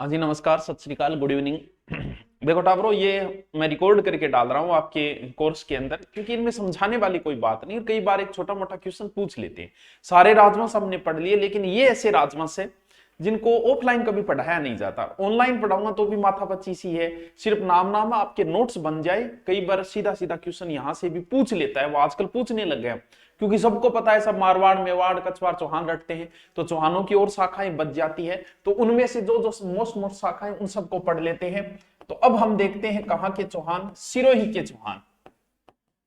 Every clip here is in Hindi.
हाँ जी, नमस्कार, सत श्री अकाल, गुड इवनिंग। देखो टाबरो, ये मैं रिकॉर्ड करके डाल रहा हूँ आपके कोर्स के अंदर, क्योंकि इनमें समझाने वाली कोई बात नहीं। कई बार एक छोटा मोटा क्वेश्चन पूछ लेते हैं। सारे राजमांस हमने पढ़ लिए, लेकिन ये ऐसे राजमांस है जिनको ऑफलाइन कभी पढ़ाया नहीं जाता। ऑनलाइन पढ़ाऊंगा तो भी माथापच्ची सी है, सिर्फ नाम नाम आपके नोट्स बन जाए। कई बार सीधा सीधा क्वेश्चन यहाँ से भी पूछ लेता है, वो आजकल पूछने लग गए, क्योंकि सबको पता है सब मारवाड़ मेवाड़ कछवाड़ चौहान रटते हैं, तो चौहानों की और शाखाएं बच जाती है। तो उनमें से जो जो मोस्ट मोस्ट शाखाएं उन सबको पढ़ लेते हैं। तो अब हम देखते हैं कहां के चौहान, सिरोही के चौहान।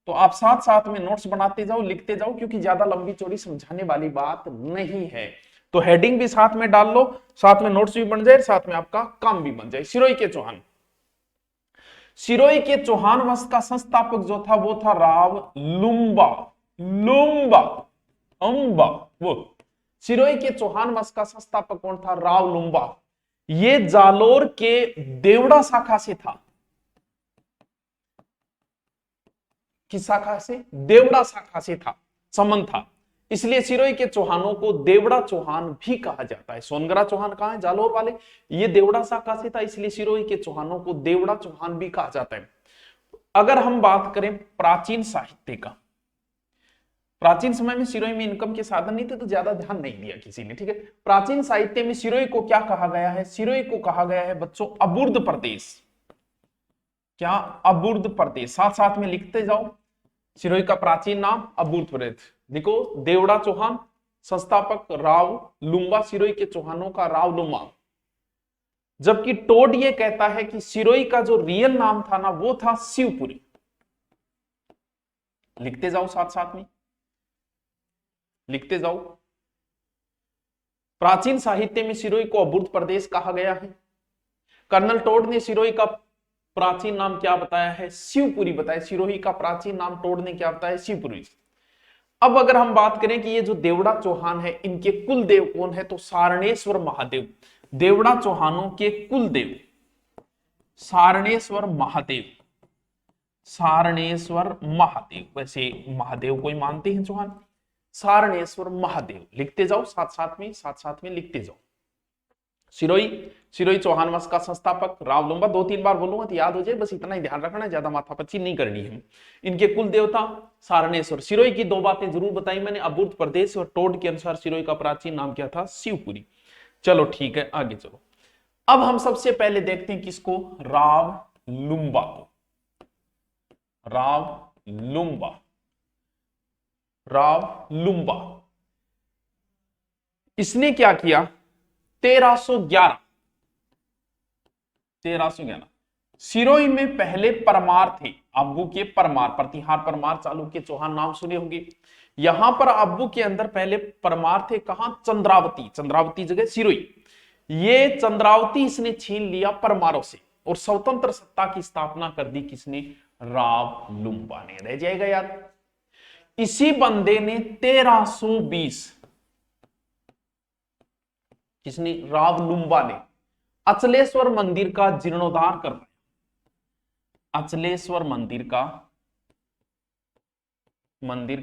तो आप साथ साथ में नोट्स बनाते जाओ, लिखते जाओ, क्योंकि ज्यादा लंबी चौड़ी समझाने वाली बात नहीं है। तो हेडिंग भी साथ में डाल लो, साथ में नोट्स भी बन जाए, साथ में आपका काम भी बन जाए। सिरोही के चौहान। सिरोही के चौहान वंश का संस्थापक जो था वो था राव लुम्बा। लुम्बा अंबा वो सिरोही के चौहान वंश का संस्थापक कौन था? राव लुम्बा। ये जालोर के देवड़ा शाखा से था। किस शाखा से? देवड़ा शाखा से था, संबंध था। इसलिए सिरोही के चौहानों को देवड़ा चौहान भी कहा जाता है। सोनगरा चौहान कहां है? जालोर वाले। ये देवड़ा शाखा से था, इसलिए सिरोही के चौहानों को देवड़ा चौहान भी कहा जाता है। अगर हम बात करें प्राचीन साहित्य का, प्राचीन समय में सिरोही में इनकम के साधन नहीं थे, तो ज्यादा ध्यान नहीं दिया किसी ने। ठीक है, प्राचीन साहित्य में सिरोही को क्या कहा गया है? सिरोही को कहा गया है बच्चों अबुर्द प्रदेश। क्या? अबुर्द प्रदेश। साथ साथ में लिखते जाओ, सिरोही का प्राचीन नाम अबुर्द प्रदेश। देखो, देवड़ा चौहान, संस्थापक राव लुम्बा, सिरोही के चौहानों का राव लुम्बा। जबकि टोड ये कहता है कि सिरोही का जो रियल नाम था ना, वो था शिवपुरी। लिखते जाओ, साथ साथ में लिखते जाओ। प्राचीन साहित्य में सिरोही को अबुर्द प्रदेश कहा गया है। कर्नल टोड ने सिरोही का प्राचीन नाम क्या बताया है? शिवपुरी बताया। सिरोही का प्राचीन नाम टोड ने क्या बताया? शिवपुरी। अब अगर हम बात करें कि ये जो देवड़ा चौहान है, इनके कुल देव कौन है, तो सारणेश्वर महादेव। देवड़ा चौहानों के कुल देव सारणेश्वर महादेव। सारणेश्वर महादेव, वैसे महादेव को ही मानते हैं चौहान। सारणेश्वर महादेव लिखते जाओ, साथ साथ में लिखते जाओ। सिरोही, सिरोही चौहान वंश का संस्थापक राव लुम्बा। दो तीन बार बोलूंगा तो याद हो जाए, बस इतना ही ध्यान रखना है, ज्यादा माथापच्ची नहीं करनी है। इनके कुल देवता सारणेश्वर। सिरोही की दो बातें जरूर बताई मैंने, अबुर्द प्रदेश और टोड के अनुसार सिरोही का प्राचीन नाम क्या था? शिवपुरी। चलो ठीक है, आगे चलो। अब हम सबसे पहले देखते हैं किसको? राव लुम्बा को। राव लुम्बा, राव लुम्बा। इसने क्या किया? 1311 1311 सिरोही में पहले परमार थे। अब्बू के परमार, प्रतिहार परमार, चालुक्य चौहान नाम सुने होंगे। यहां पर अब्बू के अंदर पहले परमार थे। कहां? चंद्रावती। चंद्रावती जगह सिरोही। ये चंद्रावती इसने छीन लिया परमारों से, और स्वतंत्र सत्ता की स्थापना कर दी। किसने? राव लुम्बा ने। रह जाएगा याद। इसी बंदे ने 1320, किसने? राव लुम्बा ने अचलेश्वर मंदिर का जीर्णोद्धार करवाया। अचलेश्वर मंदिर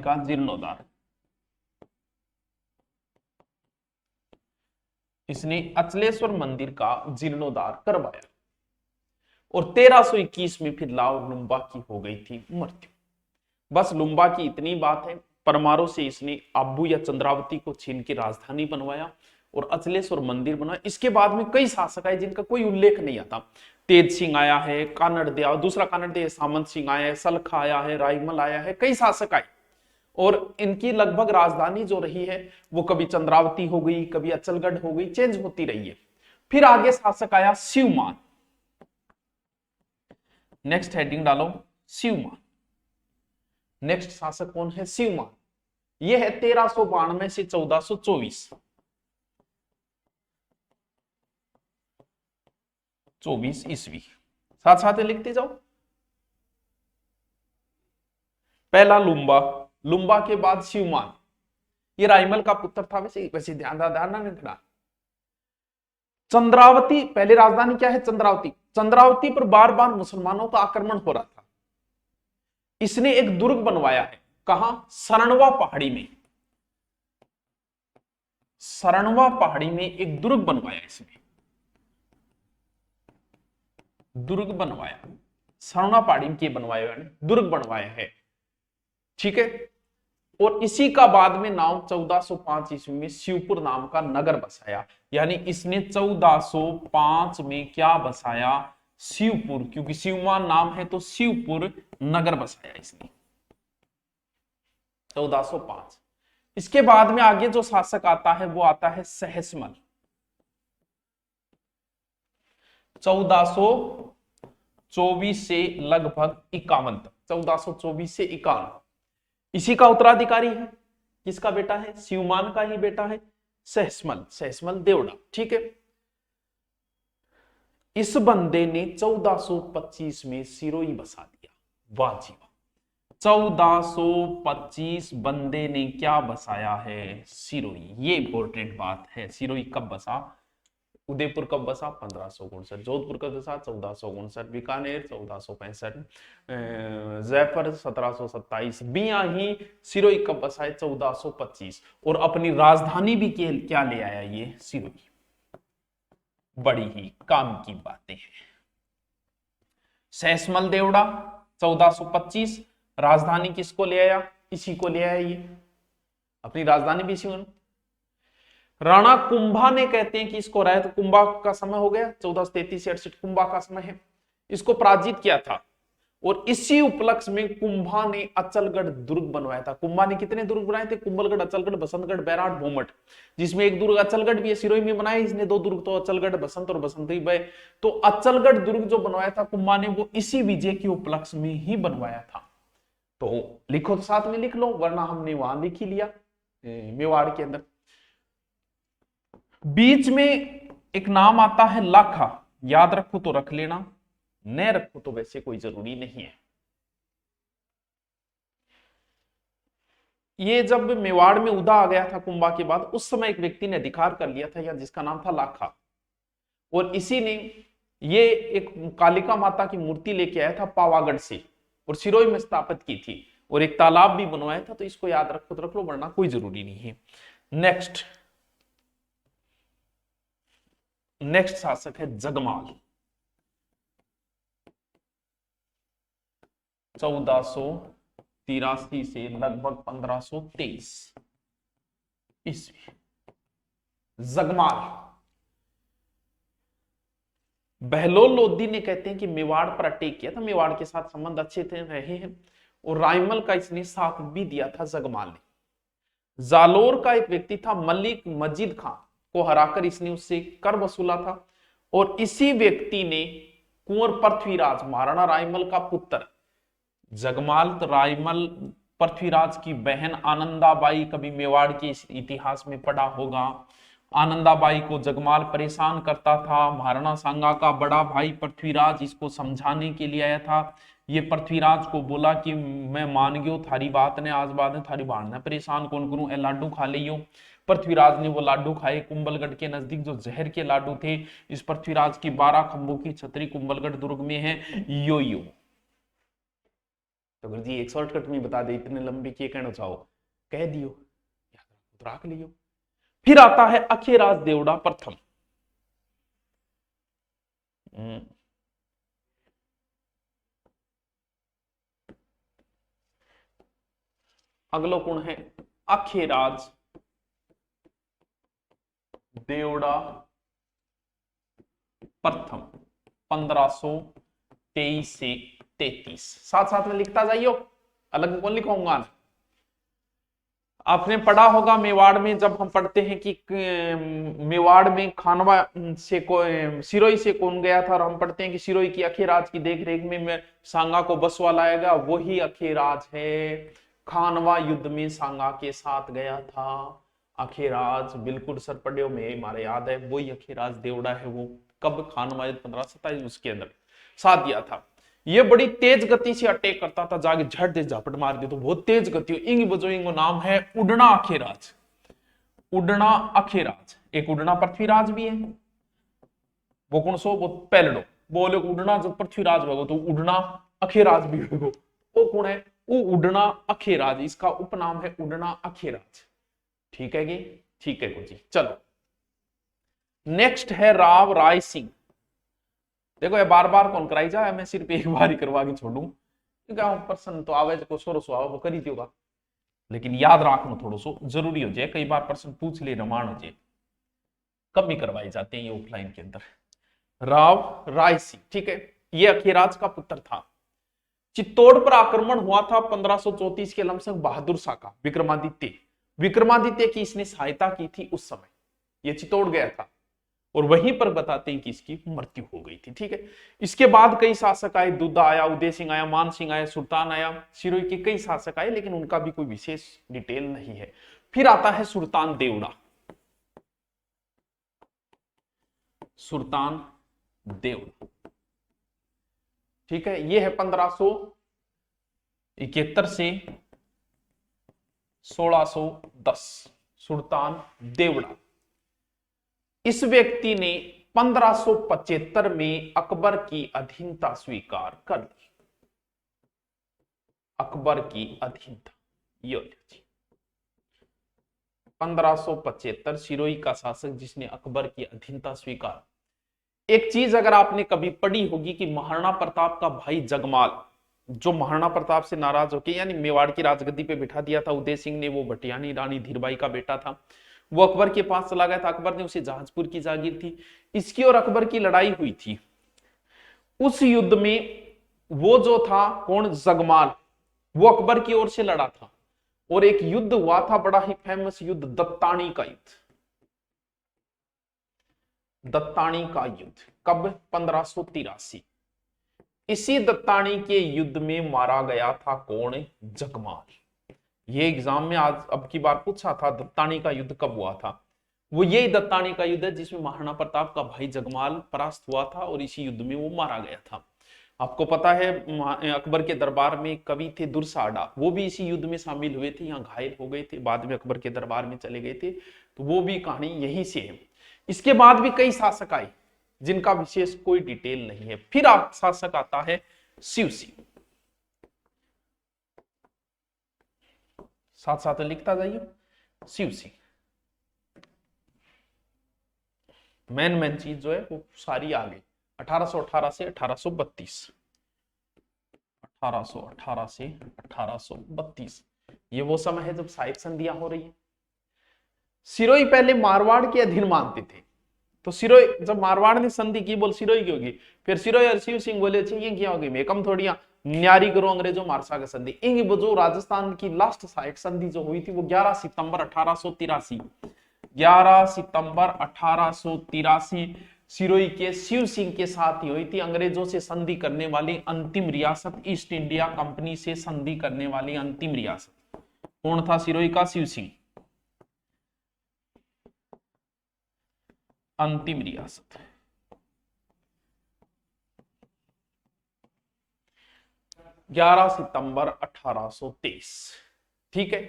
का जीर्णोद्धार इसने अचलेश्वर मंदिर का जीर्णोद्धार करवाया। और 1321 में फिर राव लुम्बा की हो गई थी मृत्यु। बस लुम्बा की इतनी बात है। परमारों से इसने अब्बू या चंद्रावती को छीन के राजधानी बनवाया और अचलेश्वर मंदिर बनाया। इसके बाद में कई शासक आए जिनका कोई उल्लेख नहीं आता। तेज सिंह आया है, कानड़देव, दूसरा कानड़देव सामंत सिंह आया है, सलखा आया है, राईमल आया है, कई शासक आए। और इनकी लगभग राजधानी जो रही है वो कभी चंद्रावती हो गई, कभी अचलगढ़ हो गई, चेंज होती रही है। फिर आगे शासक आया शिवमान। नेक्स्ट हेडिंग डालो, शिवमान। नेक्स्ट शासक कौन है? शिवमान। यह है 1392 से 1424 ईस्वी। साथ साथ लिखते जाओ। पहला लुम्बा, लुम्बा के बाद शिवमान। ये राइमल का पुत्र था। वैसे वैसे ध्यान नहीं रखना। चंद्रावती, पहले राजधानी क्या है? चंद्रावती। चंद्रावती पर बार बार मुसलमानों का आक्रमण हो रहा था। इसने एक दुर्ग बनवाया है। कहां? सरणवा पहाड़ी में। सरणवा पहाड़ी में एक दुर्ग बनवाया इसने। दुर्ग बनवाया, सरना पहाड़ी के बनवाया, दुर्ग बनवाया है, ठीक है। और इसी का बाद में नाम 1405 ईस्वी में शिवपुर नाम का नगर बसाया, यानी इसने 1405 में क्या बसाया, शिवपुर, क्योंकि शिवमान नाम है तो शिवपुर नगर बसाया इसने 1405। इसके बाद में आगे जो शासक आता है वो आता है सहसमल, 1424 से लगभग 51 तक, 1424 से 51। इसी का उत्तराधिकारी है, किसका बेटा है, शिवमान का ही बेटा है सहसमल, सहसमल देवड़ा, ठीक है। इस बंदे ने 1425 में सिरोही बसा दिया, वाह जी वाह, 1425 बंदे ने क्या बसाया है, सिरोही। ये इंपॉर्टेंट बात है, सिरोही कब बसा, उदयपुर कब बसा 1559, जोधपुर कब बसा 1459, बीकानेर 1465, जयपुर 1727, बिया ही सिरोही कब बसा है 1425। और अपनी राजधानी भी क्या ले आया ये सिरोही, बड़ी ही काम की बातें हैं। सहसमल देवड़ा 1425, राजधानी किसको ले आया, इसी को ले आया, ये अपनी राजधानी भी इसी। राणा कुंभा ने कहते हैं कि इसको राय, तो कुंभा का समय हो गया 1433 से 68, कुंभा का समय है, इसको पराजित किया था। और इसी उपलक्ष्य में कुंभा ने अचलगढ़ दुर्ग बनवाया था। कुंभा ने कितने दुर्ग बनाए थे, कुंभलगढ़, अचलगढ़, बसंतगढ़, बैराट, भूमठ, जिसमें एक दुर्ग अचलगढ़ भी है, सिरोही में बनाया इसने, दो दुर्ग तो अचलगढ़, बसंत और बसंती भाई। तो अचलगढ़ दुर्ग जो बनवाया था कुंभा ने, वो इसी विजय के उपलक्ष्य में ही बनवाया था। तो लिखो तो साथ में लिख लो, वरना हमने वहां लिख ही लिया मेवाड़ के अंदर। बीच में एक नाम आता है लाखा, याद रखो तो रख लेना, न रखो तो वैसे कोई जरूरी नहीं है। ये जब मेवाड़ में उदा आ गया था कुंभा के बाद, उस समय एक व्यक्ति ने अधिकार कर लिया था, या जिसका नाम था लाखा, और इसी ने ये एक कालिका माता की मूर्ति लेके आया था पावागढ़ से, और सिरोही में स्थापित की थी, और एक तालाब भी बनवाया था। तो इसको याद रखो तो रख लो, वरना कोई जरूरी नहीं है। नेक्स्ट शासक है जगमाल, 1483 से लगभग 1523 ईस्वी। जगमाल, बहलोल लोधी ने कहते हैं कि मेवाड़ पर अटैक किया था, मेवाड़ के साथ संबंध अच्छे थे, रहे हैं, और रायमल का इसने साथ भी दिया था जगमाल ने। जालोर का एक व्यक्ति था मलिक मजीद खान को हराकर इसने उससे कर वसूला था, और इसी व्यक्ति ने कुंवर पृथ्वीराज, महाराणा रायमल का पुत्र, जगमाल रायमल पृथ्वीराज की बहन आनंदाबाई, कभी मेवाड़ के इतिहास में पढ़ा होगा, आनंदाबाई को जगमाल परेशान करता था। महाराणा सांगा का बड़ा भाई पृथ्वीराज इसको समझाने के लिए आया था। ये पृथ्वीराज को बोला कि मैं मान गयो थारी बात ने, आज बात है थारी बात ने, परेशान कौन करूं, ए लाडू खा लियो। पृथ्वीराज ने वो लाडू खाए, कुंभलगढ़ के नजदीक जो जहर के लाडू थे। इस पृथ्वीराज की 12 खंभों की छतरी कुंभलगढ़ दुर्ग में है, यो। तो गुरु जी एक शॉर्टकट में बता दे, इतने लंबे के कहना चाहो, कह दियो, राख लियो। फिर आता है अखेराज देवड़ा प्रथम, अगलो कौन है, अखेराज देवड़ा प्रथम 1523 से 33। साथ साथ में लिखता जाइयो, अलग कौन लिखाऊंगा। आपने पढ़ा होगा मेवाड़ में, जब हम पढ़ते हैं कि मेवाड़ में खानवा से सिरोही से कौन गया था, और हम पढ़ते हैं कि सिरोही की अखेराज की देखरेख में सांगा को बसवा लाया गया, वही अखेराज है। खानवा युद्ध में सांगा के साथ गया था अखेराज, बिल्कुल सर पढ़े में हमारे याद है, वही अखेराज देवड़ा है। वो कब, खानवा युद्ध 1527 उसके अंदर साथ दिया था। ये बड़ी तेज गति से अटैक करता था, जाके झट दे झापट मार दे, तो बहुत तेज गति। इंग बजो इंगो नाम है उड़ना अखेराज, उड़ना अखेराज। एक उड़ना पृथ्वीराज भी है, वो कौन सो, वो पहलड़ो बोले उड़ना जब पृथ्वीराज होगा तो उड़ना अखेराज भी होगा, वो कौन है, वो उड़ना अखेराज, इसका उपनाम है उड़ना अखेराज। ठीक है जी, ठीक है जी। चलो नेक्स्ट है राव राय सिंह, देखो ये बार बार कौन कराई जाए, मैं सिर्फ एक बार ही करवा के छोड़ू क्योंकि पर्सन तो आवे को सोरो सो वो करी होगा, लेकिन याद रखना थोड़ा सो जरूरी हो जाए, कई बार पर्सन पूछ ले रमान हो जाए, कम ही करवाए जाते हैं ये ऑफलाइन के अंदर। राव राय सिंह, ठीक है, ये अखीराज का पुत्र था। चित्तौड़ पर आक्रमण हुआ था 1534 के लमसम बहादुर शाह का, विक्रमादित्य की इसने सहायता की थी उस समय, ये चित्तौड़ गया था और वहीं पर बताते हैं कि इसकी मृत्यु हो गई थी, ठीक है। इसके बाद कई शासक आए, दुद्धा आया, उदय सिंह आया, मान सिंह आया, सुल्तान आया, सिरोही के कई शासक आए, लेकिन उनका भी कोई विशेष डिटेल नहीं है। फिर आता है सुल्तान देवड़ा, सुल्तान देवड़ा, ठीक है, ये है 1571 से 1610, सुल्तान देवड़ा। इस व्यक्ति ने 1575 में अकबर की अधीनता स्वीकार कर ली, अकबर की अधीनता, ये 1575 सिरोही का शासक जिसने अकबर की अधीनता स्वीकार। एक चीज अगर आपने कभी पढ़ी होगी कि महाराणा प्रताप का भाई जगमाल, जो महाराणा प्रताप से नाराज होकर यानी मेवाड़ की राजगद्दी पे बिठा दिया था उदय सिंह ने, वो भटियानी रानी धीरबाई का बेटा था, वो अकबर के पास चला गया था, अकबर ने उसे जहाजपुर की जागीर थी, इसकी और अकबर की लड़ाई हुई थी। उस युद्ध में वो जो था कौन, जगमाल, वो अकबर की ओर से लड़ा था और एक युद्ध हुआ था बड़ा ही फेमस युद्ध, दत्तानी का युद्ध, दत्तानी का युद्ध, कब, 1583। इसी दत्तानी के युद्ध में मारा गया था कौन, जगमाल। ये एग्जाम में आज अब की बार पूछा था दत्तानी का युद्ध कब हुआ था, वो यही दत्तानी का युद्ध है जिसमें महाराणा प्रताप का भाई जगमाल परास्त हुआ था और इसी युद्ध में वो मारा गया था। आपको पता है अकबर के दरबार में कवि थे दुर्साडा, वो भी इसी युद्ध में शामिल हुए थे, यहाँ घायल हो गए थे, बाद में अकबर के दरबार में चले गए थे, तो वो भी कहानी यहीं से है। इसके बाद भी कई शासक आए जिनका विशेष कोई डिटेल नहीं है। फिर शासक आता है शिव सिंह, साथ साथ लिखता जाइए, शिव सिंह। मेन चीज जो है वो सारी आ गई, 1818 से 1832, 1818 से 1832, ये वो समय है जब साहिब संधियां हो रही है। सिरोही पहले मारवाड़ के अधीन मानते थे, तो सिरोही जब मारवाड़ ने संधि की, बोल सिरोही की होगी, फिर सिरोही और शिव सिंह बोले ये क्या होगी, मैं कम थोड़िया न्यारी करो अंग्रेजों मारसा का संधि। इंग जो राजस्थान की लास्ट साइड संधि जो हुई थी वो 11 सितंबर 1883, 11 सितंबर 1883 सिरोही के शिव सिंह के साथ ही हुई थी। अंग्रेजों से संधि करने वाली अंतिम रियासत, ईस्ट इंडिया कंपनी से संधि करने वाली अंतिम रियासत कौन था, सिरोही का शिव सिंह, अंतिम रियासत। ग्यारह सितंबर 1823, ठीक है,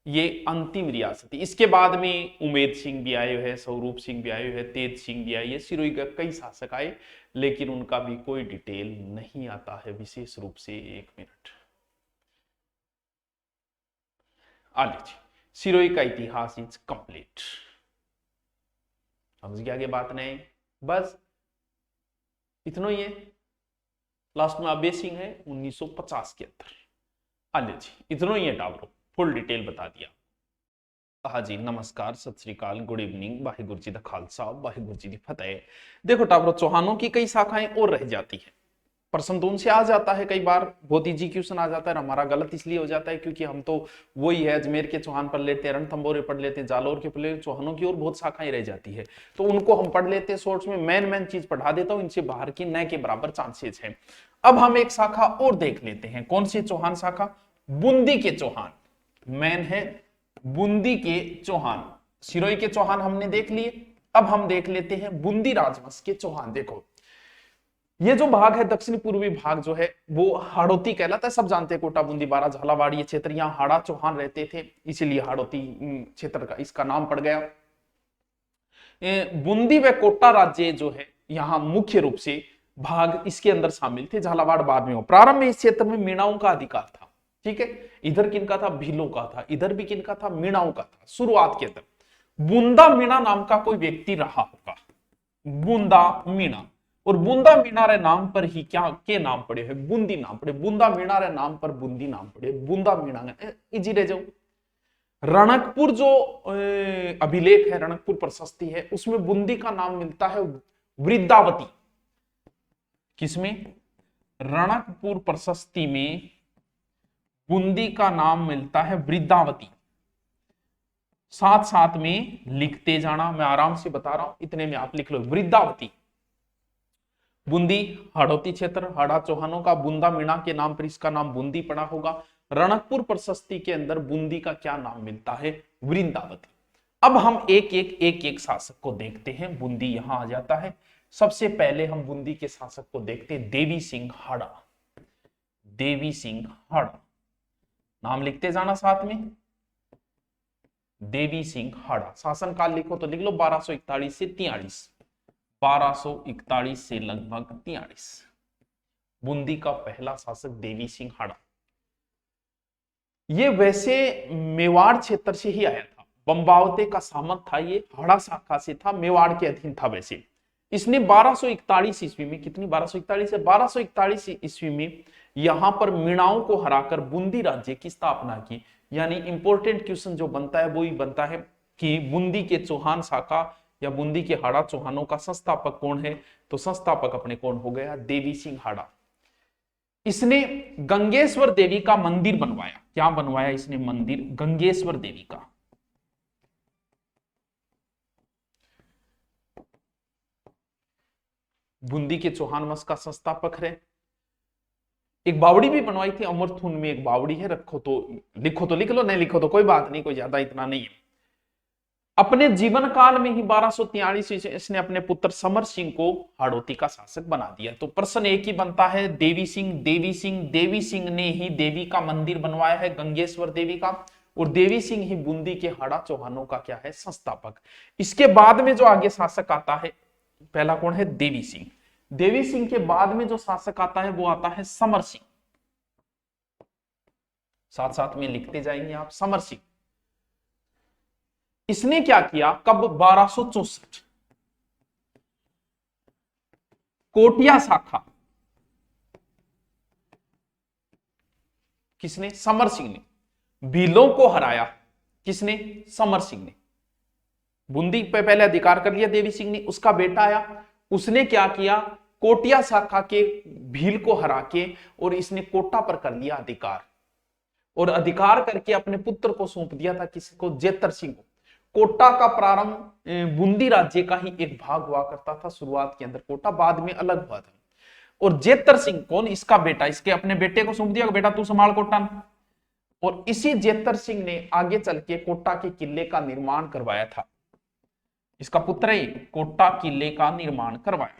ये अंतिम रियासत थी। इसके बाद में उमेद सिंह भी आए हुए हैं, स्वरूप सिंह भी आए हुए हैं, तेज सिंह भी आए हैं, सिरोही का कई शासक आए, लेकिन उनका भी कोई डिटेल नहीं आता है विशेष रूप से। एक मिनट आ लीजिए, सिरोही का इतिहास इज कंप्लीट। समझ गया आगे बात नहीं, बस इतना ही है। लास्ट में अबे सिंह है 1950 के अंदर। आ लीजिए, इतना ही है टावरों, फुल डिटेल बता दिया। हाँ जी, नमस्कार, सत श्री अकाल, गुड इवनिंग, वाहिगुरु जी दा खालसा, वाहिगुरु जी दी फतेह। देखो टावरों, चौहानों की कई शाखाएं और रह जाती है, प्रश्न तो उनसे आ जाता है, कई बार बहुत इजी क्वेश्चन आ जाता है, हमारा गलत इसलिए हो जाता है क्योंकि हम तो वही है, अजमेर के चौहान पढ़ लेते हैं, रणथंभौर पढ़ लेते हैं, जालौर के पढ़ लेते हैं, चौहानों की और बहुत शाखाएं रह जाती है, तो उनको हम पढ़ लेते हैं शॉर्ट्स में। मेन चीज पढ़ा देता हूं, इनसे बाहर की न के बराबर चांसेस है। अब हम एक शाखा और देख लेते हैं, कौन सी चौहान शाखा, बूंदी के चौहान, मेन है बूंदी के चौहान। सिरोही के चौहान हमने देख लिए, अब हम देख लेते हैं बूंदी राजवंश के चौहान। देखो ये जो भाग है, दक्षिण पूर्वी भाग जो है वो हाड़ौती कहलाता है, सब जानते हैं, कोटा बूंदी बारा झालावाड़ ये क्षेत्र, यहाँ हाड़ा चौहान रहते थे, इसीलिए हाड़ौती क्षेत्र का इसका नाम पड़ गया। बूंदी व कोटा राज्य जो है यहाँ मुख्य रूप से भाग इसके अंदर शामिल थे, झालावाड़ बाद में हो। प्रारंभ में इस क्षेत्र में मीणाओं का अधिकार था, ठीक है, इधर किनका था, भीलों का था, इधर भी किनका था, मीणाओं का था शुरुआत के अंदर। बूंदा मीणा नाम का कोई व्यक्ति रहा होगा, बूंदा मीणा, और बूंदा मीनारे नाम पर ही क्या के नाम पड़े है, बूंदी नाम पड़े, बूंदा मीनारे नाम पर बूंदी नाम पड़े, बूंदा मीणा इजी रह जाओ। रणकपुर जो अभिलेख है, रणकपुर प्रशस्ति है, उसमें बूंदी का नाम मिलता है वृंदावती। किसमें? रणकपुर प्रशस्ति में बूंदी का नाम मिलता है वृंदावती। साथ साथ में लिखते जाना, मैं आराम से बता रहा हूं, इतने में आप लिख लो वृंदावती। बूंदी हाड़ौती क्षेत्र, हाड़ा चौहानों का, बूंदा मीणा के नाम पर इसका नाम बूंदी पड़ा होगा। रणकपुर प्रशस्ति के अंदर बूंदी का क्या नाम मिलता है? वृंदावती। अब हम एक एक शासक को देखते हैं। बूंदी यहां आ जाता है। सबसे पहले हम बूंदी के शासक को देखते हैं, देवी सिंह हाड़ा। देवी सिंह हाड़ा, नाम लिखते जाना साथ में, देवी सिंह हाड़ा। शासनकाल लिखो तो लिख लो 1241 से 43, 1241 से लगभग 43। बूंदी का पहला शासक देवी सिंह हाड़ा। ये वैसे मेवाड़ क्षेत्र से ही आया था, बम्बावते का सामंत था, ये हाड़ा शाखा से था, मेवाड़ के अधीन था। वैसे इसने 1241 ईस्वी में, कितनी 1241 से 1241 ईस्वी में यहां पर मीणाओं को हराकर बूंदी राज्य की स्थापना की। यानी इंपॉर्टेंट क्वेश्चन जो बनता है वो ही बनता है कि बूंदी के चौहान शाखा या बूंदी के हाड़ा चौहानों का संस्थापक कौन है? तो संस्थापक अपने कौन हो गया? देवी सिंह हाड़ा। इसने गंगेश्वर देवी का मंदिर बनवाया। क्या बनवाया इसने? मंदिर गंगेश्वर देवी का। बूंदी के चौहान वंश का संस्थापक है। एक बावड़ी भी बनवाई थी, अमरथुन में एक बावड़ी है, रखो तो लिखो तो लिख लो, नहीं लिखो तो कोई बात नहीं, कोई ज्यादा इतना नहीं है। अपने जीवन काल में ही 1243 इसने अपने पुत्र समर सिंह को हाड़ौती का शासक बना दिया। तो प्रश्न एक ही बनता है, देवी सिंह, देवी सिंह, देवी सिंह ने ही देवी का मंदिर बनवाया है, गंगेश्वर देवी का, और देवी सिंह ही बूंदी के हाड़ा चौहानों का क्या है? संस्थापक। इसके बाद में जो आगे शासक आता है, पहला कौन है? देवी सिंह। देवी सिंह के बाद में जो शासक आता है वो आता है समर सिंह। साथ साथ में लिखते जाएंगे आप, समर सिंह। इसने क्या किया? कब? 1264 कोटिया शाखा। किसने? समर सिंह ने। भीलों को हराया। किसने? समर सिंह ने। बूंदी पे पहले अधिकार कर लिया देवी सिंह ने, उसका बेटा आया, उसने क्या किया? कोटिया शाखा के भील को हरा के और इसने कोटा पर कर लिया अधिकार, और अधिकार करके अपने पुत्र को सौंप दिया था, किसको? जेतर सिंह को। कोटा का प्रारंभ बूंदी राज्य का ही एक भाग हुआ करता था शुरुआत के अंदर, कोटा बाद में अलग हुआ था। और जेतर सिंह कौन? इसका बेटा, इसके अपने बेटे को सौंप दिया, बेटा तू संभाल कोटा। और इसी जेतर सिंह ने आगे चल के कोटा के किले का निर्माण करवाया था। इसका पुत्र ही कोटा किले का निर्माण करवाया।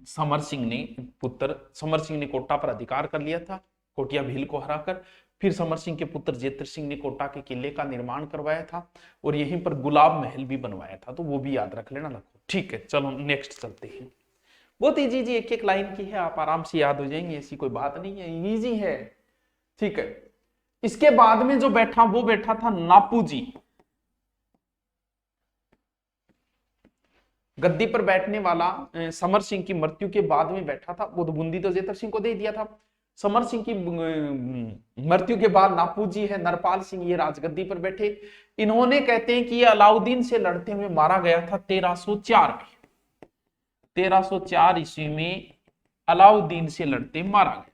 समर सिंह ने, पुत्र समर सिंह ने कोटा पर अधिकार कर लिया था, कोटिया भील को हराकर। फिर समर सिंह के पुत्र जेतर सिंह ने कोटा के किले का निर्माण करवाया था, और यहीं पर गुलाब महल भी बनवाया था, तो वो भी याद रख लेना, रखो। ठीक है, चलो नेक्स्ट चलते हैं। बहुत इजी जी, एक एक लाइन की है, आप आराम से याद हो जाएंगे, ऐसी कोई बात नहीं है, इजी है। ठीक है, इसके बाद में जो बैठा वो बैठा था नापू जी। गद्दी पर बैठने वाला समर सिंह की मृत्यु के बाद में बैठा था, वो तो बूंदी तो जेतर सिंह को दे दिया था। समर सिंह की मृत्यु के बाद नापू जी है, नरपाल सिंह, ये राजगद्दी पर बैठे। इन्होंने कहते हैं कि ये अलाउद्दीन से लड़ते हुए मारा गया था 1304 में। 1304 ईस्वी में अलाउद्दीन से लड़ते मारा गया।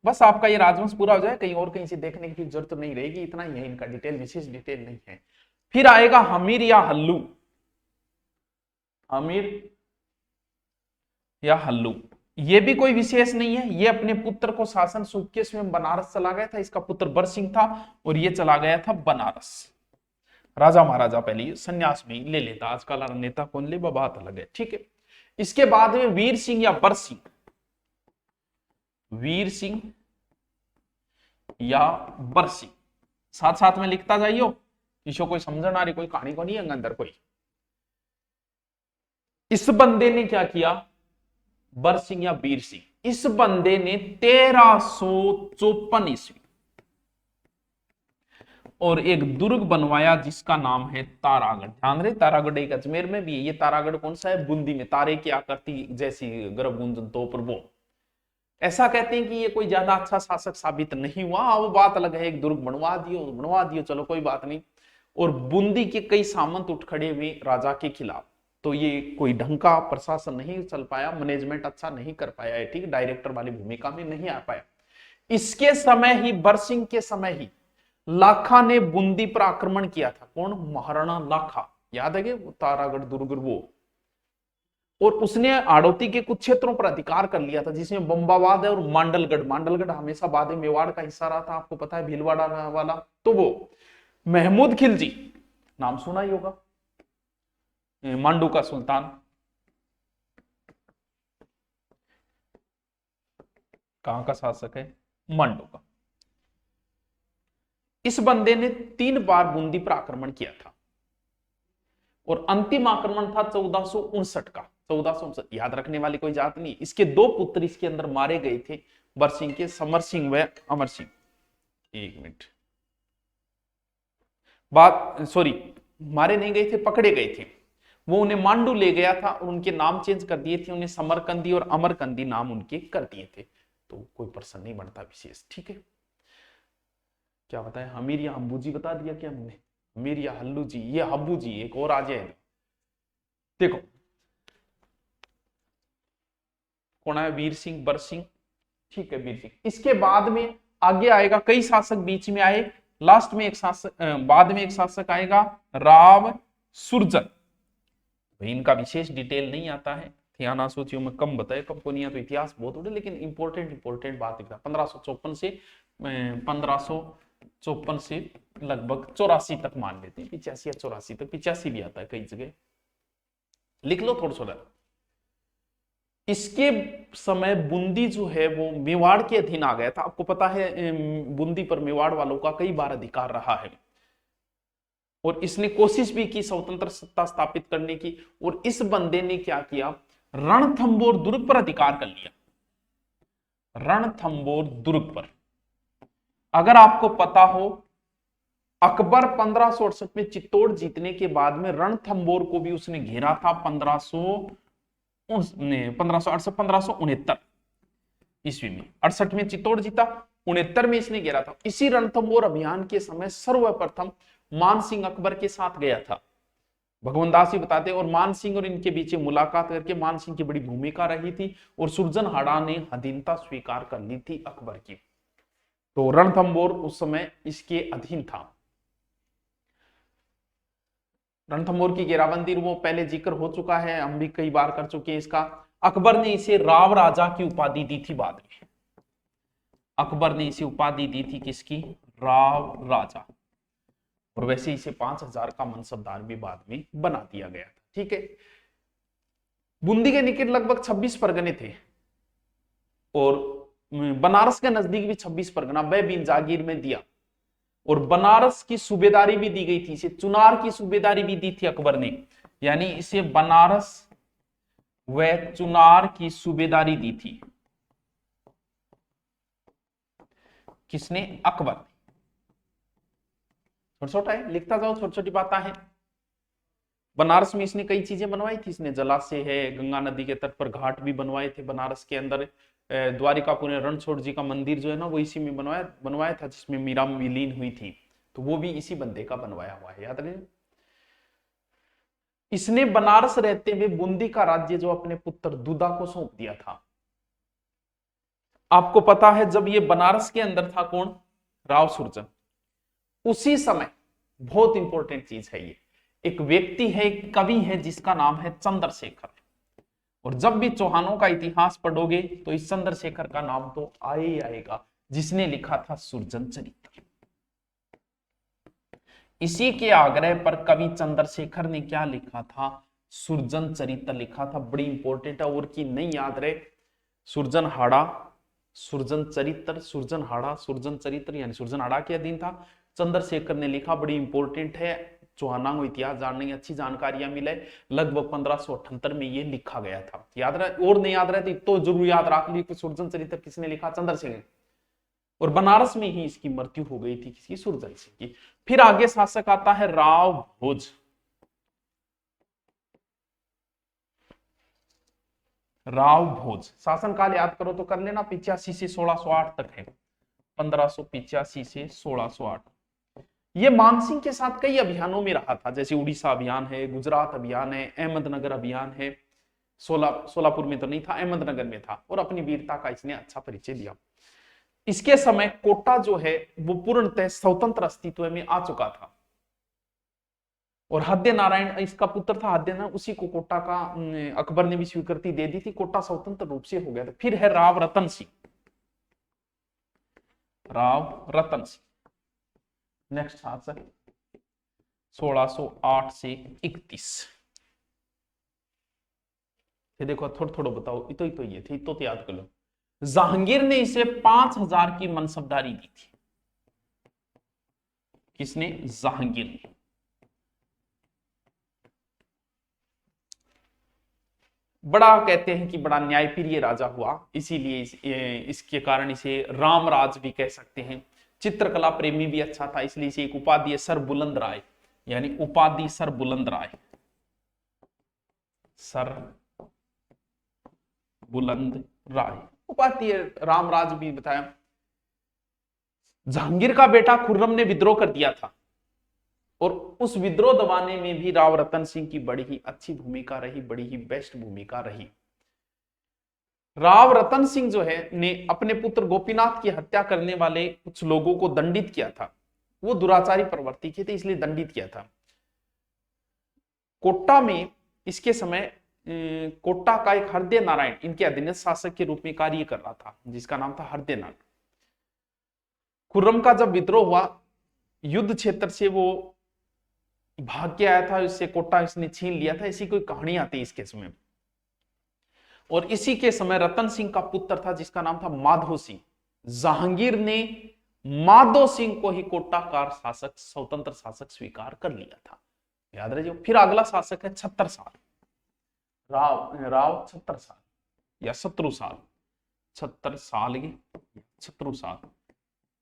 बस आपका ये राजवंश पूरा हो जाए, कहीं और कहीं से देखने की जरूरत नहीं रहेगी, इतना ही है इनका डिटेल, विशेष डिटेल नहीं है। फिर आएगा हमीर या हल्लू। हमीर या हल्लू, ये भी कोई विशेष नहीं है, ये अपने पुत्र को शासन सौंप के स्वयं बनारस चला गया था। इसका पुत्र बरसिंह था और ये चला गया था बनारस। राजा महाराजा पहले संन्यास में ले लेता, आजकल नेता कौन ले, बात अलग है। ठीक है, इसके बाद में वीर सिंह या बरसिंह, वीर सिंह या बरसिंह, साथ साथ में लिखता जाइयो, इसको कोई समझ ना रही, कोई कहानी को नहीं है अंदर कोई। इस बंदे ने क्या किया? बरसिंह या वीर सिंह, इस बंदे ने 1354 ईस्वी और एक दुर्ग बनवाया जिसका नाम है तारागढ़। ध्यान रहे, तारागढ़ एक अजमेर में भी है। ये तारागढ़ कौन सा है? बूंदी में। तारे की आकृति जैसी गर्भ गुंजन तो पर वो। ऐसा कहते हैं कि ये कोई ज्यादा अच्छा शासक साबित नहीं हुआ, वो बात अलग है। एक दुर्ग बनवा दियो, चलो कोई बात नहीं। और बूंदी के कई सामंत उठ खड़े हुए राजा के खिलाफ। तो ये कोई ढंग का प्रशासन नहीं चल पाया, मैनेजमेंट अच्छा नहीं कर पाया है, ठीक, डायरेक्टर वाली भूमिका में नहीं आ पाया। इसके समय ही, बरसिंह के समय ही लाखा ने बूंदी पर आक्रमण किया था। कौन? महाराणा लाखा, याद है कि तारागढ़ दुर्ग वो। और उसने आड़ोती के कुछ क्षेत्रों पर अधिकार कर लिया था, जिसमें बम्बावाद है और मांडलगढ़। मांडलगढ़ हमेशा बाद में मेवाड़ का हिस्सा रहा था, आपको पता है, भीलवाड़ा वाला। तो वो महमूद खिलजी, नाम सुना ही होगा, मांडू का सुल्तान। कहां का शासक है? मांडू का। इस बंदे ने 3 बार बूंदी पर आक्रमण किया था और अंतिम आक्रमण था 1459 का। 1459 याद रखने वाली कोई बात नहीं। इसके 2 पुत्र इसके अंदर मारे गए थे, बरसिंह के, समर सिंह व अमर सिंह। एक मिनट, बात सॉरी, मारे नहीं गए थे, पकड़े गए थे। वो उन्हें मांडू ले गया था और उनके नाम चेंज कर दिए थे, उन्हें समरकंदी और अमरकंदी नाम उनके कर दिए थे। तो कोई प्रश्न नहीं बनता विशेष, ठीक है। क्या बताया? हमीर या हम्बू जी बता दिया क्या हमने? हमीर या हल्लू जी? ये हब्बू जी, एक और आ जाए। देखो कौन है? वीर सिंह, बरसिंह, ठीक है, वीर सिंह। इसके बाद में आगे आएगा, कई शासक बीच में आए। लास्ट में एक शासक, बाद में एक शासक आएगा, राव सुरजन। इनका विशेष डिटेल नहीं आता है, थियाना सूचियों में कम बताए, कब को नहीं है, तो इतिहास बहुत उड़े, लेकिन इंपॉर्टेंट बात। 1554 से 1554 से लगभग 84 तक मान लेते हैं, 85 या 84 तक, 85 भी आता है कई जगह, लिख लो थोड़ा थोड़ा। इसके समय बूंदी जो है वो मेवाड़ के अधीन आ गया था। आपको पता है बूंदी पर मेवाड़ वालों का कई बार अधिकार रहा है, और इसने कोशिश भी की स्वतंत्र सत्ता स्थापित करने की। और इस बंदे ने क्या किया? रणथंबोर दुर्ग पर अधिकार कर लिया। रणथंबोर दुर्ग पर, अगर आपको पता हो, अकबर 1568 में चित्तौड़ जीतने के बाद में रणथंबोर को भी उसने घेरा था। 1568 1569 ईस्वी में। 68 में चित्तौड़ जीता, 69 में इसने घेरा था। इसी रणथंबोर अभियान के समय सर्वप्रथम मान सिंह अकबर के साथ गया था, भगवान दास जी बताते हैं। और मान सिंह और इनके बीच मुलाकात करके मान सिंह की बड़ी भूमिका रही थी, और सुरजनहाड़ा ने अधीनता स्वीकार कर ली थी अकबर की। तो रणथंबोर उस समय इसके अधीन था। रणथंबोर की घेराबंदी वो पहले जिक्र हो चुका है, हम भी कई बार कर चुके हैं इसका। अकबर ने इसे राव राजा की उपाधि दी थी बाद में। अकबर ने इसे उपाधि दी थी किसकी? राव राजा। और वैसे इसे 5000 का मनसबदार भी बाद में बना दिया गया था, ठीक है। बूंदी के निकट लगभग 26 परगने थे, और बनारस के नजदीक भी 26 परगना वह बिन जागीर में दिया। और बनारस की सूबेदारी भी दी गई थी, इसे चुनार की सूबेदारी भी दी थी अकबर ने, यानी इसे बनारस व चुनार की सूबेदारी दी थी। किसने? अकबर ने। छोटा छोटा है, लिखता जाओ, छोटी छोटी बातें हैं। बनारस में इसने कई चीजें बनवाई थी। इसने जलाशय है, गंगा नदी के तट पर घाट भी बनवाए थे बनारस के अंदर। द्वारिकापुर में रणछोड़ जी का मंदिर जो है ना, वो इसी में बनवाया था, जिसमें मीरा विलीन हुई थी। तो वो भी इसी बंदे का बनवाया हुआ है, याद रखिए। इसने बनारस रहते हुए बूंदी का राज्य जो अपने पुत्र दुदा को सौंप दिया था। आपको पता है जब ये बनारस के अंदर था, कौन? राव सुरजन। उसी समय, बहुत इंपॉर्टेंट चीज है ये, एक व्यक्ति है, एक कवि है, जिसका नाम है चंद्रशेखर। और जब भी चौहानों का इतिहास पढ़ोगे तो इस चंद्रशेखर का नाम तो आए ही आएगा, जिसने लिखा था सुरजन चरित्र। इसी के आग्रह पर कवि चंद्रशेखर ने क्या लिखा था? सुरजन चरित्र लिखा था। बड़ी इंपॉर्टेंट है, और की नहीं याद रहे, सुरजनहाड़ा, सुरजन चरित्र, सुरजनहाड़ा, सुरजन चरित्र, यानी सुरजनहाड़ा के अधीन था। चंद्रशेखर ने लिखा, बड़ी इंपॉर्टेंट है, चौहाना को इतिहास जानने की अच्छी जानकारियां मिले। लगभग 1578 में ये लिखा गया था। याद रहे, और नहीं याद रहे तो जरूर याद रख ली, सुरजन चरित्र किसने लिखा? चंद्रशेखर। और बनारस में ही इसकी मृत्यु हो गई थी, किसी सूरजल सिंह की। फिर आगे शासक आता है राव भोज। राव भोज शासनकाल याद करो तो कर लेना, 85 से 1608 तक है, 1585 से 1608। ये मानसिंह के साथ कई अभियानों में रहा था, जैसे उड़ीसा अभियान है, गुजरात अभियान है, अहमदनगर अभियान है। सोलापुर में तो नहीं था, अहमदनगर में था, और अपनी वीरता का इसने अच्छा परिचय दिया। इसके समय कोटा जो है वो पूर्णतः स्वतंत्र अस्तित्व में आ चुका था, और हद्दे नारायण इसका पुत्र था। हद्दे नारायण, उसी को कोटा का अकबर ने भी स्वीकृति दे दी थी, कोटा स्वतंत्र रूप से हो गया था। फिर है राव रतन सिंह। राव रतन सिंह नेक्स्ट शासक 1608 से 31। ये देखो थोड़ा थोड़ा बताओ, इतो ये थे, तो याद कर लो। जहांगीर ने इसे 5000 की मनसबदारी दी थी। किसने? जहांगीर ने। बड़ा कहते हैं कि बड़ा न्यायप्रिय राजा हुआ, इसीलिए इसके कारण इसे रामराज भी कह सकते हैं। चित्रकला प्रेमी भी अच्छा था, इसलिए इसे एक उपाधि है सर बुलंद राय, यानी उपाधि सर बुलंद राय। सर बुलंद राय उपाधि है। रामराज भी बताया। जहांगीर का बेटा खुर्रम ने विद्रोह कर दिया था, और उस विद्रोह दबाने में भी राव रतन सिंह की बड़ी ही अच्छी भूमिका रही, बड़ी ही बेस्ट भूमिका रही। राव रतन सिंह जो है ने अपने पुत्र गोपीनाथ की हत्या करने वाले कुछ लोगों को दंडित किया था। वो दुराचारी प्रवृत्ति के थे, इसलिए दंडित किया था। कोटा में इसके समय कोटा का एक हरदे नारायण इनके अधीनस्थ शासक के रूप में कार्य कर रहा था, जिसका नाम था हरदे नारायण। खुर्रम का जब विद्रोह हुआ, युद्ध क्षेत्र से वो भाग के आया था, इससे कोटा इसने छीन लिया था, ऐसी कोई कहानी आती है इसके समय। और इसी के समय रतन सिंह का पुत्र था जिसका नाम था माधो सिंह। जहांगीर ने माधो सिंह को ही कोटा का शासक, स्वतंत्र शासक स्वीकार कर लिया था, याद रखिए। फिर अगला शासक है छत्रसाल। राव छत्रसाल या शत्रुसाल, छत्रसाल शत्रुसाल,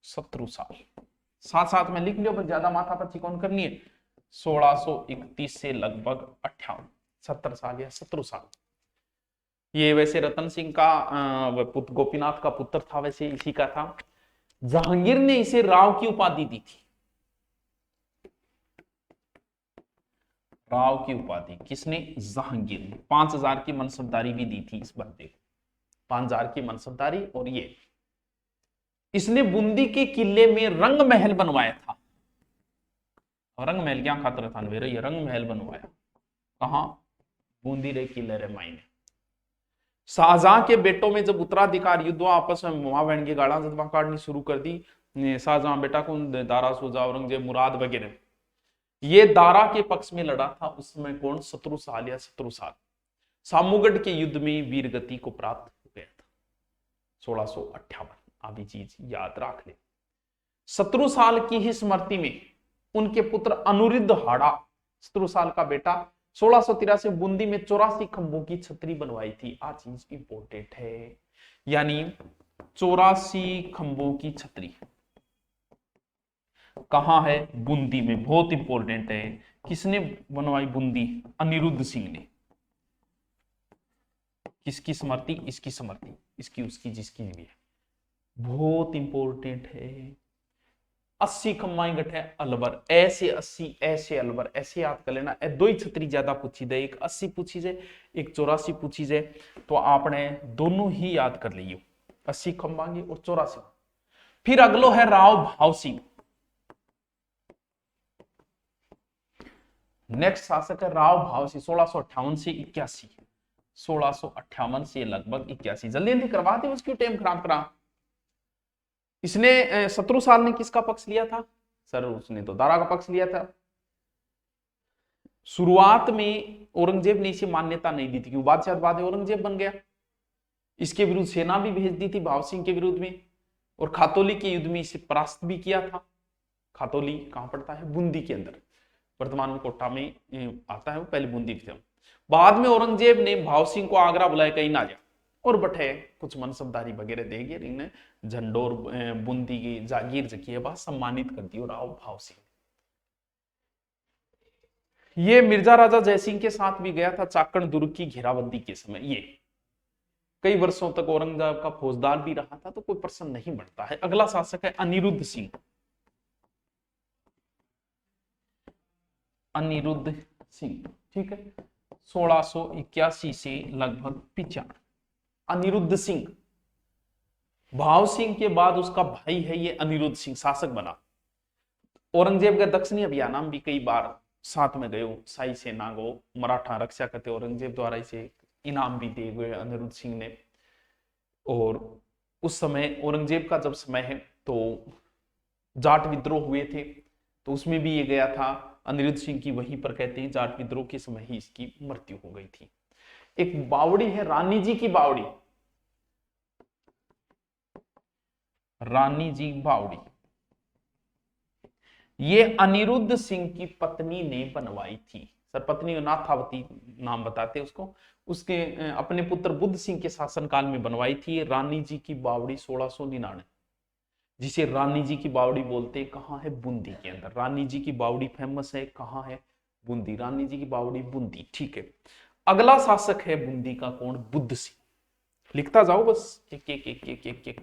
शत्रुसाल साथ साथ में लिख लियो, पर ज्यादा माथा पच्ची कौन करनी है। 1631 से लगभग 58, 70 साल या शत्रुसाल। ये वैसे रतन सिंह का गोपीनाथ का पुत्र था, वैसे इसी का था। जहांगीर ने इसे राव की उपाधि दी थी। राव की उपाधि किसने? जहांगीर ने। 5000 की मनसबदारी भी दी थी इस बंदे को, 5000 की मनसबदारी। और ये इसने बूंदी के किले में रंग महल बनवाया था। रंग महल क्या खातर था मेरे, ये रंग महल बनवाया कहा? बूंदी रे किले रे मायने। शाहजहां के बेटों में जब उत्तराधिकार युद्ध आपस में मां बहन की गाड़ा जज्बा काटनी शुरू कर दी, शाहजहां बेटा को दारा सुजा, औरंगजेब, मुराद वगैरह, ये दारा के पक्ष में लड़ा था। उसमें कौन? शत्रुसाल या शत्रुसाल। सामूगढ़ के युद्ध में वीरगति को प्राप्त हो गया था 1658। आप ये चीज याद रख ले। शत्रुसाल की ही स्मृति में उनके पुत्र अनुरुद्ध हाड़ा, शत्रुसाल का बेटा, 1683 बूंदी में 84 खंभों की छतरी बनवाई थी। आ चीज इंपोर्टेंट है, यानी 84 खंभों की छतरी कहां है? बूंदी में। बहुत इंपॉर्टेंट है। किसने बनवाई? बूंदी, अनिरुद्ध सिंह ने। किसकी स्मृति? इसकी स्मृति, इसकी उसकी जिसकी भी है, बहुत इंपॉर्टेंट है। 80 खम्माई गठे अलवर, ऐसे 80 ऐसे अलवर, ऐसे याद कर लेना। दो ही छतरी ज्यादा पूछी जाए, एक 80 पूछी जाए, एक 84 पूछी जाए, तो आपने दोनों ही याद कर लियो, 80 खम्बांगी और 84। फिर अगलो है राव भाव सिंह। नेक्स्ट शासक है राव भाव सिंह, 1658 से 81, 1658 से लगभग 81। जल्दी जल्दी करवा दे, उसकी टाइम खराब करा। इसने शत्रुसाल ने किसका पक्ष लिया था? सर उसने तो दारा का पक्ष लिया था। शुरुआत में औरंगजेब ने इसे मान्यता नहीं दी थी, क्यों? बादशाह बाद औरंगजेब बन गया। इसके विरुद्ध सेना भी भेज दी थी भाव सिंह के विरुद्ध में, और खातौली के युद्ध में इसे परास्त भी किया था। खातौली कहां पड़ता है? बूंदी के अंदर, वर्तमान में कोटा में आता है, वो पहले बूंदी थी। बाद में औरंगजेब ने भाव सिंह को आगरा बुलाया, कहीं ना जा, और बठे कुछ मनसबदारी वगैरह देगी, इन्हें झंडोर बूंदी की जागीर जकी है बा सम्मानित कर दी राव भाव सिंह। ये मिर्जा राजा जयसिंह के साथ भी गया था चाकण दुर्ग की घेराबंदी के समय। ये कई वर्षों तक औरंगजेब का फौजदार भी रहा था, तो कोई प्रश्न नहीं बनता है। अगला शासक है अनिरुद्ध सिंह। अनिरुद्ध सिंह, ठीक है, 1681 से लगभग 95। अनिरुद्ध सिंह भाव सिंह के बाद उसका भाई है ये अनिरुद्ध सिंह, शासक बना। औरंगजेब के दक्षिणी अभियान में भी कई बार साथ में गए, साई सेना को मराठा रक्षा करते औरंगजेब द्वारा इसे इनाम भी दिए गए अनिरुद्ध सिंह ने। और उस समय औरंगजेब का जब समय है तो जाट विद्रोह हुए थे, तो उसमें भी ये गया था अनिरुद्ध सिंह की, वहीं पर कहते हैं जाट विद्रोह के समय ही इसकी मृत्यु हो गई थी। एक बावड़ी है रानी जी की बावड़ी, रानी जी बावड़ी, ये अनिरुद्ध सिंह की पत्नी ने बनवाई थी। सर पत्नी नाथावती नाम बताते उसको, उसके अपने पुत्र बुद्ध सिंह के शासनकाल में बनवाई थी रानी जी की बावड़ी 1699, जिसे रानी जी की बावड़ी बोलते हैं। कहाँ है? बूंदी के अंदर। रानी जी की बावड़ी फेमस है, कहाँ है? बूंदी। रानी जी की बावड़ी बूंदी, ठीक है। अगला शासक है बूंदी का कौन? बुद्ध सिंह। लिखता जाओ बस एक एक एक एक एक एक।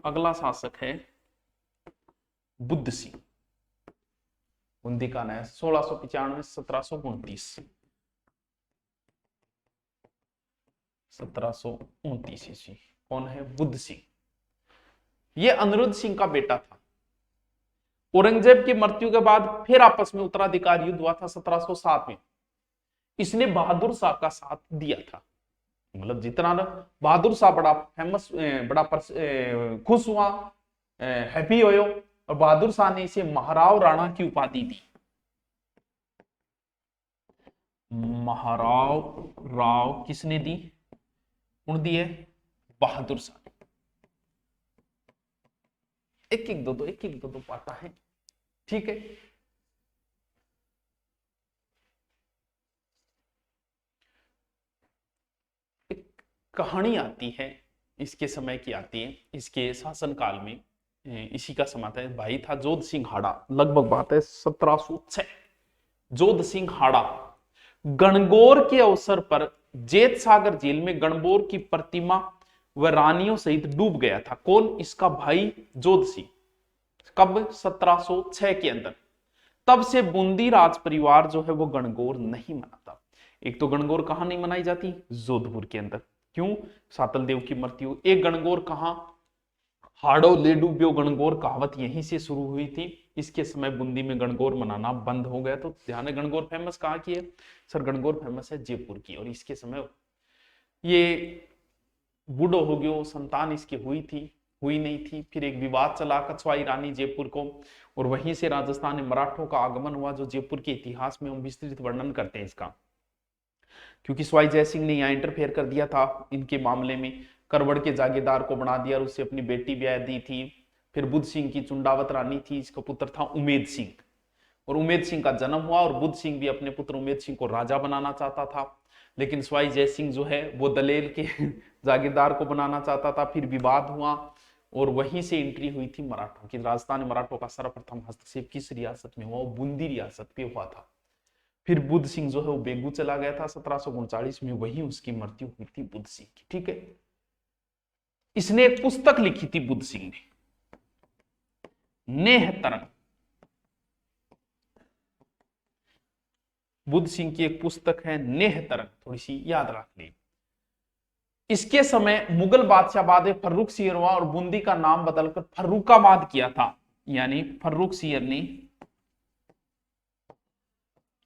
अगला शासक है बुद्ध सिंह। बूंदी का नाम 1695 1729 1729 ईस्वी। कौन है? बुद्ध सिंह। ये अनिरुद्ध सिंह का बेटा था। औरंगजेब की मृत्यु के बाद फिर आपस में उत्तराधिकार युद्ध हुआ था 1707 में। इसने बहादुर शाह का साथ दिया था। मतलब जितना बहादुर शाह बड़ा फेमस, बड़ा खुश हुआ, हैप्पी हो, और बहादुर शाह ने इसे महाराव राणा की उपाधि दी। महाराव राव किसने दी? कौन दी है? बहादुर शाह। एक एक दो दो पाता है, ठीक है। एक कहानी आती है, इसके समय की आती है, इसके शासन काल में इसी का समाता है। भाई था जोध सिंह हाड़ा, लगभग बात है 1706। जोध सिंह हाड़ा गणगौर के अवसर पर जेत सागर झील में गणगौर की प्रतिमा व रानियों सहित डूब गया था। कौन? इसका भाई जोध सिंह। कब? 1706 के अंदर। तब से बूंदी राज परिवार जो है वो गणगौर नहीं मनाता। एक तो गणगौर कहां नहीं मनाई जाती? जोधपुर के अंदर। क्यों? सातल देव की मृत्यु। एक गणगौर कहां? हाड़ो ले डूब्यो गणगौर, कहावत यहीं से शुरू हुई थी। इसके समय बूंदी में गणगौर मनाना बंद हो गया। तो ध्यान है, गणगौर फेमस कहाँ की है? सर गणगौर फेमस है जयपुर की। और इसके समय ये बूढ़ो हो गयो, संतान इसकी हुई नहीं थी। फिर एक विवाद चला कछवाई रानी जयपुर को, और वहीं से राजस्थान में मराठों का आगमन हुआ, जो जयपुर के इतिहास में हम विस्तृत वर्णन करते हैं इसका। क्योंकि सवाई जयसिंह ने यहाँ इंटरफेयर कर दिया था इनके मामले में, करवड़ के जागीरदार को बना दिया और उससे अपनी बेटी ब्याह दी थी। फिर बुद्ध सिंह की चुंडावत रानी थी, इसका पुत्र था उमेद सिंह, और उमेद सिंह का जन्म हुआ। और बुद्ध सिंह भी अपने पुत्र उमेद सिंह को राजा बनाना चाहता था, लेकिन सवाई जयसिंह जो है वो दलेल के जागीरदार को बनाना चाहता था। फिर विवाद हुआ और वहीं से एंट्री हुई थी मराठों की। राजस्थान मराठों का सर्वप्रथम हस्तक्षेप किस रियासत में हुआ? वो बूंदी रियासत पे हुआ था। फिर बुद्ध सिंह जो है वो बेगू चला गया था 1739 में, वहीं उसकी मृत्यु हुई थी बुद्ध सिंह की, ठीक है। इसने एक पुस्तक लिखी थी बुद्ध सिंह ने, नेह तरंग। बुद्ध सिंह की एक पुस्तक है नेह तरंग, थोड़ी सी याद रख ली। इसके समय मुगल बादशाह बाद फर्रुख सियर हुआ और बूंदी का नाम बदलकर फर्रुखाबाद किया था। यानी फर्रुख सियर ने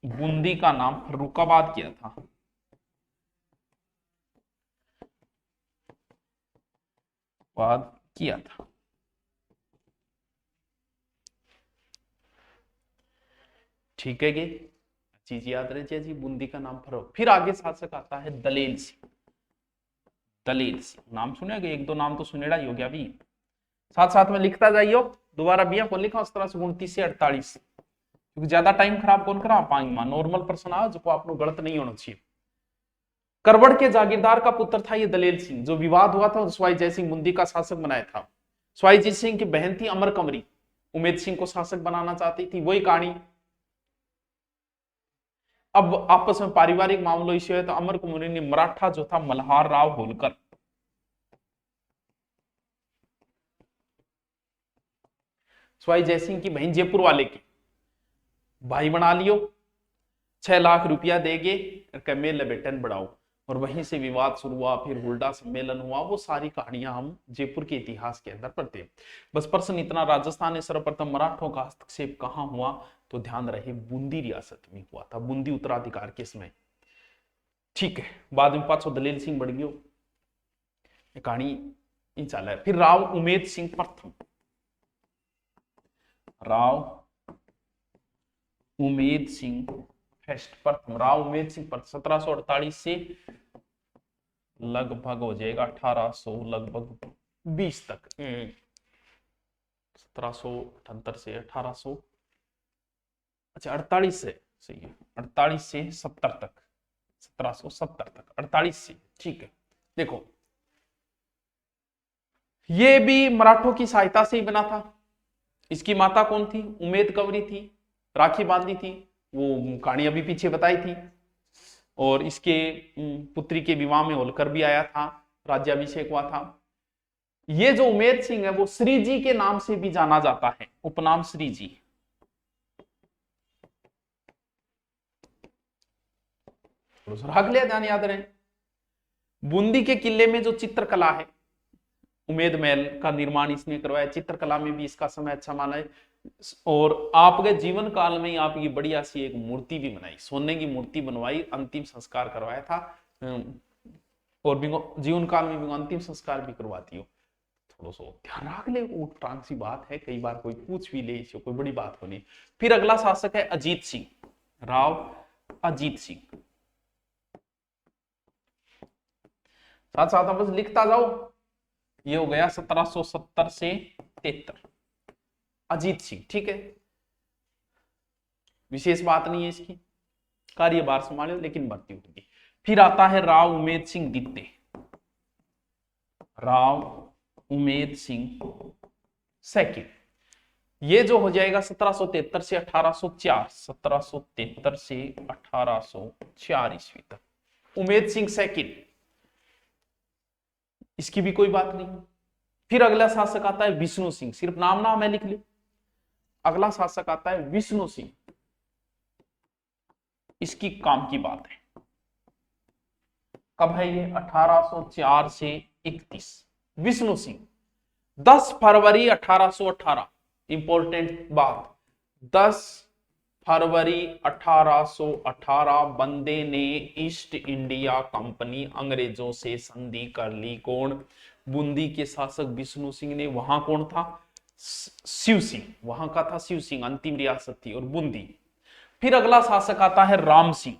बूंदी का नाम फर्रुखाबाद किया था। बाद किया था, ठीक है। ये चीज याद रखिए जी, बूंदी का नाम फर्रुख। फिर आगे शासक आता है दलेल सिंह। दलेल सिंह नाम सुनेगा, एक दो नाम तो सुनेड़ा ही हो गया। अभी साथ साथ में लिखता जाइयो, दोबारा बिया को लिखा उस तरह से 29 से 48, क्योंकि ज्यादा टाइम खराब कौन करा पाएंगे। नॉर्मल पर्सन आओ जो आपको गलत नहीं होना चाहिए। करवड़ के जागीरदार का पुत्र था ये दलेल सिंह, जो विवाद हुआ था स्वाई जय सिंह बूंदी का शासक बनाया था। स्वाई जय सिंह की बहन थी अमर कंवरी, उमेद सिंह को शासक बनाना चाहती थी, वही कहानी। अब आपस में पारिवारिक मामलों इश्यू है तो अमर कंवरी ने मराठा जो था मल्हार राव होलकर, स्वाई जय सिंह की बहन जयपुर वाले की भाई बना लियो, 6 लाख रुपया देंगे, मेल बेटन बढ़ाओ, और वहीं से विवाद शुरू हुआ, फिर हुल्डा सम्मेलन हुआ। वो सारी कहानियां हम जयपुर के इतिहास के अंदर पढ़ते हैं। बस प्रश्न इतना, राजस्थान में सर्वप्रथम मराठों का हस्तक्षेप कहां हुआ, तो ध्यान रहे बूंदी रियासत में हुआ था, बूंदी उत्तराधिकार के समय। ठीक है, बाद में पाछो दलेल सिंह बढ़ गयो, कहानी चल है। फिर राव उमेद सिंह प्रथम, राव उमेद सिंह प्रथम, राव उमेद सिंह प्रथम 1748 से लगभग हो जाएगा 1800 लगभग 20 तक, 1778 से 1800, अच्छा 48 से, सही है, 48 से 70 तक, 1770 तक, 48 से, ठीक है। देखो ये भी मराठों की सहायता से ही बना था। इसकी माता कौन थी, उमेद कंवरी थी, राखी बांधी थी, वो कहानी अभी पीछे बताई थी। और इसके पुत्री के विवाह में होलकर भी आया था, राज्याभिषेक हुआ था। ये जो उमेद सिंह है वो श्री जी के नाम से भी जाना जाता है, उपनाम श्री जी। रख लिया, ध्यान याद रहे। बूंदी के किले में जो चित्रकला है, उमेद महल का निर्माण इसने करवाया, चित्रकला में भी इसका समय अच्छा माना है। और आपके जीवन काल में ही आप ये बढ़िया सी एक मूर्ति भी बनाई, सोने की मूर्ति बनवाई, अंतिम संस्कार करवाया था, और जीवन काल में भी अंतिम संस्कार भी करवाती हो। थोड़ा सा ध्यान रख ले, टांग सी बात है, कई बार कोई पूछ भी ले, इससे कोई बड़ी बात होनी। फिर अगला शासक है अजीत सिंह, राव अजीत सिंह। साथ साथ बस लिखता जाओ, ये हो गया 1770 से 73, अजीत सिंह, ठीक है, विशेष बात नहीं है इसकी, कार्यभार संभाले लेकिन मृत्यु होगी। फिर आता है राव उमेद सिंह द्वितीय, राव उमेद सिंह सेकंड। ये जो हो जाएगा 1773 से 1804, 1773 से 1804 ईस्वी तक उमेद सिंह सेकंड, इसकी भी कोई बात नहीं। फिर अगला शासक आता है विष्णु सिंह, सिर्फ नाम नाम है लिख ले। अगला शासक आता है विष्णु सिंह, इसकी काम की बात है, कब है ये, 1804 से 31। विष्णु सिंह 10 फरवरी 1818, इंपॉर्टेंट बात, 10 फरवरी 1818 बंदे ने ईस्ट इंडिया कंपनी अंग्रेजों से संधि कर ली। कौन, बूंदी के शासक विष्णु सिंह ने। वहां कौन था, शिव सिंह, वहां का था शिव सिंह, अंतिम रियासत थी, और बूंदी। फिर अगला शासक आता है राम सिंह,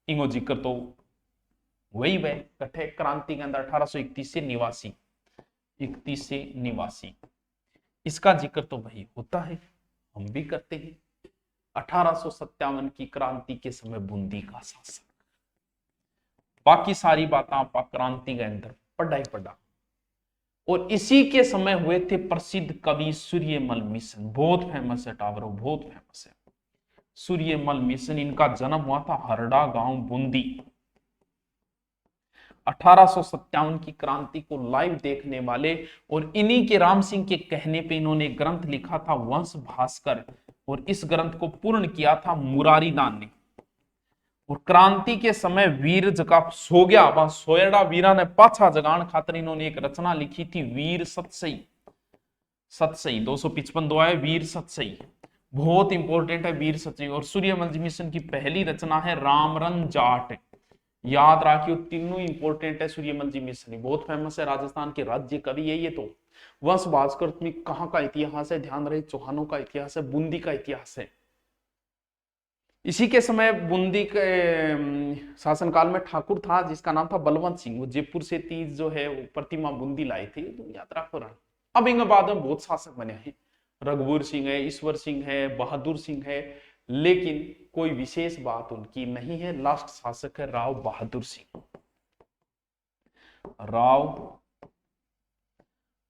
इंगो जिक्र तो वही वह कठे क्रांति के अंदर 1831 से निवासी, 31 से निवासी, इसका जिक्र तो वही होता है, हम भी करते हैं। 1857 की क्रांति के समय बूंदी का शासक। बाकी सारी बातें आप क्रांति के अंदर पढ़ा ही पढ़ा। और इसी के समय हुए थे प्रसिद्ध कवि सूर्यमल मिशन, बहुत फेमस है टावरों, बहुत फेमस है सूर्यमल मिशन। इनका जन्म हुआ था हरडा गांव बूंदी। 1857 की क्रांति को लाइव देखने वाले, और इन्हीं के राम सिंह के कहने पे इन्होंने ग्रंथ लिखा था वंश भास्कर, और इस ग्रंथ को पूर्ण किया था मुरारी दान ने। और क्रांति के समय वीर जगा सो गया, वह सोयड़ा वीरा ने पाछा जगान खातर इन्होंने एक रचना लिखी थी, वीर सतसई, सतसई 255 दुआ है, वीर सतसई बहुत इंपॉर्टेंट है, वीर सतसई। और सूर्यमल मिशन की पहली रचना है रामरन जाट, याद रखियो, तीनों इंपॉर्टेंट है। सूर्यमल जी मिशन बहुत फेमस है, राजस्थान के राज्य कवि है ये। तो वंश भास्कर में कहाँ का इतिहास है, ध्यान रहे, चौहानों का इतिहास है, बूंदी का इतिहास है। इसी के समय बूंदी के शासनकाल में ठाकुर था जिसका नाम था बलवंत सिंह, वो जयपुर से तीज जो है वो प्रतिमा बूंदी लाए थे, तो याद रखो रहा। अब इनके बाद में बहुत शासक बने हैं, रघुवीर सिंह है, ईश्वर सिंह है, बहादुर सिंह है, लेकिन कोई विशेष बात उनकी नहीं है। लास्ट शासक है राव बहादुर सिंह। राव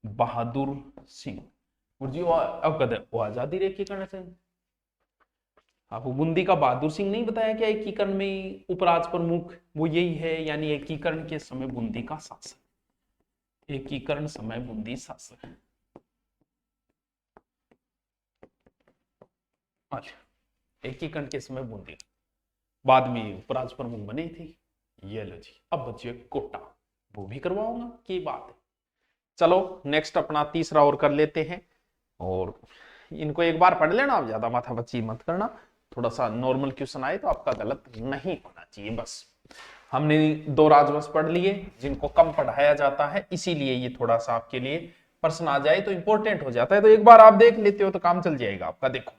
बहादुर सिंह जी अब कदे वो आजादी एकीकरण से आपको बूंदी का बहादुर सिंह नहीं बताया क्या? एकीकरण में उपराज प्रमुख वो यही है, यानी एकीकरण के समय बूंदी का शासक, एकीकरण समय बूंदी शासक। अच्छा, एकीकरण के समय बूंदी, बाद में उपराज प्रमुख बने थे। ये लो जी, अब बच्चे कोटा, वो भी करवाऊंगा की बात है। चलो नेक्स्ट अपना तीसरा और कर लेते हैं, और इनको एक बार पढ़ लेना, आप ज्यादा माथा बच्ची मत करना। थोड़ा सा नॉर्मल क्वेश्चन आए तो आपका गलत नहीं होना चाहिए बस। हमने 2 राजवंश पढ़ लिए जिनको कम पढ़ाया जाता है, इसीलिए ये थोड़ा सा आपके लिए प्रश्न आ जाए तो इंपॉर्टेंट हो जाता है, तो एक बार आप देख लेते हो तो काम चल जाएगा आपका। देखो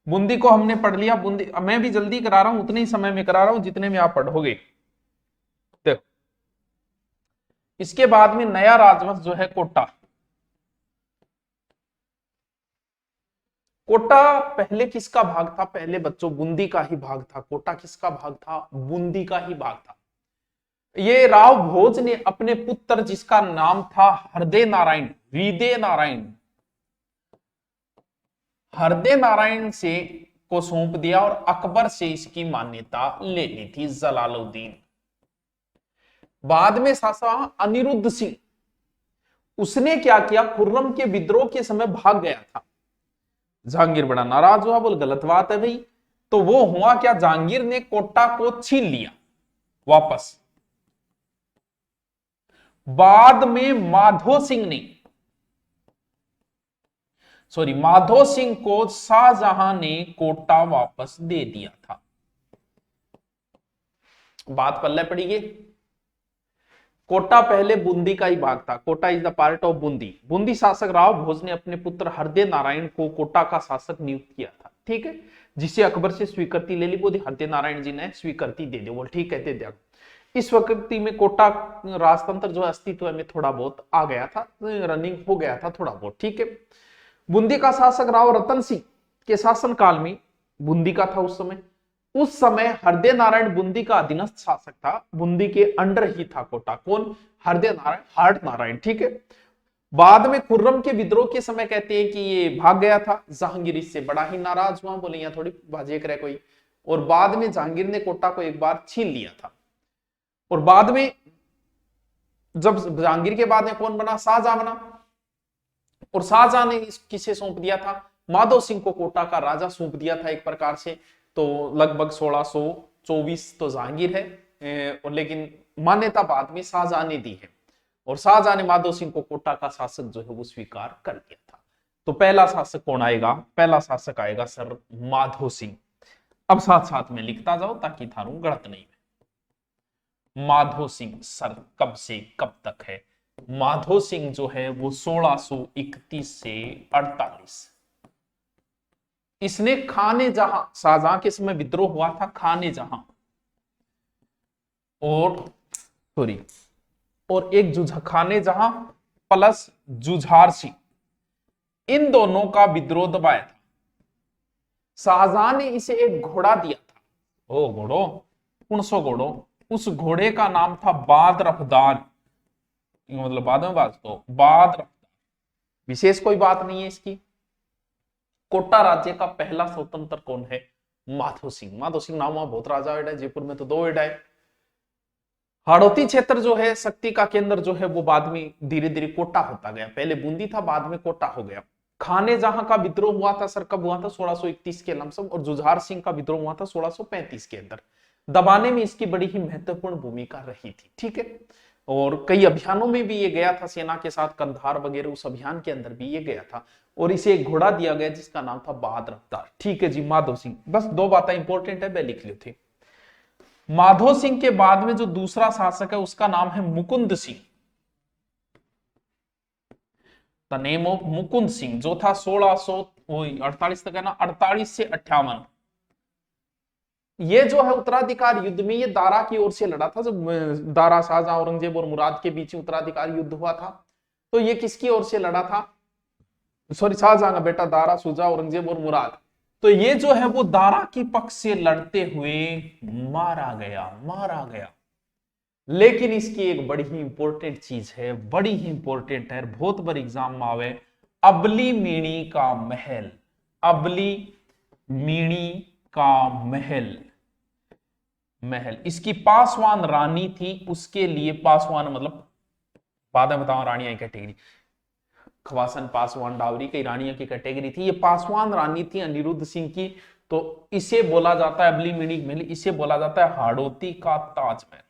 बूंदी को हमने पढ़ लिया, बूंदी मैं भी जल्दी करा रहा हूं, उतने ही समय में करा रहा हूं जितने में आप पढ़ोगे। देखो इसके बाद में नया राजवंश जो है कोटा। कोटा पहले किसका भाग था? पहले बच्चों बूंदी का ही भाग था। कोटा किसका भाग था? बूंदी का ही भाग था। ये राव भोज ने अपने पुत्र जिसका नाम था हृदय नारायण, हृदय नारायण, हृदय नारायण से को सौंप दिया और अकबर से इसकी मान्यता ले ली थी जलालुद्दीन। बाद में शासक अनिरुद्ध सिंह, उसने क्या किया? खुर्रम के विद्रोह के समय भाग गया था। जहांगीर बड़ा नाराज हुआ, बोल गलत बात है भाई। तो वो हुआ क्या? जहांगीर ने कोटा को छीन लिया वापस। बाद में माधो सिंह को शाहजहां ने कोटा वापस दे दिया था। बात पल्ले पड़ी। कोटा पहले बूंदी का ही भाग था। Kota is the part of Bundi. Bundi शासक राव भोज ने अपने पुत्र हृदय नारायण को कोटा का शासक नियुक्त किया था, ठीक है, जिसे अकबर से स्वीकृति ले ली। बोली हृदय नारायण जी ने स्वीकृति दे दी। बोल ठीक है, दे दिया। इस स्वीकृति में कोटा राजतंत्र जो अस्तित्व में थोड़ा बहुत आ गया था, रनिंग हो गया था थोड़ा बहुत, ठीक है। बूंदी का शासक राव रतन सिंह के शासनकाल में, बूंदी का था उस समय हृदय नारायण बूंदी का अधीनस्थ शासक था। बूंदी के अंडर ही था कोटा। कौन? हृदय नारायण, हार्ट नारायण, ठीक है। बाद में खुर्रम के विद्रोह के समय कहते हैं कि ये भाग गया था। जहांगीर इससे बड़ा ही नाराज हुआ, बोले यहाँ थोड़ी बाजे करे कोई। और बाद में जहांगीर ने कोटा को एक बार छीन लिया था। और बाद में जब जहांगीर के बाद में कौन बना? शाहजहां बना। और शाहजहां ने किसे सौंप दिया था? माधो सिंह को कोटा का राजा सौंप दिया था एक प्रकार से। तो लगभग 1624 तो जहांगीर है, और लेकिन मान्यता बाद में शाहजहां ने दी है। और शाहजहां ने माधो सिंह को कोटा का शासक जो है वो स्वीकार कर लिया था। तो पहला शासक कौन आएगा? पहला शासक आएगा सर माधो सिंह। अब साथ साथ में लिखता जाओ ताकि थारू गलत नहीं है। माधो सिंह सर कब से कब तक है? माधो सिंह जो है वो 1631 से 48। इसने खाने जहां, शाहजहां के समय विद्रोह हुआ था खाने जहां, और एक खाने जहां प्लस जुझार सिंह, इन दोनों का विद्रोह दबाया था। शाहजहां ने इसे एक घोड़ा दिया था। ओ घोड़ो, 100 घोड़ो। उस घोड़े का नाम था बाद रफ्तार, मतलब बाद में बात तो बाद रफ्तार। विशेष कोई बात नहीं है इसकी। कोटा राज्य का पहला स्वतंत्र कौन है? माधो सिंह। माधो सिंह नाम वहां बहुत राजा है, जयपुर में तो 2 है। हाड़ौती क्षेत्र जो है शक्ति का केंद्र जो है वो बाद में धीरे धीरे कोटा होता गया। पहले बूंदी था, बाद में कोटा हो गया। खाने जहां का विद्रोह हुआ था सर कब हुआ था? 1631 के लमसम। और जुझार सिंह का विद्रोह हुआ था 1635 के अंदर। दबाने में इसकी बड़ी ही महत्वपूर्ण भूमिका रही थी, ठीक है। और कई अभियानों में भी ये गया था सेना के साथ, कंधार वगैरह, उस अभियान के अंदर भी ये गया था। और इसे एक घोड़ा दिया गया जिसका नाम था बाद रफ्तार, ठीक है जी। माधो सिंह, बस 2 बातें इंपॉर्टेंट है, वे लिख ली थी। माधो सिंह के बाद में जो दूसरा शासक है उसका नाम है Mukund Singh. The name of Mukund Singh, जो था 1648 तक है ना, 48 से 58। ये जो है उत्तराधिकार युद्ध में ये दारा की ओर से लड़ा था। जब दारा, शाहजहां, औरंगजेब और मुराद के बीच में उत्तराधिकार युद्ध हुआ था, तो ये किसकी ओर से लड़ा था? सॉरी, शाहजहां का बेटा दारा, शुजा, औरंगजेब और मुराद। तो तो ये जो है वो दारा के पक्ष से लड़ते हुए मारा गया। लेकिन इसकी एक बड़ी ही इंपॉर्टेंट चीज है, बड़ी ही इंपॉर्टेंट है, बहुत बार एग्जाम में आवे, अबली मीणी का महल। अबली मीणी का महल, इसकी पासवान रानी थी, उसके लिए पासवान मतलब बाद में बताऊं रानियां की कैटेगरी, खवासन पासवान डावरी कई रानियों की कैटेगरी थी, ये पासवान रानी थी अनिरुद्ध सिंह की। तो इसे बोला जाता है अबली मीणी महल, इसे बोला जाता है हाड़ौती का ताजमहल।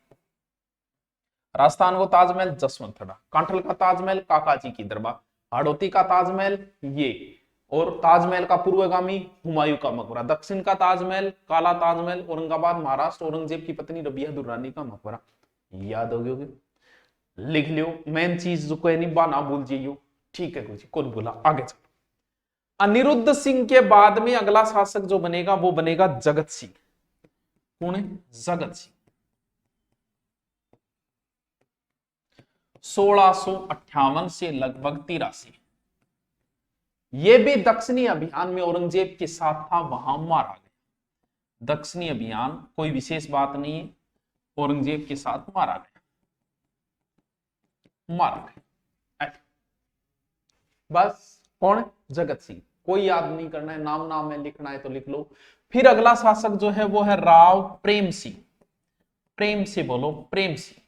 राजस्थान को ताजमहल जसवंतरा, कांठल का ताजमहल काकाजी की दरबार, हाड़ौती का ताजमहल ये, और ताजमहल का पूर्वगामी हुमायूं का मकबरा, दक्षिण का ताजमहल काला ताजमहल औरंगाबाद महाराष्ट्र, औरंगजेब की पत्नी रबिया दुर्रानी का मकबरा। याद हो गया, लिख लियो, मेन चीज जो कोई नहीं बाना भूल जाइयो। ठीक है गुरुजी, कौन बोला, आगे चलो। अनिरुद्ध सिंह के बाद में अगला शासक जो बनेगा वो बनेगा जगत सिंह। कौन है? जगत सिंह। 1658 से लगभग 83। ये भी दक्षिणी अभियान में औरंगजेब के साथ था, वहां मारा गया। दक्षिणी अभियान कोई विशेष बात नहीं है, औरंगजेब के साथ मारा गया। बस कौन? जगत सिंह। कोई याद नहीं करना है, नाम नाम में लिखना है तो लिख लो। फिर अगला शासक जो है वो है राव प्रेम सिंह। प्रेम से बोलो, प्रेम सिंह।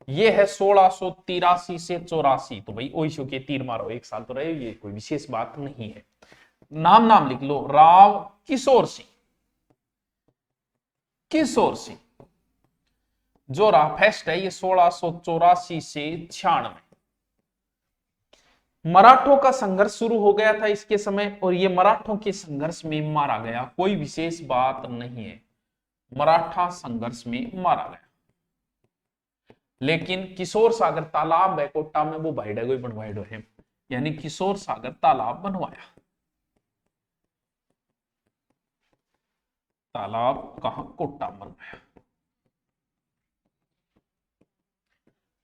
ये है 1683 से 84। तो भाई ओइशो के तीर मारो, एक साल तो रहे, ये कोई विशेष बात नहीं है। नाम नाम लिख लो, राव किशोर सिंह। किशोर सिंह जो राफेस्ट है ये 1684 से 96। मराठों का संघर्ष शुरू हो गया था इसके समय, और ये मराठों के संघर्ष में मारा गया। कोई विशेष बात नहीं है, मराठा संघर्ष में मारा गया। लेकिन किशोर सागर तालाब है कोटा में, वो भाईडा को बनवाया है, यानी किशोर सागर तालाब बनवाया। तालाब कहां? कोटा बनवाया।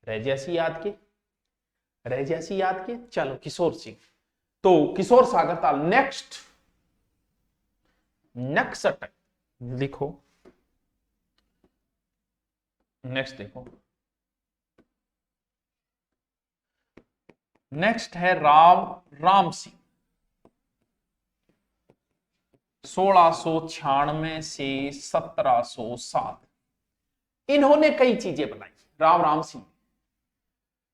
रह जैसी याद के, रह जैसी याद के। चलो किशोर सिंह, तो किशोर सागर ताल। नेक्स्ट लिखो, नेक्स्ट देखो, नेक्स्ट है राम सिंह। 1696 से 1707। इन्होंने कई चीजें बनाई। राम सिंह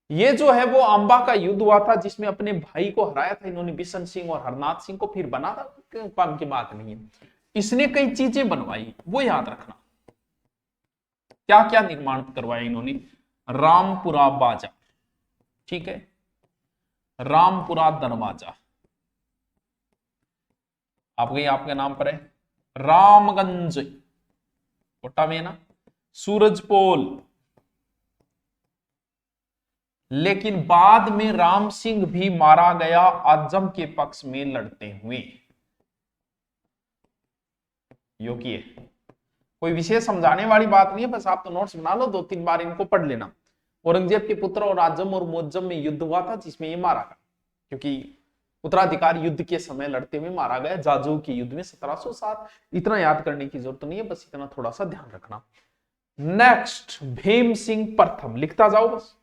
ये जो है वो अंबा का युद्ध हुआ था जिसमें अपने भाई को हराया था इन्होंने, बिशन सिंह और हरनाथ सिंह को, फिर बना था, काम की बात नहीं है। इसने कई चीजें बनवाई, वो याद रखना। क्या क्या निर्माण करवाया इन्होंने? रामपुरा बाजा, ठीक है, रामपुरा दरवाजा, आपके नाम पर है। रामगंज कोटा में ना, सूरजपोल। लेकिन बाद में राम सिंह भी मारा गया आजम के पक्ष में लड़ते हुए। योगी कोई विशेष समझाने वाली बात नहीं है, बस आप तो नोट्स बना लो, 2-3 बार इनको पढ़ लेना। औरंगजेब के पुत्र और आजम और मुअज्जम में युद्ध हुआ था जिसमें ये मारा गया, क्योंकि उत्तराधिकार युद्ध के समय लड़ते हुए मारा गया, जाजू के युद्ध में 1707। इतना याद करने की जरूरत नहीं है, बस इतना थोड़ा सा ध्यान रखना। नेक्स्ट भीम सिंह प्रथम, लिखता जाओ बस।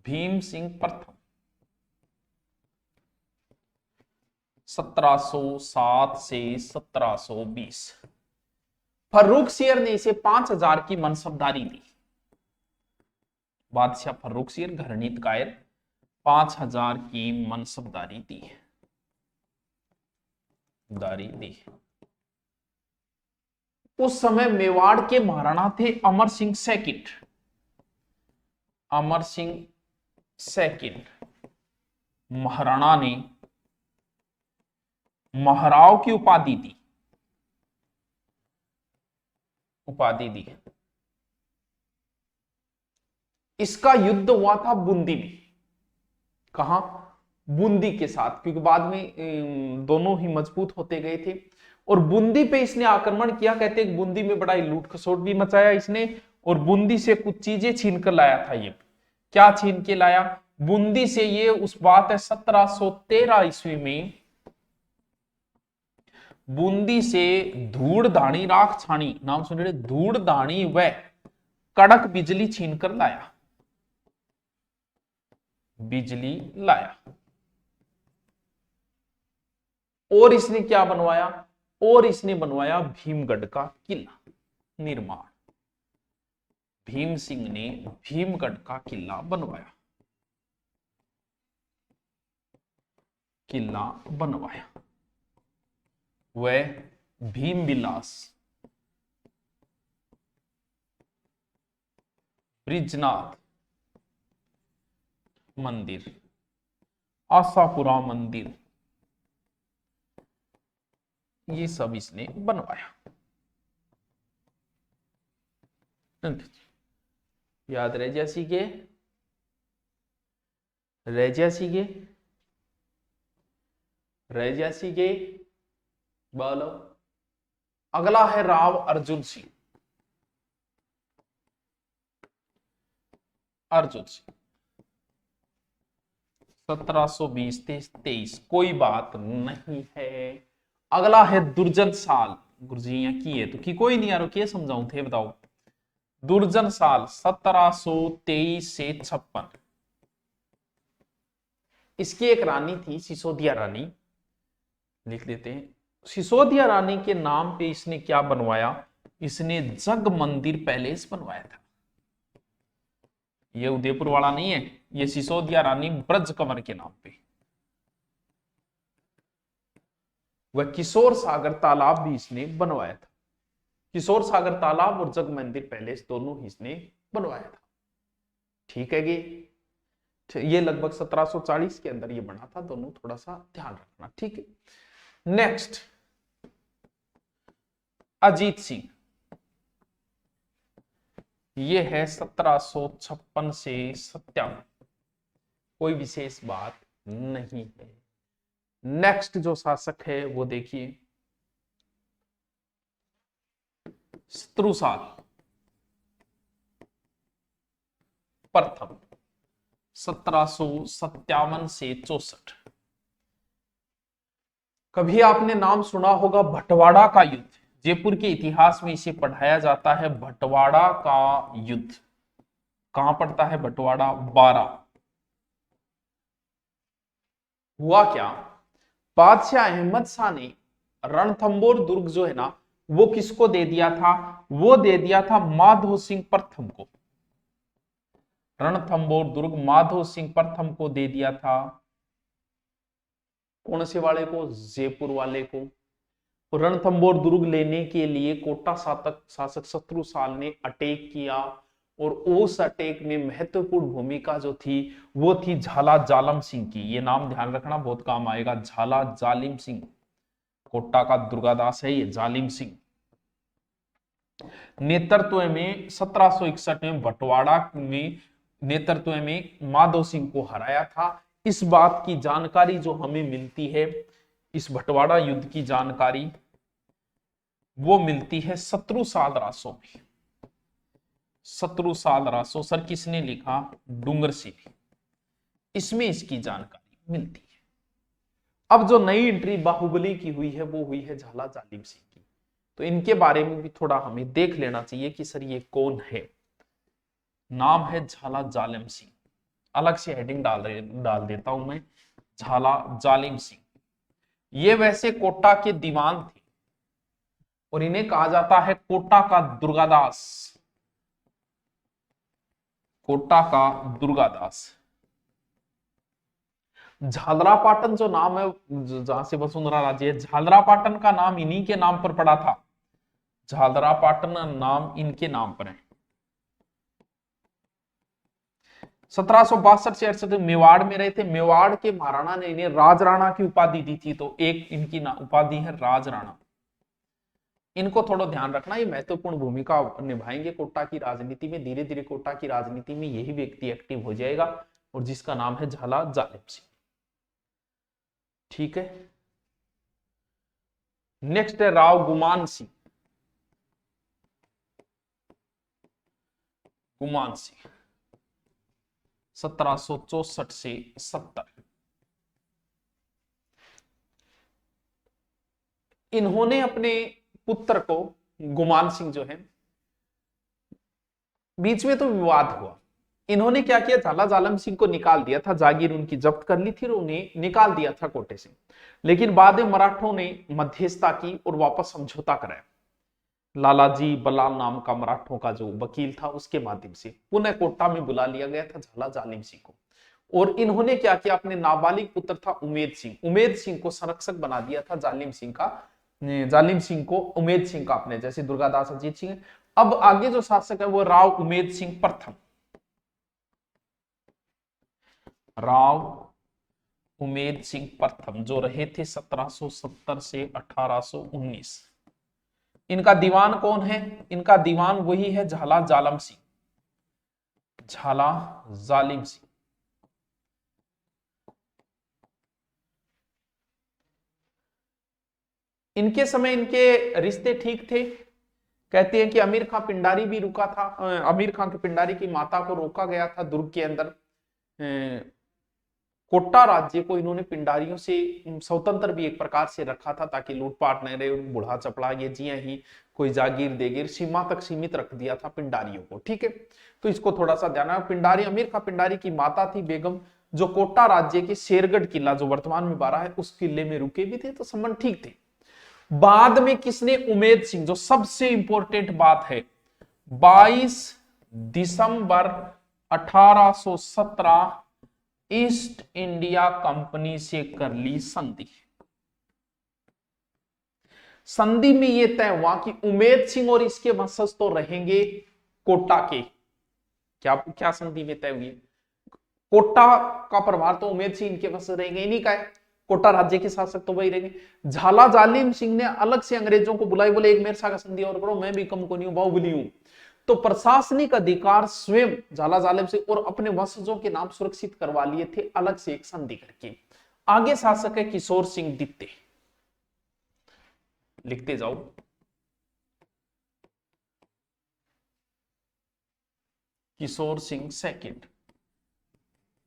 भीम सिंह प्रथम 1707 से 1720। फर्रुख शेर ने इसे 5000 की मनसबदारी दी। बादशाह फर्रुख शेर घरनीत कायर 5000 की मनसबदारी दी। उस समय मेवाड़ के महाराणा थे अमर सिंह सेकंड। अमर सिंह सेकंड महाराणा ने महाराव की उपाधि दी। इसका युद्ध हुआ था बूंदी में। कहां? बूंदी के साथ, क्योंकि बाद में दोनों ही मजबूत होते गए थे। और बूंदी पे इसने आक्रमण किया। कहते हैं बूंदी में बड़ा लूट खसोट भी मचाया इसने, और बूंदी से कुछ चीजें छीन कर लाया था। ये क्या छीन के लाया? बूंदी से ये उस बात है 1713 ईस्वी में बूंदी से धूड़ धानी राख छानी, नाम सुन रहे, धूड़ धानी व कड़क बिजली छीन कर लाया, बिजली लाया। और इसने क्या बनवाया, और इसने बनवाया भीमगढ़ का किला निर्माण। भीम सिंह ने भीमगढ़ का किला बनवाया, किला बनवाया। वह भीम विलास ब्रिजनाथ मंदिर, आशापुरा मंदिर, ये सब इसने बनवाया। याद रह जैसी के, रह जैसी के, रह जैसी के, बोलो। अगला है राव अर्जुन सिंह। अर्जुन सिंह 1720-23, कोई बात नहीं है। अगला है दुर्जन साल। गुरुजी यहाँ की है तो की कोई नहीं यारो, क्या समझाऊं थे बताओ। दुर्जन साल 1723 से 56। इसकी एक रानी थी सिसोदिया रानी, लिख लेते हैं। सिसोदिया रानी के नाम पे इसने क्या बनवाया, इसने जग मंदिर पैलेस बनवाया था। ये उदयपुर वाला नहीं है, ये सिसोदिया रानी ब्रज कंवर के नाम पे। वह किशोर सागर तालाब भी इसने बनवाया था। किशोर सागर तालाब और जग मंदिर पैलेस दोनों ही इसने बनवाया था। ठीक है ये लगभग 1740 के अंदर ये बना था, दोनों थोड़ा सा ध्यान रखना। ठीक है, नेक्स्ट अजीत सिंह। ये है 1756 से 57, कोई विशेष बात नहीं है। नेक्स्ट जो शासक है वो देखिए शत्रुसाल प्रथम 1757 से 64। कभी आपने नाम सुना होगा भटवाड़ा का युद्ध। जयपुर के इतिहास में इसे पढ़ाया जाता है भटवाड़ा का युद्ध। कहां पड़ता है भटवाड़ा? 12। हुआ क्या, बादशाह अहमद शाह ने रणथंबोर दुर्ग जो है ना, वो किसको दे दिया था? वो दे दिया था माधो सिंह प्रथम को। रणथंबोर दुर्ग माधो सिंह प्रथम को दे दिया था। कौन से वाले को? जयपुर वाले को। रणथंबोर दुर्ग लेने के लिए कोटा शासक शत्रुसाल ने अटैक किया, और उस अटैक में महत्वपूर्ण भूमिका जो थी वो थी झाला जालम सिंह की। ये नाम ध्यान रखना, बहुत काम आएगा। झाला जालिम सिंह, कोटा का दुर्गादास है ये जालिम सिंह। नेतृत्व में 1761 में बटवाड़ा में नेतृत्व में माधो सिंह को हराया था। इस बात की जानकारी जो हमें मिलती है, इस बटवाड़ा युद्ध की जानकारी वो मिलती है शत्रुसाल रासो में। शत्रुसाल रासो सर किसने लिखा? डूंगर सिंह। इसमें इसकी जानकारी मिलती है। अब जो नई एंट्री बाहुबली की हुई है वो हुई है झाला जालिम सिंह की। तो इनके बारे में भी थोड़ा हमें देख लेना चाहिए कि सर ये कौन है। नाम है झाला जालिम सिंह। अलग से हेडिंग डाल देता हूं मैं, झाला जालिम सिंह। ये वैसे कोटा के दीवान थे और इन्हें कहा जाता है कोटा का दुर्गादास। कोटा का दुर्गादास। झालरापाटन जो नाम है, जहां से वसुंधरा राज्य है, झालरापाटन का नाम इन्हीं के नाम पर पड़ा था। झालरापाटन नाम इनके नाम पर है। 1762 से 68 मेवाड़ में रहे थे। मेवाड़ के महाराणा ने इन्हें राजराणा की उपाधि दी थी, तो एक इनकी उपाधि है राजराणा। इनको थोड़ा ध्यान रखना, ये महत्वपूर्ण भूमिका निभाएंगे कोटा की राजनीति में। धीरे धीरे कोटा की राजनीति में यही व्यक्ति एक्टिव हो जाएगा, और जिसका नाम है झाला जालिम सिंह। ठीक है, नेक्स्ट है राव गुमान सिंह। गुमान सिंह 1764 से 70। इन्होंने अपने पुत्र को गुमान सिंह जो है, बीच में तो विवाद हुआ, इन्होंने क्या किया, झाला जालम सिंह को निकाल दिया था, जागीर उनकी जब्त कर ली थी, उन्हें निकाल दिया था कोटे से। लेकिन बाद में मराठों ने मध्यस्थता की और वापस समझौता कराया। लालाजी बलाल नाम का मराठों का जो वकील था, उसके माध्यम से पुनः कोटा में बुला लिया गया था झाला जालिम सिंह को। और इन्होंने क्या किया, अपने नाबालिग पुत्र था उमेद सिंह को संरक्षक बना दिया था जालिम सिंह को उमेद सिंह का अपने, जैसे दुर्गादास अजीत सिंह। अब आगे जो शासक है वो राव उमेद सिंह प्रथम, राव उमेद सिंह प्रथम, जो रहे थे 1770 से 1819। इनका दीवान कौन है, इनका दीवान वही है झाला जालिम सिंह, झाला जालिम सिंह। इनके समय इनके रिश्ते ठीक थे। कहते हैं कि अमीर खां पिंडारी भी रुका था, अमीर खां के पिंडारी की माता को रोका गया था दुर्ग के अंदर। कोटा राज्य को इन्होंने पिंडारियों से स्वतंत्र भी एक प्रकार से रखा था, ताकि लूटपाट न रहे, बूढ़ा चपड़ा ये जिया ही कोई जागीर देगीर सीमा तक सीमित रख दिया था पिंडारियों को। ठीक है, तो इसको थोड़ा सा ध्यान। पिंडारी, अमीर खां पिंडारी की माता थी बेगम, जो कोटा राज्य के शेरगढ़ किला जो वर्तमान में बारा है उस किले में रुके भी थे, तो संबंध ठीक थे। बाद में किसने, उमेद सिंह, जो सबसे इंपॉर्टेंट बात है, 22 दिसंबर 1817 ईस्ट इंडिया कंपनी से कर ली संधि। संधि में यह तय हुआ कि उमेद सिंह और इसके वंशज तो रहेंगे कोटा के। क्या क्या संधि में तय हुई, कोटा का प्रभार तो उमेद सिंह इनके वंशज रहेंगे, इन्हीं का है, कोटा राज्य के शासक तो वही रहेंगे। झाला जालिम सिंह ने अलग से अंग्रेजों को बुलाई, बोले एक मेरे साथ संधि और करो, मैं भी कम को नहीं हूं, बाहुबली हूं। तो प्रशासनिक अधिकार स्वयं झाला जालिम सिंह और अपने वंशजों के नाम सुरक्षित करवा लिए थे अलग से एक संधि करके। आगे शासक है किशोर सिंह द्वितीय, लिखते जाओ, किशोर सिंह सेकंड।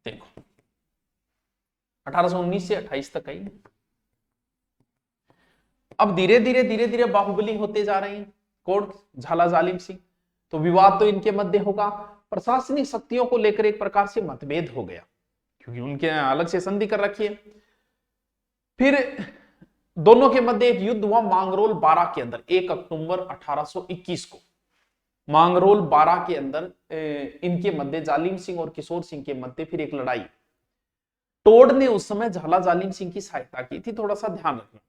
देखो 1819 से 28 तक आई। अब धीरे धीरे बाहुबली होते जा रहे हैं कौन, झाला जालिम सिंह। तो विवाद तो इनके मध्य होगा, प्रशासनिक शक्तियों को लेकर एक प्रकार से मतभेद हो गया, क्योंकि उनके अलग से संधि कर रखी है। फिर दोनों के मध्य एक युद्ध हुआ मांगरोल बारा के अंदर 1 अक्टूबर 1821 को। मांगरोल बारा के अंदर इनके मध्य, जालिम सिंह और किशोर सिंह के मध्य फिर एक लड़ाई। टोड ने उस समय झाला जालिम सिंह की सहायता की थी, थोड़ा सा ध्यान रखना।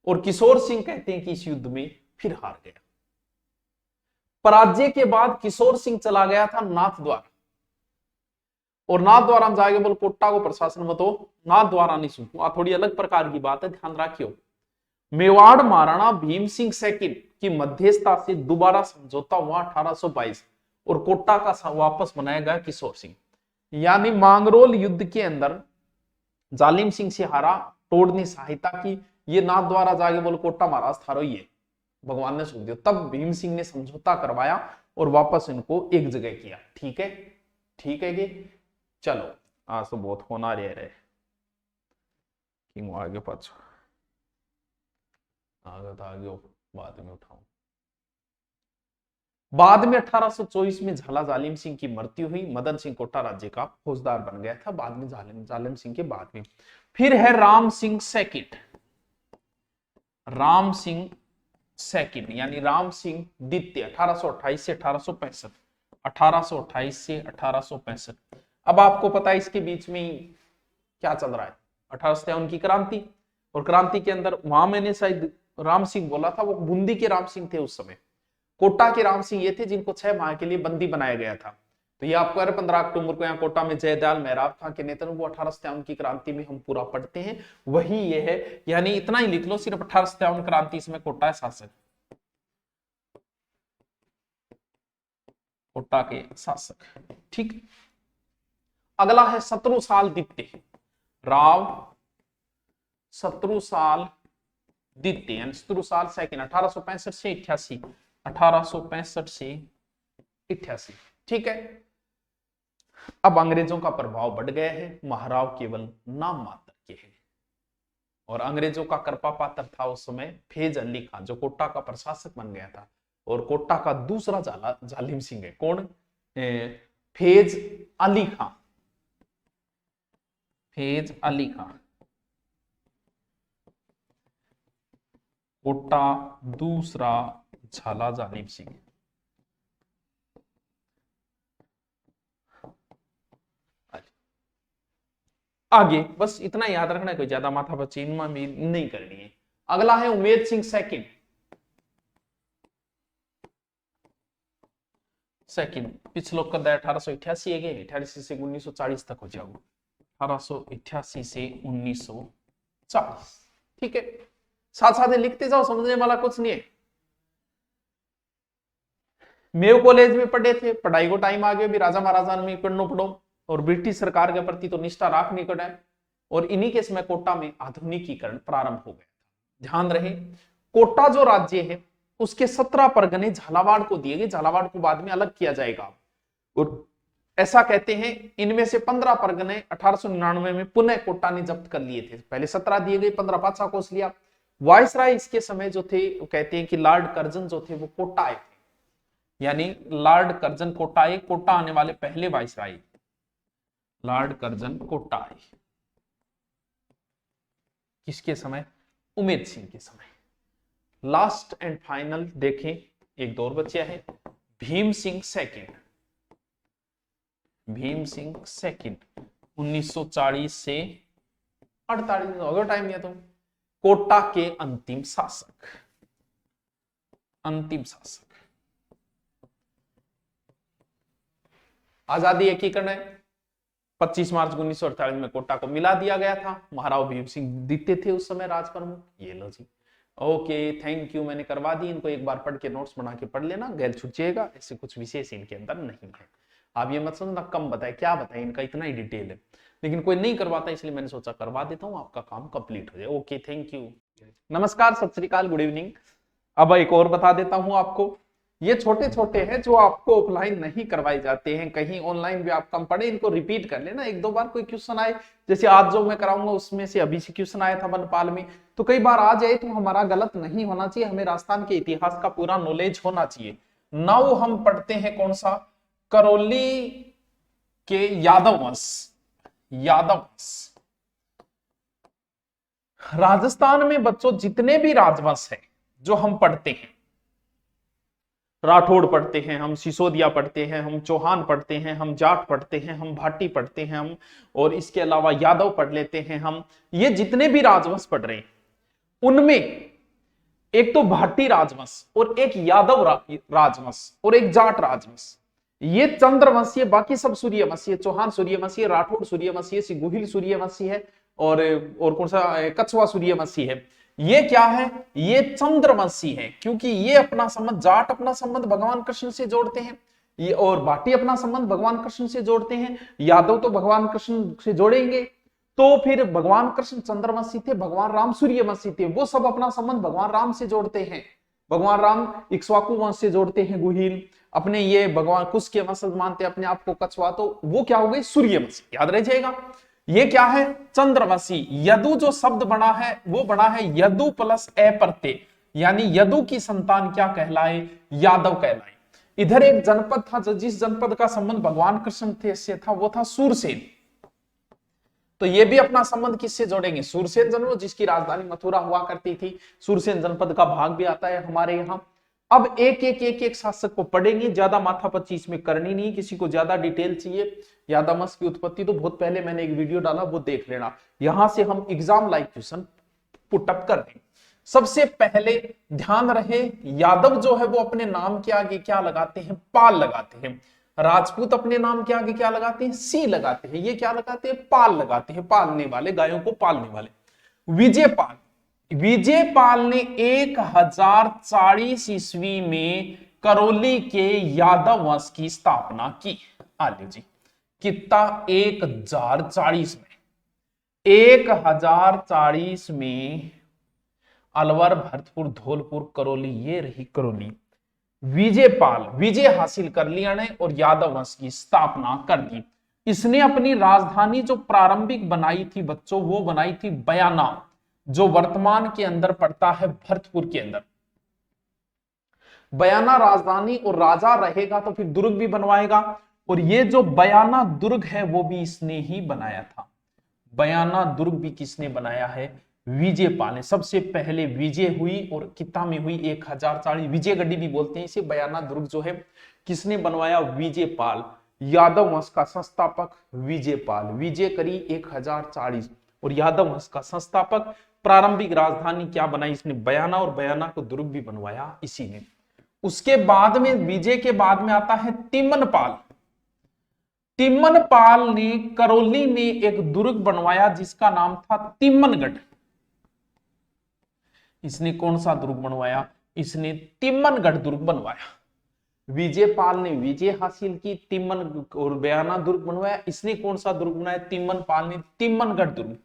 और किशोर सिंह कहते हैं कि इस युद्ध में फिर हार गया। पराजय के बाद किशोर सिंह चला गया था नाथ द्वारा, और नाथ द्वारा हम जाएंगे बोल कोटा को प्रशासन मत हो, नाथ द्वारा नहीं सुनू, थोड़ी अलग प्रकार की बात है, ध्यान रखियो। मेवाड़ महाराणा भीम सिंह सेकंड की मध्यस्थता से दोबारा समझौता हुआ 1822, और कोटा का वापस बनाया गया किशोर सिंह। यानी मांगरोल युद्ध के अंदर जालिम सिंह से हारा, टोड ने सहायता की, ये नाथ द्वारा जाके बोल कोटा महाराज थारो ये भगवान ने सुख दिया। तब भीम सिंह ने समझौता करवाया और वापस इनको एक जगह किया। ठीक है, ठीक है कि चलो, आज तो बहुत होना रहे आगे पाछो आगे बाद में उठाऊं। बाद में 1824 में झाला जालिम सिंह की मृत्यु हुई, मदन सिंह कोटा राज्य का फौजदार बन गया था बाद में, जालिम सिंह के बाद में। फिर है राम सिंह सेकंड, राम सिंह सेकंड यानी राम सिंह द्वितीय 1828 से 1865, 1828 से 1865। अब आपको पता है इसके बीच में क्या चल रहा है, 1857 की क्रांति, और क्रांति के अंदर वहां मैंने शायद राम सिंह बोला था, वो बूंदी के राम सिंह थे उस समय। कोटा के राम सिंह ये थे जिनको 6 माह के लिए बंदी बनाया गया था। तो ये आपको 15 अक्टूबर को यहाँ कोटा में जयदयाल मेहराब खां के नेतृत्व वो 1857 की क्रांति में हम पूरा पढ़ते हैं, वही ये है। यानी इतना ही लिख लो, सिर्फ 1857 क्रांति इसमें कोटा है शासक, कोटा के शासक। ठीक, अगला है शत्रुसाल द्वितीय, राव शत्रुसाल द्वितीय यानी शत्रुसाल सेकंड 1865 से 88, 1865 से 88। ठीक है, अब अंग्रेजों का प्रभाव बढ़ गया है, महाराव केवल नाम मात्र के हैं। और अंग्रेजों का करपा पात्र था उस समय फैज अली खान, जो कोटा का प्रशासक बन गया था। और कोटा का दूसरा जालिम सिंह है कौन? फैज अली खान। फैज अली खान कोटा दूसरा झाला जालिम सिंह। आगे बस इतना याद रखना है, कोई ज्यादा माथा पच्ची नहीं करनी है। अगला है उमेद सिंह सेकंड। पिछलो कद 1888 है, 88 से 1940 तक हो जाओ, 1888 से 1940। ठीक है, साथ साथ लिखते जाओ, समझने वाला कुछ नहीं है। मेव कॉलेज में पढ़े थे, पढ़ाई को टाइम आ गया भी राजा महाराजा में पढ़नो पड़ो, और ब्रिटिश सरकार के प्रति तो निष्ठा राखनी पड़े। और इन्हीं के समय कोटा में आधुनिकीकरण प्रारंभ हो गया। ध्यान रहे, कोटा जो राज्य है उसके 17 परगने झालावाड़ को दिए गए। झालावाड़ को बाद में अलग किया जाएगा। और ऐसा कहते हैं इनमें से 15 परगने 1899 में पुनः कोटा ने जब्त कर लिए थे। पहले 17 दिए गए, 15 पातशाह कोस लिया। वायसराय इसके समय जो थे वो कहते हैं कि लॉर्ड कर्जन जो थे वो कोटा आए थे, यानी लॉर्ड कर्जन कोटा आए। कोटा आने वाले पहले वायसराय लॉर्ड कर्जन कोटा आए। किसके समय? उमेद सिंह के समय। लास्ट एंड फाइनल देखें, एक दौर बचा है, भीम सिंह सेकंड। भीम सिंह सेकंड 1940 से 48 हो गया टाइम दिया तुम। कोटा के अंतिम शासक। अंतिम शासक। आजादी एकीकरण है 25 मार्च 1948 में कोटा को मिला दिया गया था। महाराव भीम सिंह दिखते थे उस समय राज प्रमुख। ये लो जी, ओके थैंक यू, मैंने करवा दी। इनको एक बार पढ़ के नोट्स बना के पढ़ लेना, गैल छूट जाएगा। ऐसे कुछ विशेष इनके अंदर नहीं है। आप ये मत समझना कम बताए, क्या बताए, इनका इतना ही डिटेल है, लेकिन कोई नहीं करवाता इसलिए मैंने सोचा करवा देता हूँ, आपका काम कंप्लीट हो जाए। ओके थैंक यू, नमस्कार, सत श्री अकाल, गुड इवनिंग। अब एक और बता देता हूँ आपको, ये छोटे छोटे हैं जो आपको ऑफलाइन नहीं करवाए जाते हैं, कहीं ऑनलाइन भी आप कम पढ़े, इनको रिपीट कर लेना। एक दो बार कोई क्वेश्चन आए, जैसे आज जो मैं कराऊंगा उसमें से अभी से क्वेश्चन आया था वनपाल में, तो कई बार आ जाए तो हमारा गलत नहीं होना चाहिए। हमें राजस्थान के इतिहास का पूरा नॉलेज होना चाहिए। नाउ हम पढ़ते हैं कौन सा? करौली के यादव वंश। यादव वंश राजस्थान में बच्चों जितने भी राजवंश हैं जो हम पढ़ते हैं, राठौड़ पढ़ते हैं हम, सिसोदिया पढ़ते हैं हम, चौहान पढ़ते हैं हम, जाट पढ़ते हैं हम, भाटी पढ़ते हैं हम, और इसके अलावा यादव पढ़ लेते हैं हम। ये जितने भी राजवंश पढ़ रहे हैं उनमें एक तो भाटी राजवंश और एक यादव राजवंश और एक जाट राजवंश, ये चंद्रवंशीय, बाकी सब सूर्यवंशीय। चौहान सूर्यवंशीय, राठौड़ सूर्यवंशीय, गुहिल सूर्यवंशी है, और कौन सा कछवा सूर्यवंशी है। ये क्या है? ये चंद्रवंशी है, क्योंकि ये अपना संबंध, जाट अपना संबंध भगवान कृष्ण से जोड़ते हैं, ये और भाटी अपना संबंध भगवान कृष्ण से जोड़ते हैं, यादव तो भगवान कृष्ण से जोड़ेंगे। तो फिर भगवान कृष्ण चंद्रवंशी थे, भगवान राम सूर्यवंशी थे, वो सब अपना संबंध भगवान राम से जोड़ते हैं। भगवान राम इक्ष्वाकु वंश से जोड़ते हैं गुहिल, अपने ये भगवान कुश के वंशज मानते हैं अपने आप को कछवा, तो वो क्या हो गई? सूर्यवंशी। याद रह जाएगा। ये क्या है? चंद्रवंशी। यदु जो शब्द बना है वो बना है यदु प्लस ए प्रत्यय, यानी यदु की संतान क्या कहलाए? यादव कहलाए। इधर एक जनपद था, जिस जनपद का संबंध भगवान कृष्ण से था वो था सूरसेन, तो ये भी अपना संबंध किससे जोड़ेंगे? सूरसेन जनपद, जिसकी राजधानी मथुरा हुआ करती थी। सूरसेन जनपद का भाग भी आता है हमारे यहाँ। अब एक शासक को पढ़ेंगे, ज्यादा माथापच्ची इसमें करनी नहीं। किसी को ज्यादा डिटेल चाहिए यादव वंश की उत्पत्ति, तो बहुत पहले मैंने एक वीडियो डाला, वो देख लेना। यहां से हम एग्जाम लाइक क्वेश्चन पुटअप कर दें। सबसे पहले ध्यान रहे, यादव जो है वो अपने नाम के आगे क्या लगाते हैं? पाल लगाते हैं। राजपूत अपने नाम के आगे क्या लगाते हैं? सी लगाते हैं। ये क्या लगाते हैं? पाल लगाते हैं, पालने वाले, गायों को पालने वाले। विजयपाल, विजयपाल ने 1040 ईस्वी में करौली के यादव वंश की स्थापना की। आलियो जी, कितना? 1040 में, 1040 में अलवर, भरतपुर, धौलपुर, करौली, ये रही करौली। विजयपाल, विजय हासिल कर लिया ने और यादव वंश की स्थापना कर दी। इसने अपनी राजधानी जो प्रारंभिक बनाई थी बच्चों, वो बनाई थी बयाना। जो वर्तमान के अंदर पड़ता है भरतपुर के अंदर। बयाना राजधानी और राजा रहेगा तो फिर दुर्ग भी बनवाएगा, और ये जो बयाना दुर्ग है वो भी इसने ही बनाया था। बयाना दुर्ग भी किसने बनाया है? विजयपाल ने। सबसे पहले विजय हुई और कितना में हुई? 1040। विजयगढ़ी भी बोलते हैं इसे। बयाना दुर्ग जो है किसने बनवाया? विजयपाल। यादव वंश का संस्थापक विजयपाल। विजय करी 1040 और यादव वंश का संस्थापक। प्रारंभिक राजधानी क्या बनाई इसने? बयाना, और बयाना को दुर्ग भी बनवाया इसी ने। उसके बाद में, विजय के बाद में आता है तिम्मनपाल। तिम्मनपाल ने करौली में एक दुर्ग बनवाया जिसका नाम था तिम्मनगढ़। इसने कौन सा दुर्ग बनवाया? इसने तिम्मनगढ़ दुर्ग बनवाया। विजयपाल ने विजय हासिल की, तिम्मन और बयाना दुर्ग बनवाया। इसने कौन सा दुर्ग बनाया? तिम्मनपाल ने तिम्मनगढ़ दुर्ग।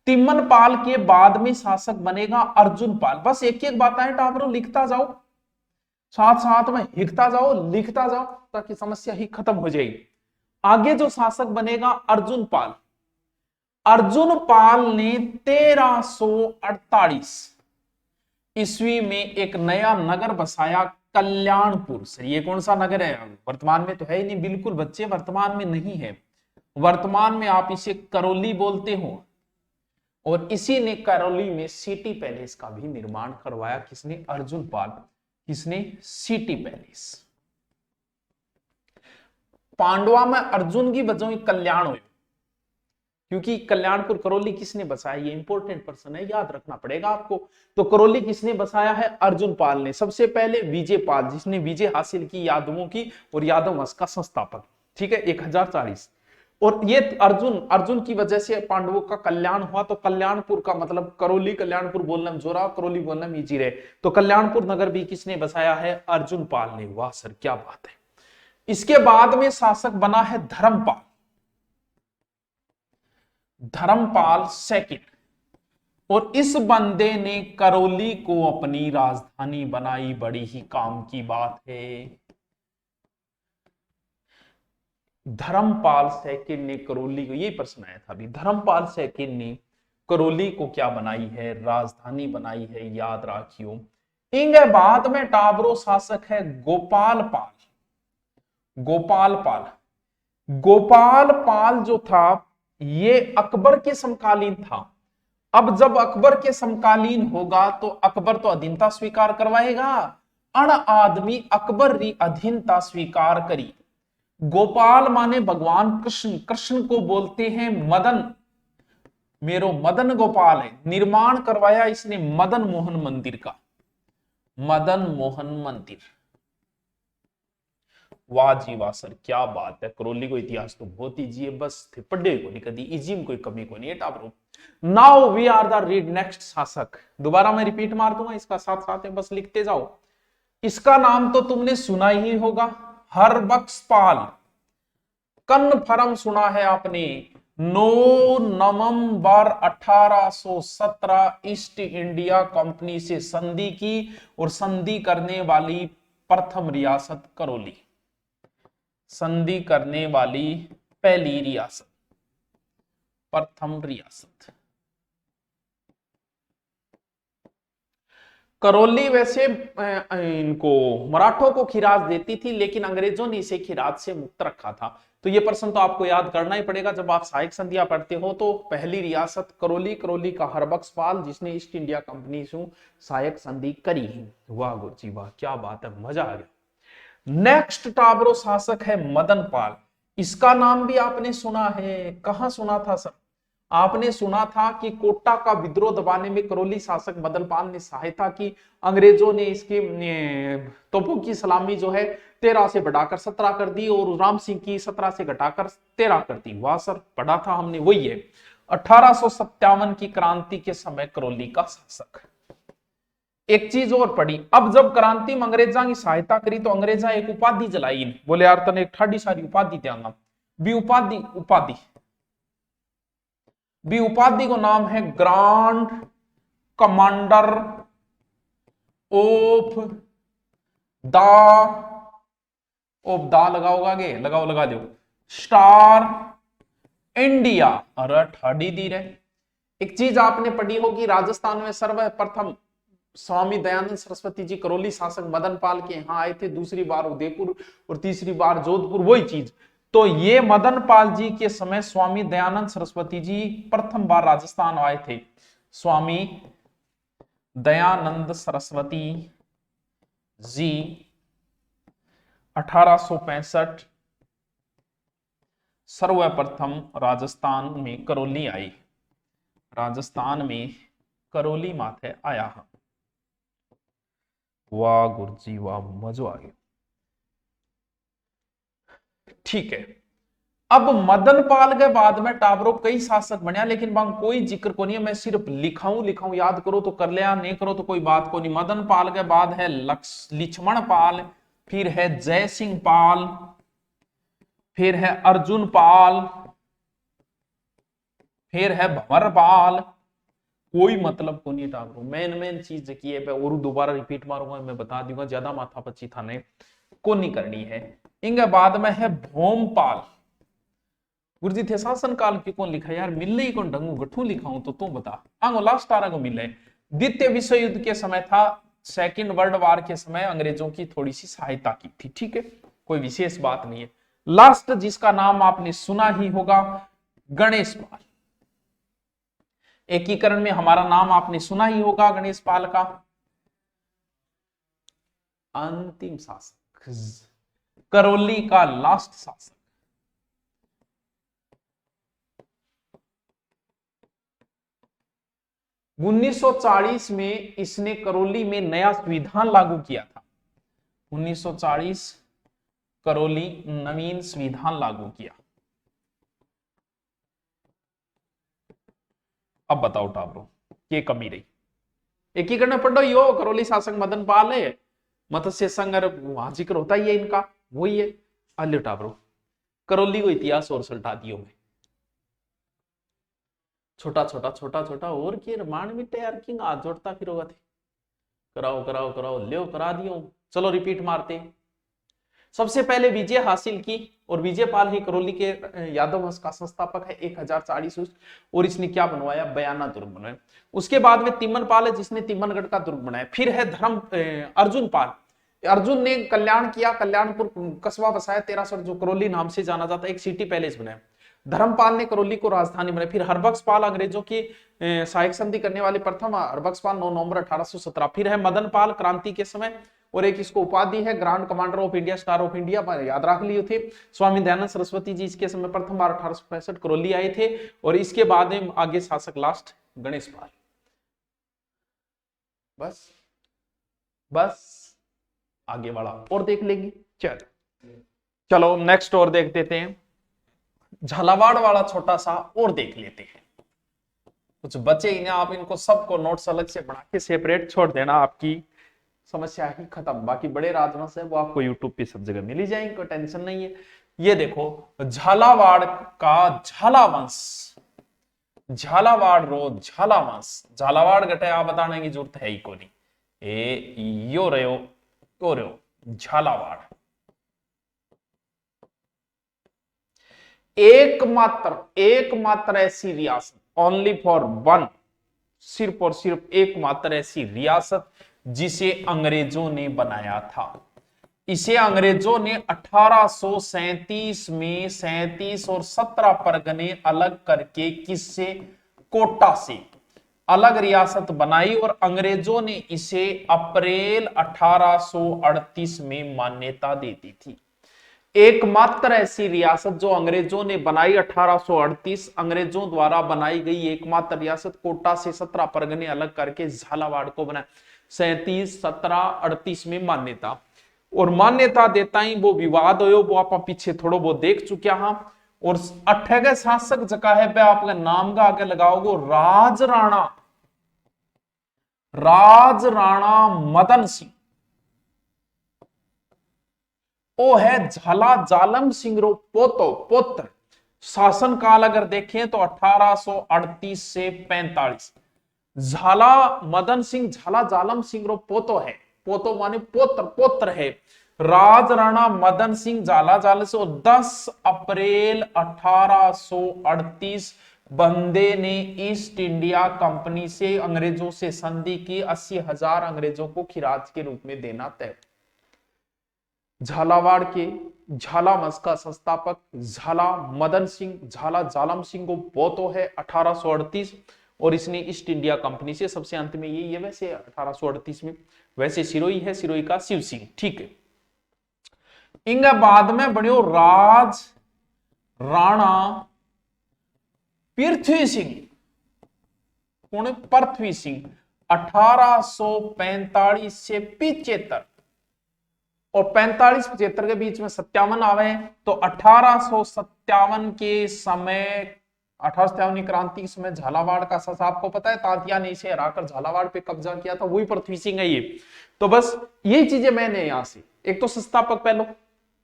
तिम्मनपाल के बाद में शासक बनेगा अर्जुनपाल। बस एक एक बातें टाबरो लिखता जाओ, साथ साथ में हिखता जाओ, लिखता जाओ, ताकि समस्या ही खत्म हो जाएगी। आगे जो शासक बनेगा अर्जुनपाल। अर्जुनपाल ने 1348 ईस्वी में एक नया नगर बसाया, कल्याणपुर। सर ये कौन सा नगर है? वर्तमान में तो है ही नहीं, बिल्कुल बच्चे, वर्तमान में नहीं है। वर्तमान में आप इसे करौली बोलते हो। और इसी ने करौली में सिटी पैलेस का भी निर्माण करवाया। किसने? अर्जुनपाल। किसने? City Palace. पांडवा में अर्जुन की वजह कल्याण हुई, क्योंकि कल्याणपुर करौली किसने बसाया? ये इंपॉर्टेंट पर्सन है, याद रखना पड़ेगा आपको। तो करौली किसने बसाया है? अर्जुनपाल ने। सबसे पहले विजयपाल, जिसने विजय हासिल की यादवों की, और यादव वंश का संस्थापक। ठीक है, 1040। और ये अर्जुन की वजह से पांडवों का कल्याण हुआ। तो कल्याणपुर का मतलब करौली, कल्याणपुर बोलना में जोरा, करौली बोलना में इजी रहे। तो कल्याणपुर नगर भी किसने बसाया है? अर्जुनपाल ने। वाह सर क्या बात है। इसके बाद में शासक बना है धर्मपाल। धर्मपाल सेकंड। और इस बंदे ने करौली को अपनी राजधानी बनाई। बड़ी ही काम की बात है। धर्मपाल सेकंड ने करौली को, ये प्रश्न आया था अभी, धर्मपाल सेकंड ने करौली को क्या बनाई है? राजधानी बनाई है, याद रखियो। इंगे बाद में टाबरो शासक है गोपाल पाल। गोपाल पाल। गोपाल पाल जो था ये अकबर के समकालीन था। अब जब अकबर के समकालीन होगा तो अकबर तो अधीनता स्वीकार करवाएगा। अण आदमी अकबर री अधीनता स्वीकार करी। गोपाल माने भगवान कृष्ण। कृष्ण को बोलते हैं मदन। मेरो मदन गोपाल है। निर्माण करवाया इसने मदन मोहन मंदिर का। मदन मोहन मंदिर। वाह जी वाह सर क्या बात है। करौली को इतिहास तो बहुत इजी है, बस थे पढ़े को नहीं, कभी इजी में कोई कमी को नहीं है टाबरो। Now we are the read next शासक। दोबारा मैं रिपीट मार दूंगा, इसका साथ साथ में बस लिखते जाओ। इसका नाम तो तुमने सुना ही होगा, हरबख्श पाल। कन्फर्म सुना है आपने। 9 नवंबर 1817 ईस्ट इंडिया कंपनी से संधि की, और संधि करने वाली प्रथम रियासत करौली। संधि करने वाली पहली रियासत, प्रथम रियासत करौली। वैसे इनको मराठों को खिराज देती थी, लेकिन अंग्रेजों ने इसे खिराज से मुक्त रखा था। तो ये प्रश्न तो आपको याद करना ही पड़ेगा जब आप सहायक संधियां पढ़ते हो। तो पहली रियासत करौली, करौली का हरबख्श पाल जिसने ईस्ट इंडिया कंपनी से सहायक संधि करी है। वाह गुरुजी वाह क्या बात है, मजा आ गया। नेक्स्ट टाबरो शासक है मदन पाल। इसका नाम भी आपने सुना है। कहां सुना था सर? आपने सुना था कि कोटा का विद्रोह दबाने में करौली शासक मदन पाल ने सहायता की। अंग्रेजों ने इसके तोपों की सलामी जो है 13 से बढ़ाकर 17 कर दी, और राम सिंह की 17 से घटाकर 13 कर दी। वाह सर पढ़ा था हमने, वही है 1857 की क्रांति के समय करौली का शासक। एक चीज और पढ़ी, अब जब क्रांति में अंग्रेजा की सहायता करी तो अंग्रेजा एक उपाधि जलाई। बोले यार तने एक ठाडी सारी उपाधि देंगा भी। उपाधि भी उपाधि को नाम है ग्रांड कमांडर ऑफ द लगाओगा गे, लगाओ लगा दो, स्टार इंडिया। अरे ठाडी दी रहे। एक चीज आपने पढ़ी होगी, राजस्थान में सर्वप्रथम स्वामी दयानंद सरस्वती जी करौली शासक मदन पाल के यहाँ आए थे, दूसरी बार उदयपुर और तीसरी बार जोधपुर, वही चीज। तो ये मदन पाल जी के समय स्वामी दयानंद सरस्वती जी प्रथम बार राजस्थान आए थे। स्वामी दयानंद सरस्वती जी 1865 सर्वप्रथम राजस्थान में करौली आई, राजस्थान में करौली माथे आया। वाह गुरुजी वाह, मजा आ गया। ठीक है, अब मदन पाल के बाद में टाबरो कई शासक बनया, लेकिन वहां कोई जिक्र को नहीं है। मैं सिर्फ लिखाऊं, याद करो तो कर लिया, नहीं करो तो कोई बात को नहीं। मदन पाल के बाद है लक्ष्मण पाल, फिर है जय सिंह पाल, फिर है अर्जुन पाल, फिर है भंवर पाल। कोई मतलब को नहीं टाबरो, मेन चीज की है, और दोबारा रिपीट मारूंगा, मैं बता दूंगा, ज्यादा माथा पच्ची थाने को नहीं करनी है। इनके बाद में है भोमपाल। गुरुजी थे शासन काल की कौन लिखा यार, मिलने ही कौन ढंगू गठू लिखाऊं तो तू बता। आंगो लास्ट 18 को मिले। द्वितीय विश्व युद्ध के समय था, सेकंड वर्ल्ड वार के समय अंग्रेजों की थोड़ी सी सहायता की थी, ठीक है, कोई विशेष बात नहीं है। लास्ट जिसका नाम आपने सुना ही होगा, गणेश पाल। एकीकरण में हमारा नाम आपने सुना ही होगा, गणेश पाल का। अंतिम शासक, करौली का लास्ट शासक। उन्नीस 1940 में इसने करौली में नया संविधान लागू किया था। 1940 करौली नवीन संविधान लागू किया। अब बताओ टाबरो, ये कमी रही। एकीकरण में पढ़ो, यो करौली शासक मदन पाल है, मत्स्य संघ वहां जिक्र होता ही है इनका, वही है। अल्ले टाबरो, करौली को इतिहास और सल्टा दियो में, छोटा छोटा छोटा छोटा और की रामायण मिटे यार, किंग हाथ जोड़ता फिर होगा थे, कराओ कराओ कराओ, ले करा दियो। चलो रिपीट मारते। सबसे पहले विजय हासिल की, और विजय पाल ही करौली के यादव वंश का संस्थापक है, 1040 और इसने क्या बनवाया, बयाना दुर्ग बनवाया। उसके बाद में तिम्मन पाल है, जिसने तिम्मनगढ़ का दुर्ग बनाया। फिर है अर्जुन पाल, अर्जुन ने कल्याण किया, कल्याणपुर कस्बा बसाया 1300, जो करौली नाम से जाना जाता है, एक सिटी पैलेस बनाया। धर्मपाल ने करौली को राजधानी बनाई। फिर हरबख्श पाल अंग्रेजों की सहायक संधि करने वाले प्रथम हरबख्श पाल 9 नवंबर 1817। फिर है मदन पाल क्रांति के समय, और एक इसको उपाधि है grand commander of India, star of India, याद रख लिए थे। स्वामी दयानंद सरस्वती जी इसके समय प्रथम बार 1865 करौली आए थे। और इसके बाद में आगे शासक लास्ट गणेश पाल। बस बस आगे वाला और देख लेंगे। चलो नेक्स्ट और देख देते हैं, झालावाड़ वाला छोटा सा और देख लेते हैं। कुछ बचे ही ना, आप इनको सबको नोट्स अलग से बना के सेपरेट छोड़ देना, आपकी समस्या ही खत्म। बाकी बड़े राजवंश है वो आपको यूट्यूब पे सब जगह मिल ही जाएंगे, कोई टेंशन नहीं है। ये देखो झालावाड़ का झालावंश, झालावाड़ रो झालावंश, झालावाड़ घटे आप बताने की जरूरत है ही को नहीं। ए यो रहो झालावाड़, एकमात्र ऐसी रियासत, ओनली फॉर वन, सिर्फ और सिर्फ एकमात्र ऐसी रियासत जिसे अंग्रेजों ने बनाया था। इसे अंग्रेजों ने 1837 में 37 और 17 परगने अलग करके किससे, कोटा से अलग रियासत बनाई, और अंग्रेजों ने इसे अप्रैल 1838 में मान्यता दे दी थी। एकमात्र ऐसी रियासत जो अंग्रेजों ने बनाई 1838, अंग्रेजों द्वारा बनाई गई एकमात्र रियासत, कोटा से 17 परगने अलग करके झालावाड़ को बनाया 37, 17, 38 में मान्यता। और मान्यता देता ही वो विवाद हो, वो आप पीछे थोड़ा बहुत देख चुके हैं। और 18 शासक जगह है आपका नाम का आगे लगाओगे, राज राणा मदन सिंह, वो है झाला जालम सिंह रो पुत्र। शासन काल अगर देखें तो 1838 से 45। झाला मदन सिंह झाला जालम सिंह रो पोतो है, पोतो माने पोत्र है। राज राणा मदन सिंह झाला जाल से 10 अप्रैल 1838 बंदे ने ईस्ट इंडिया कंपनी से अंग्रेजों से संधि की, 80,000 अंग्रेजों को खिराज के रूप में देना तय। झालावाड़ के झाला मस का संस्थापक झाला मदन सिंह झाला जालम सिंह को बोतो है 1838, और इसने ईस्ट इंडिया कंपनी से, सबसे अंत में ये वैसे 1838 में, वैसे सिरोही है, सिरोही का शिव सिंह। ठीक है, इंग बाद में बनियो राज राणा पृथ्वी सिंह, कौन है? पृथ्वी सिंह, 1845 से 75, और 45-75 के बीच में 57 आवे, तो 1857 के समय, 1857 क्रांति के समय झालावाड़ का शासक, आपको पता है तांतिया ने इसे हराकर झालावाड़ पे कब्जा किया था, वही पृथ्वी सिंह है ये। तो बस यही चीजें मैंने यहां से, एक तो संस्थापक,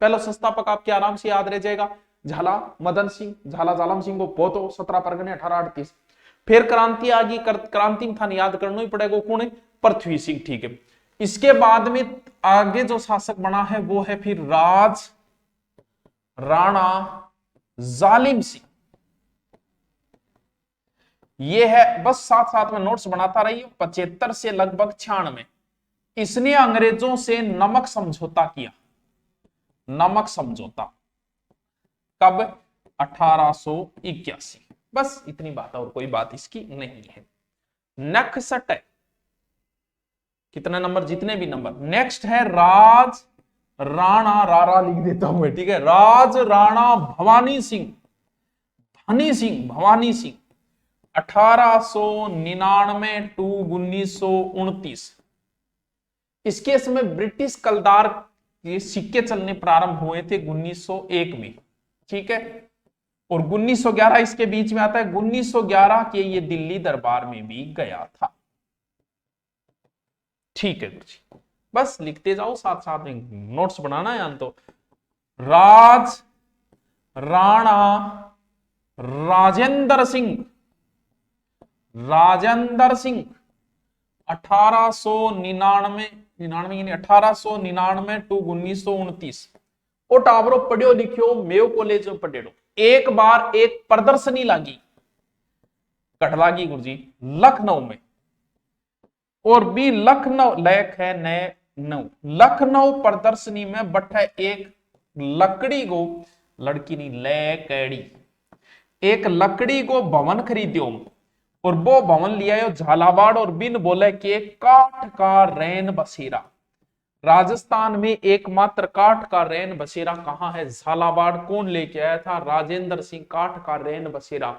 पहला संस्थापक आपके आराम से याद रह जाएगा, झाला मदन सिंह झाला जालम सिंह को पोतो 17 परगने 1838। फिर क्रांति आ गई, क्रांति में था याद करना ही पड़ेगा, कौन है? पृथ्वी सिंह। ठीक है, इसके बाद में आगे जो शासक बना है वो है फिर राज राणा जालिम सिंह। ये है, बस साथ साथ में नोट्स बनाता रहिए। 75 से लगभग 96 इसने अंग्रेजों से नमक समझौता किया। नमक समझौता कब? 1881। बस इतनी बात, और कोई बात इसकी नहीं है। नेक्स्ट है, कितने नंबर? जितने भी नंबर। नेक्स्ट है राज राणा, रारा लिख देता हूं मैं, ठीक है, राज राणा भवानी सिंह, भवानी सिंह 1899 टू 1929। इसके समय ब्रिटिश कलदार के सिक्के चलने प्रारंभ हुए थे 1901 में। ठीक है, और 1911 इसके बीच में आता है। 1911 के ये दिल्ली दरबार में भी गया था। ठीक है जी, बस लिखते जाओ, साथ साथ में नोट्स बनाना है। तो राज राणा राजेंद्र सिंह 1899 टू 1929। और टावरो पढ़ियो लिखियो, मेयो कॉलेज में पढ़ेड़ो। एक बार एक प्रदर्शनी लागी, कट लागी गुरुजी, लखनऊ में, और भी लखनऊ लेख है नए नौ, लखनऊ प्रदर्शनी में बठे एक लकड़ी को, लड़की नहीं लकड़ी, एक लकड़ी को भवन खरीदियो, और वो भवन लिया झालावाड़, और बिन बोले कि काठ का रैन बसेरा। राजस्थान में एकमात्र काठ का रैन बसेरा कहां है? झालावाड़। कौन लेके आया था? राजेंद्र सिंह, काठ का रैन बसेरा।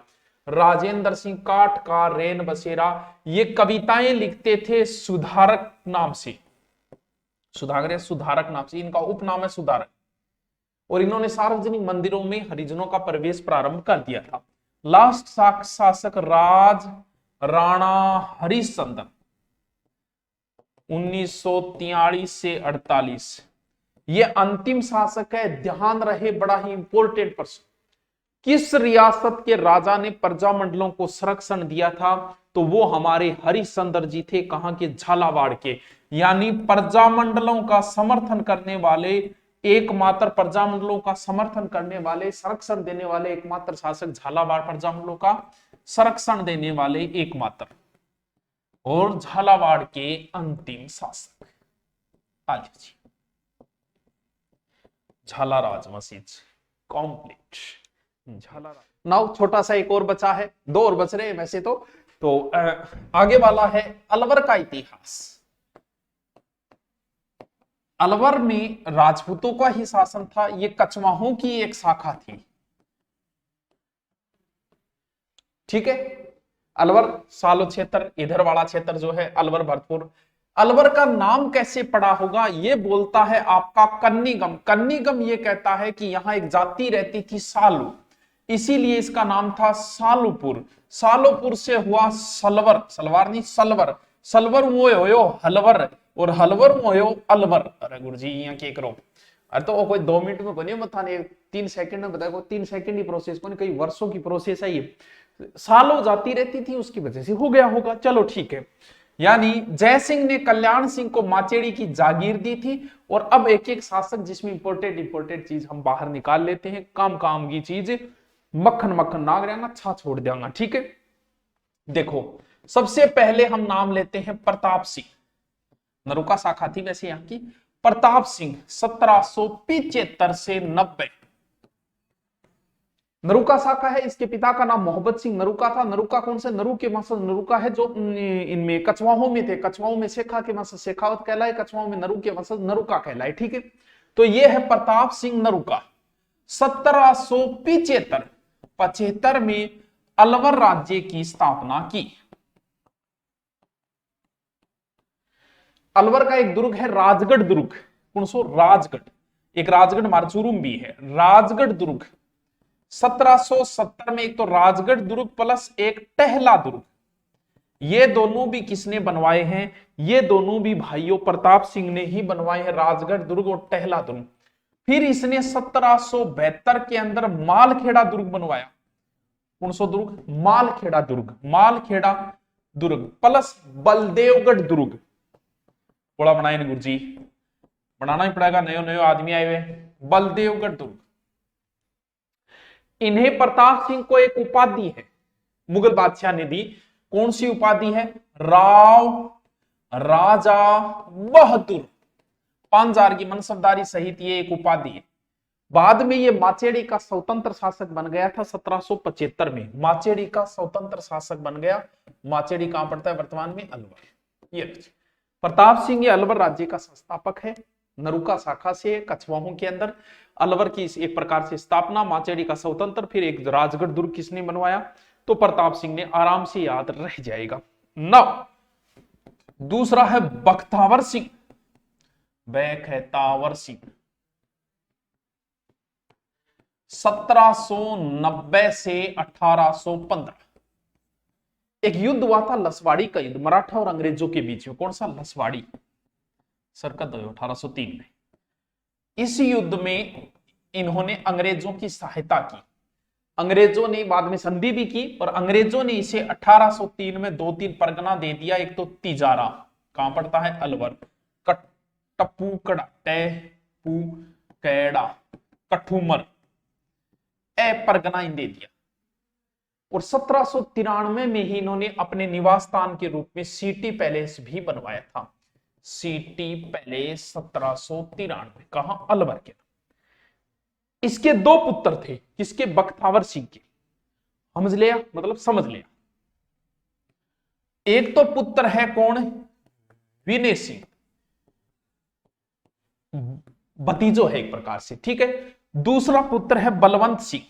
राजेंद्र सिंह काठ का रैन बसेरा। ये कविताएं लिखते थे सुधारक नाम से, सुधारक नाम से, इनका उपनाम है सुधारक। और इन्होंने सार्वजनिक मंदिरों में हरिजनों का प्रवेश प्रारंभ कर दिया था। लास्ट शासक राज राणा हरिश्चंद्र 1943 से 48, ये अंतिम शासक है। ध्यान रहे, बड़ा ही इंपॉर्टेंट प्रश्न, किस रियासत के राजा ने प्रजामंडलों को संरक्षण दिया था? तो वो हमारे हरिश्चंद्र जी थे। कहां के? झालावाड़ के। यानी प्रजामंडलों का समर्थन करने वाले एकमात्र, प्रजामंडलों का समर्थन करने वाले, संरक्षण देने वाले एकमात्र शासक झालावाड़, प्रजामंडलों का संरक्षण देने वाले एकमात्र, और झालावाड़ के अंतिम शासक। आज जी झालाराज मसीद कंप्लीट। नाउ छोटा सा एक और बचा है, 2 और बच रहे हैं वैसे तो आगे वाला है अलवर का इतिहास। अलवर में राजपूतों का ही शासन था। ये कछवाहों की एक शाखा थी। ठीक है, अलवर सालो क्षेत्र, इधर वाला क्षेत्र जो है अलवर भरतपुर। अलवर का नाम कैसे पड़ा होगा? ये बोलता है आपका कन्नीगम। कन्नीगम ये कहता है कि यहां एक जाति रहती थी सालू, इसीलिए इसका नाम था सालूपुर। सालूपुर से हुआ सलवर, सलवार नहीं सलवर, सलवर मोयो होयो हलवर, और हलवर मोयो अलवर। अरे गुरुजी यहाँ के करो, अरे तो कोई 2 मिनट में बने मत, 3 सेकंड में बताया, 3 सेकंड की प्रोसेस को, कई वर्षों की प्रोसेस है ये। सालों जाती रहती थी, उसकी वजह से हो गया होगा। चलो ठीक है। यानी जयसिंह ने कल्याण सिंह को माचेड़ी की जागीर दी थी। और अब एक एक शासक, जिसमें इंपोर्टेंट चीज हम बाहर निकाल लेते हैं, काम की चीज। मक्खन मक्खन नाग रहना, अच्छा छोड़ देंगे, ठीक है। देखो सबसे पहले हम नाम लेते हैं प्रताप सिंह, नरुका शाखा थी वैसे यहां की। प्रताप सिंह 1775 से 90, नरुका शाखा है। इसके पिता का नाम मोहब्बत सिंह नरुका था। नरुका कौन से, नरु के वंशज नरुका है जो इनमें कछवाहों में थे। कछवाहों में शेखा के वंशज शेखावत कहलाए, कछवाहों में नरु के वंशज नरुका कहलाए, ठीक है। तो ये है प्रताप सिंह नरुका। 1775 75 में अलवर राज्य की स्थापना की। अलवर का एक दुर्ग है राजगढ़ दुर्ग, कौन सो, राजगढ़, एक राजगढ़ मारचूरुम भी है, राजगढ़ दुर्ग 1770 में। एक तो राजगढ़ दुर्ग प्लस एक टहला दुर्ग, ये दोनों भी किसने बनवाए हैं, ये दोनों भी भाइयों प्रताप सिंह ने ही बनवाए हैं, राजगढ़ दुर्ग और टहला दुर्ग। फिर इसने 1772 के अंदर मालखेड़ा दुर्ग बनवाया, कौन सा दुर्ग, मालखेड़ा दुर्ग, मालखेड़ा दुर्ग प्लस बलदेवगढ़ दुर्ग। बड़ा बनाए गुरु जी, बनाना ही पड़ेगा, नयो नयो आदमी आए हुए। बलदेवगढ़ दुर्ग, इन्हें प्रताप सिंह को एक उपाधि है मुगल बादशाह ने दी, कौन सी उपाधि है, राव राजा बहादुर, 5000 की मनसबदारी सहित ये एक उपाधि है। बाद में ये माचेड़ी का स्वतंत्र शासक बन गया था 1775 में, माचेड़ी का स्वतंत्र शासक बन गया। माचेड़ी कहां पड़ता है वर्तमान में, अलवर। ये प्रताप सिंह ये अलवर राज्य का संस्थापक है, नरुका शाखा से कछवाहों के अंदर अलवर की एक प्रकार से स्थापना, माचेड़ी का स्वतंत्र, फिर एक राजगढ़ दुर्ग किसने बनवाया, तो प्रताप सिंह ने, आराम से याद रह जाएगा। नौ दूसरा है बख्तावर सिंह, बख्तावर सिंह 1790 से 1815। एक युद्ध हुआ था लसवाड़ी का युद्ध, मराठा और अंग्रेजों के बीच में, कौन सा, लसवाड़ी, सरकत 1803 में। इस युद्ध में इन्होंने अंग्रेजों की सहायता की, अंग्रेजों ने बाद में संधि भी की, और अंग्रेजों ने इसे 1803 में 2-3 परगना दे दिया। एक तो तिजारा, कहां पड़ता है, अलवर, टप्पूकड़ा, टैपूकड़ा, कठुमर, ए परगना दे दिया। और 1793 में ही इन्होंने अपने निवास स्थान के रूप में सिटी पैलेस भी बनवाया था, सिटी पैलेस 1793, कहां, अलवर के। इसके 2 पुत्र थे, किसके, बख्तावर सिंह के, समझ लिया, मतलब समझ लिया। एक तो पुत्र है कौन, विनय सिंह, भतीजो है एक प्रकार से, ठीक है। दूसरा पुत्र है बलवंत सिंह,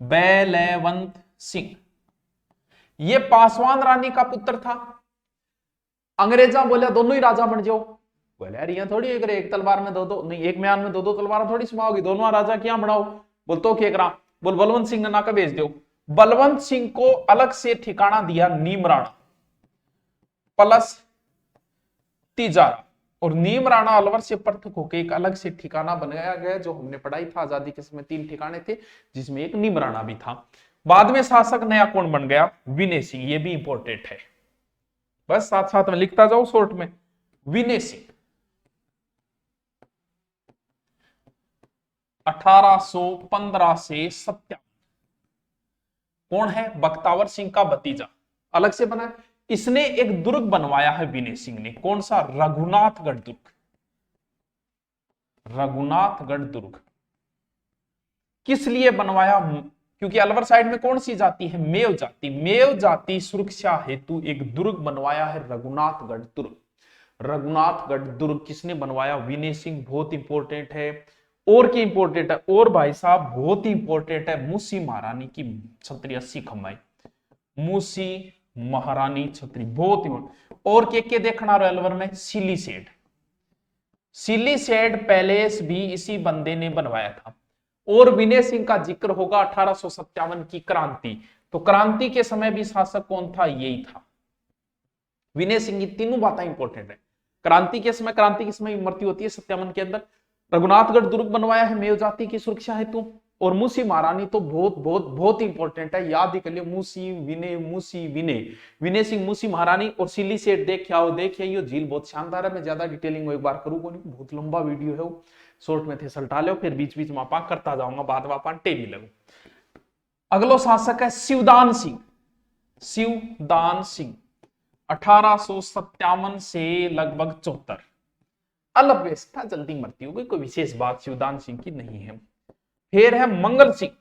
बैलवंत सिंह, ये पासवान रानी का पुत्र था। अंग्रेजा बोला दोनों ही राजा बन जाओ, बोले यार यहाँ थोड़ी एक तलवार में दो नहीं, एक म्यान में दो तलवार थोड़ी समाओगी, दोनों राजा क्या बनाओ, बोल तो क्या करा, बोल बलवंत सिंह ने नाका भेज दो। बलवंत सिंह को अलग से ठिकाना दिया नीम राणा प्लस तिजारा, और नीम राणा अलवर से पृथक होकर एक अलग से ठिकाना बनाया गया, जो हमने पढ़ाई था आजादी के समय 3 ठिकाने थे, जिसमें एक नीम राणा भी था। बाद में शासक नया कौन बन गया, विनय सिंह, ये भी इंपॉर्टेंट है, बस साथ साथ में लिखता जाओ शॉर्ट में। विनय सिंह 1815 से 57, कौन है, बख्तावर सिंह का भतीजा, अलग से बना। इसने एक दुर्ग बनवाया है विनय सिंह ने, कौन सा, रघुनाथगढ़ दुर्ग, रघुनाथगढ़ दुर्ग। किस लिए बनवाया, क्योंकि अलवर साइड में कौन सी जाति है, मेव जाति, मेव जाति सुरक्षा हेतु एक दुर्ग बनवाया है रघुनाथगढ़ दुर्ग। रघुनाथगढ़ दुर्ग किसने बनवाया, विनय सिंह, बहुत इंपॉर्टेंट है। और क्या इंपॉर्टेंट है, और भाई साहब बहुत इंपॉर्टेंट है, मूसी महारानी की छतरी 80 खंबाई, मूसी महारानी छतरी बहुत इंपॉर्टेंट। और क्या देखना रहा अलवर में, सिली सेठ, सिली सेठ पैलेस भी इसी बंदे ने बनवाया था। और विनय सिंह का जिक्र होगा 1857 की क्रांति, तो क्रांति के समय भी शासक कौन था, यही था विनय सिंह। की तीनों बातें इंपॉर्टेंट है, क्रांति के समय मृत्यु होती है 57 के अंदर। रघुनाथगढ़ दुर्ग बनवाया है मेव जाति की सुरक्षा हेतु, और मूसी महारानी तो बहुत बहुत बहुत इंपॉर्टेंट है, याद ही कर लियो, मूसी विनय, मूसी विनय, विनय सिंह, मूसी महारानी और सिली सेठ। देखिए झील बहुत शानदार है, मैं ज्यादा डिटेलिंग एक बार करूंगा नहीं, बहुत लंबा वीडियो है वो, शॉर्ट में थे सल्टा लो, फिर बीच बीच में आपा करता जाऊंगा, बाद में आपा टेबी लगू। अगलो शासक है शिवदान सिंह। शिवदान सिंह 1857 से लगभग 74। अल्पवयस्क था, जल्दी मृत्यु हो गई, कोई विशेष बात शिवदान सिंह की नहीं है। फिर है मंगल सिंह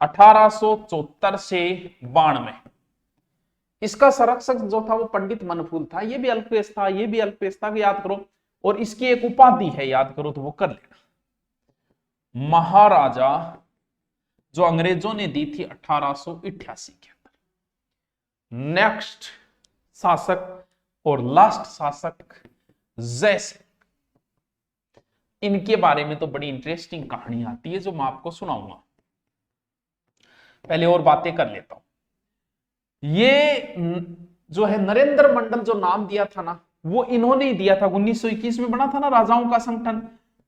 1874 से 92। इसका संरक्षक जो था वो पंडित मनफूल था, ये भी अल्पवयस्क था, ये भी अल्पवयस्क था, याद करो। और इसकी एक उपाधि है, याद करो तो वो कर लेना, महाराजा, जो अंग्रेजों ने दी थी 1888 के अंदर। नेक्स्ट शासक और लास्ट शासक जय सिंह। इनके बारे में तो बड़ी इंटरेस्टिंग कहानी आती है जो मैं आपको सुनाऊंगा। पहले और बातें कर लेता हूं। ये जो है नरेंद्र मंडल जो नाम दिया था ना, वो इन्होंने ही दिया था। 1921 में बना था ना राजाओं का संगठन,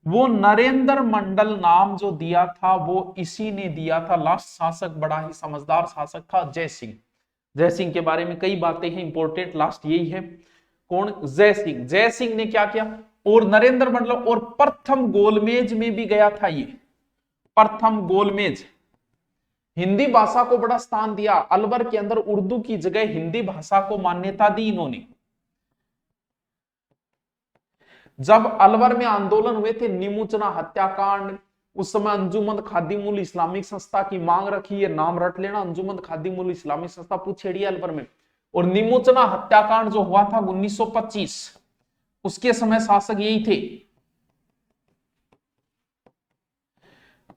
वो नरेंद्र मंडल नाम जो दिया था वो इसी ने दिया था। लास्ट शासक बड़ा ही समझदार शासक था जय सिंह। जय सिंह के बारे में कई बातें हैं, इंपॉर्टेंट लास्ट यही है। कौन? जय सिंह। जय सिंह ने क्या किया? और नरेंद्र मंडल और प्रथम गोलमेज में भी गया था ये। प्रथम गोलमेज, हिंदी भाषा को बड़ा स्थान दिया। अलवर के अंदर उर्दू की जगह हिंदी भाषा को मान्यता दी इन्होंने। जब अलवर में आंदोलन हुए थे, निमुचना हत्याकांड, उस समय अंजुमन खादिमुल इस्लामिक संस्था की मांग रखी है, नाम रट लेना, अंजुमन खादिमुल इस्लामिक संस्था पूछेड़ी अलवर में। और निमुचना हत्याकांड जो हुआ था 1925, उसके समय शासक यही थे।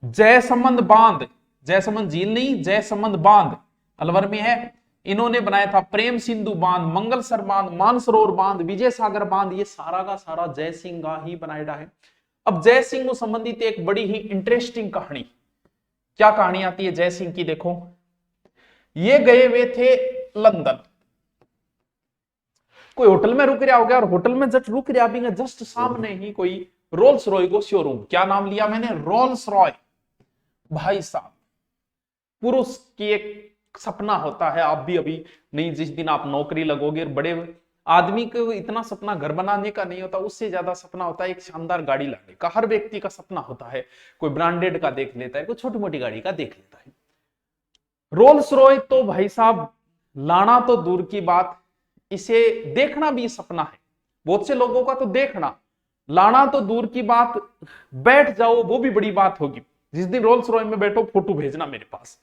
जयसमंद बांध, जयसमंद झील नहीं, जयसमंद बांध अलवर में है, इन्होंने बनाया था। प्रेम सिंधु बांध, मंगलसर बांध, मानसरोवर बांध, विजय सागर बांध, ये सारा का सारा जय सिंह का ही बनाया है। अब जय सिंह को संबंधित एक बड़ी ही इंटरेस्टिंग कहानी, क्या कहानी आती है जय सिंह की, देखो। ये गए हुए थे लंदन, कोई होटल में रुक रहा हो गया, और होटल में जस्ट रुक रहा भी, जस्ट सामने ही कोई रोल्स रॉय को शोरूम, क्या नाम लिया मैंने? रोल्स रॉय। भाई साहब, पुरुष की एक सपना होता है, आप भी अभी नहीं, जिस दिन आप नौकरी लगोगे, बड़े आदमी को इतना सपना घर बनाने का नहीं होता, उससे ज्यादा सपना होता है एक शानदार गाड़ी लाने का। हर व्यक्ति का सपना होता है, कोई ब्रांडेड का देख लेता है, कोई छोटी मोटी गाड़ी का देख लेता है। रोल्स रॉय तो भाई साहब लाना तो दूर की बात, इसे देखना भी सपना है बहुत से लोगों का, तो देखना, लाना तो दूर की बात, बैठ जाओ वो भी बड़ी बात होगी। जिस दिन रोल्स रॉय में बैठो, फोटो भेजना मेरे पास,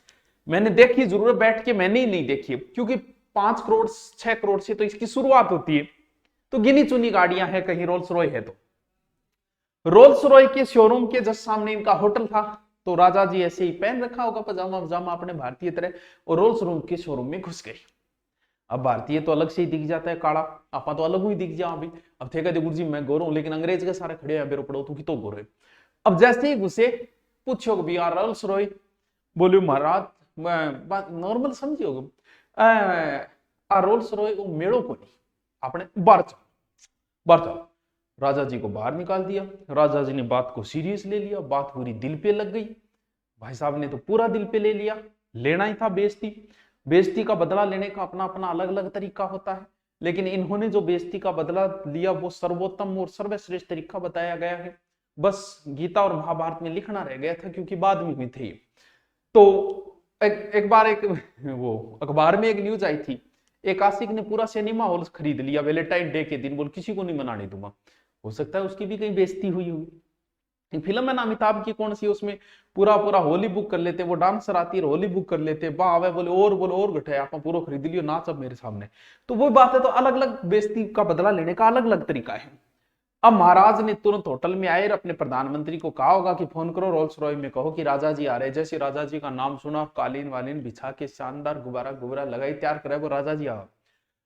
मैंने देखी जरूर बैठ के, मैंने ही नहीं देखी, क्योंकि 5 करोड़ 6 करोड़ से तो इसकी शुरुआत होती है, तो गिनी चुनी गाड़ियां हैं, कहीं रोल्स रॉय है तो। रोल्स रॉय के शोरूम के जस्ट सामने इनका होटल था, तो राजा जी ऐसे ही पहन रखा होगा पजामा पजामा अपने भारतीय तरह, और रोल्स रॉय के शोरूम में घुस गए। अब भारतीय तो अलग से ही दिख जाता है काला, आपा तो अलग ही दिख जा अभी। अब थे कहते गुरुजी मैं गोरो हूं, लेकिन अंग्रेज के सारे खड़े हैं बेरो पड़ो, तू की तो गोरे। अब जैसे ही घुसे, पूछो भी यार रोल्स रॉय, बोले महाराज मैं नॉर्मल समझियो रोल्स रॉय वो मेड़ो को नहीं, आपने बाहर चलो, बाहर चलो। राजा जी को बाहर निकाल दिया। राजा जी ने बात को सीरियस ले लिया, बात पूरी दिल पे लग गई। भाई साहब ने तो पूरा दिल पे ले लिया, लेना ही था बेइज्जती। बेइज्जती का बदला लेने का अपना अपना अलग अलग तरीका होता है, लेकिन इन्होंने जो बेइज्जती का बदला लिया वो सर्वोत्तम और सर्वश्रेष्ठ तरीका बताया गया है। बस गीता और महाभारत में लिखना रह गया था, क्योंकि बाद में हुई थी। तो एक बार एक वो अखबार में एक न्यूज आई थी, एक आशिक ने पूरा सिनेमा हॉल खरीद लिया वैलेंटाइन डे के दिन, बोल किसी को नहीं मनाने दूंगा। हो सकता है उसकी भी कहीं बेइज्जती हुई हुई। फिल्म है ना अमिताभ की कौन सी, उसमें पूरा पूरा होली बुक कर लेते, वो डांसर आती है होली बुक कर लेते, वाह आवे बोले और घटे आप पूरा खरीद लियो नाच अब मेरे सामने। तो वो बात है, तो अलग अलग बेइज्जती का बदला लेने का अलग अलग तरीका है। अब महाराज ने तुरंत होटल में आए, अपने प्रधानमंत्री को कहा होगा कि फोन करो रोल्स रॉय में, कहो कि राजा जी आ रहे। जैसे राजा जी का नाम सुना, कालीन वालीन बिछा के शानदार गुब्बारा गुब्बारा लगाई, तैयार करे, वो राजा जी आ।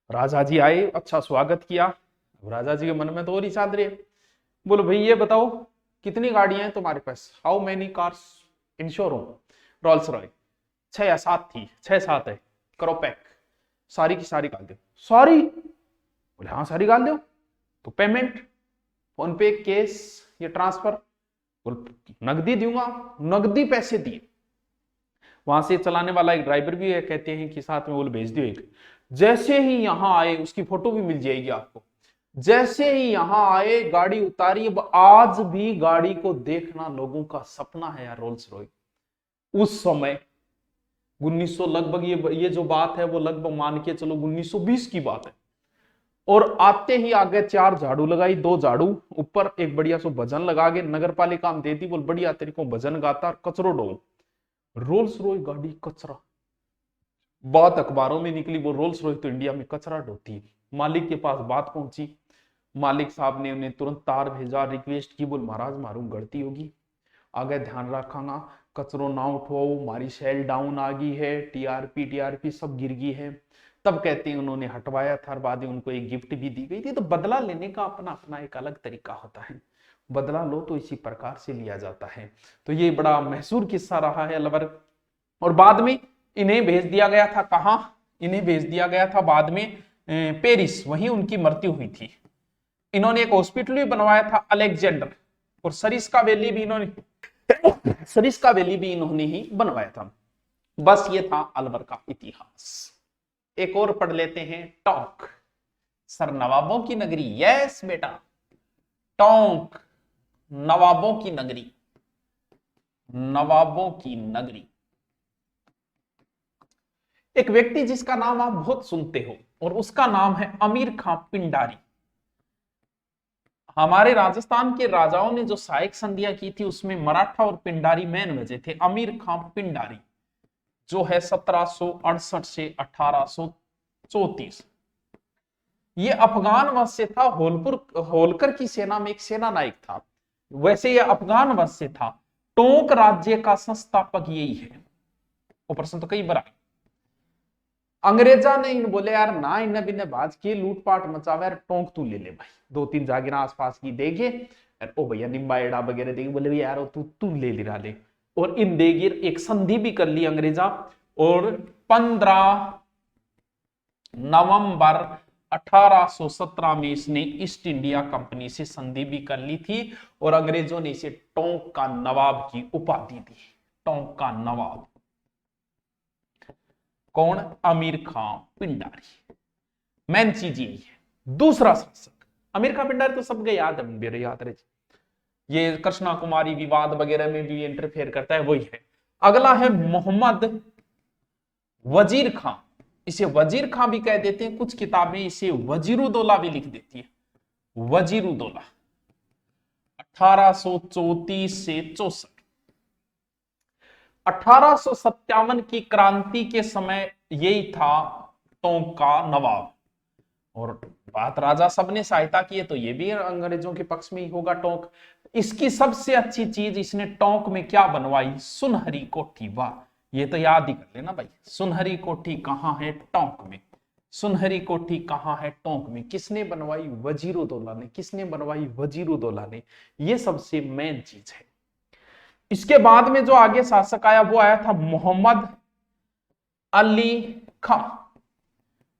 राजा जी आए, अच्छा स्वागत किया। राजा जी के मन में तो और ही चाद रहे, बोलो भाई ये बताओ कितनी गाड़ियां हैं तुम्हारे पास, how many cars in showroom? Rolls Royce 6 या 7 थी, 6-7 है, करो पैक, सारी की सारी गाल दो। सारी? बोले हाँ सारी गाल दो। तो पेमेंट फोन पे, कैश या ट्रांसफर? बोल नगदी दूंगा। नगदी पैसे दिए। वहां से चलाने वाला एक ड्राइवर भी है, कहते हैं कि साथ में बोल भेज दियो एक। जैसे ही यहां आए, उसकी फोटो भी मिल जाएगी आपको, जैसे ही यहां आए गाड़ी उतारी। अब आज भी गाड़ी को देखना लोगों का सपना है यार, रोल्स रॉय। उस समय 1900 लगभग, ये जो बात है वो लगभग मान के चलो 1920 की बात है। और आते ही आगे 4 झाड़ू लगाई, 2 झाड़ू ऊपर, एक बढ़िया सो भजन लगा के नगर पालिका में दे दी, बोल बढ़िया तरीको भजन गाता और कचरो डो। रोल्स रॉय गाड़ी कचरा, बात अखबारों में निकली, वो रोल्स रॉय तो इंडिया में कचरा ढोती है। मालिक के पास बात पहुंची, मालिक साहब ने उन्हें तुरंत तार भेजा, रिक्वेस्ट की, बोल महाराज मारू गलती होगी, आगे ध्यान रखाना, कचरो ना उठवाओ, हमारी सेल डाउन आ गई है, टीआरपी सब गिर गई है। तब कहते हैं उन्होंने हटवाया था, बाद में उनको एक गिफ्ट भी दी गई थी। तो बदला लेने का अपना अपना एक अलग तरीका होता है, बदला लो तो इसी प्रकार से लिया जाता है। तो ये बड़ा मशहूर किस्सा रहा है अलवर। और बाद में इन्हें भेज दिया गया था कहां, इन्हें भेज दिया गया था बाद में पेरिस, वहीं उनकी मृत्यु हुई थी। इन्होंने एक हॉस्पिटल भी बनवाया था अलेक्जेंडर, और सरिस्का वैली भी इन्होंने ही बनवाया था। बस ये था अलवर का इतिहास। एक और पढ़ लेते हैं, टोंक, सर नवाबों की नगरी। यस बेटा, टोंक नवाबों की नगरी, नवाबों की नगरी। एक व्यक्ति जिसका नाम आप बहुत सुनते हो, और उसका नाम है अमीर खां पिंडारी। हमारे राजस्थान के राजाओं ने जो सहायक संधियां की थी उसमें मराठा और पिंडारी मेन वजह थे। अमीर खां पिंडारी जो है 1768 से 1834, ये अफगान वंश से था। होलकर की सेना में एक सेना नायक था, वैसे ये अफगान वंश से था। टोंक राज्य का संस्थापक यही है। वो प्रश्न तो कई बार आए। अंग्रेजा ने इन बोले यार ना, इन्हें बिने बाज की लूटपाट मचावे यार, टोंक तू ले ले भाई, 2-3 जागीर आसपास की देगे, ओ भैया निम्बाएड़ा वगैरह देगे, बोले यार तू तू ले ले ले। और इन देगिर एक संधि भी कर ली अंग्रेजा, और 15 नवंबर 1817 में इसने ईस्ट इंडिया कंपनी से संधि भी कर ली थी, और अंग्रेजों ने इसे टोंक का नवाब की उपाधि दी। टोंक का नवाब कौन? अमीर खां पिंडारी। मेन चीज यही है। दूसरा शासक, अमीर खां पिंडारी तो सबके याद है, मेरे याद रहे, ये कृष्णा कुमारी विवाद वगैरह में भी इंटरफेयर करता है, वही है। अगला है मोहम्मद वजीर खां। इसे वजीर खां भी कह देते हैं, कुछ किताबें इसे वजीरुद्दौला भी लिख देती है। वजीरुद्दौला 1834 से 64। 1857 की क्रांति के समय यही था टोंक का नवाब। और बात राजा सबने सहायता की है तो ये भी अंग्रेजों के पक्ष में ही होगा टोंक। इसकी सबसे अच्छी चीज इसने टोंक में क्या बनवाई? सुनहरी कोठी। वाह, ये तो याद ही कर लेना भाई। सुनहरी कोठी कहां है? टोंक में। सुनहरी कोठी कहां है? टोंक में। किसने बनवाई? वजीरुद्दौला ने। किसने बनवाई? वजीरुद्दौला ने। ये सबसे मेन चीज है। इसके बाद में जो आगे शासक आया वो आया था मोहम्मद अली खां,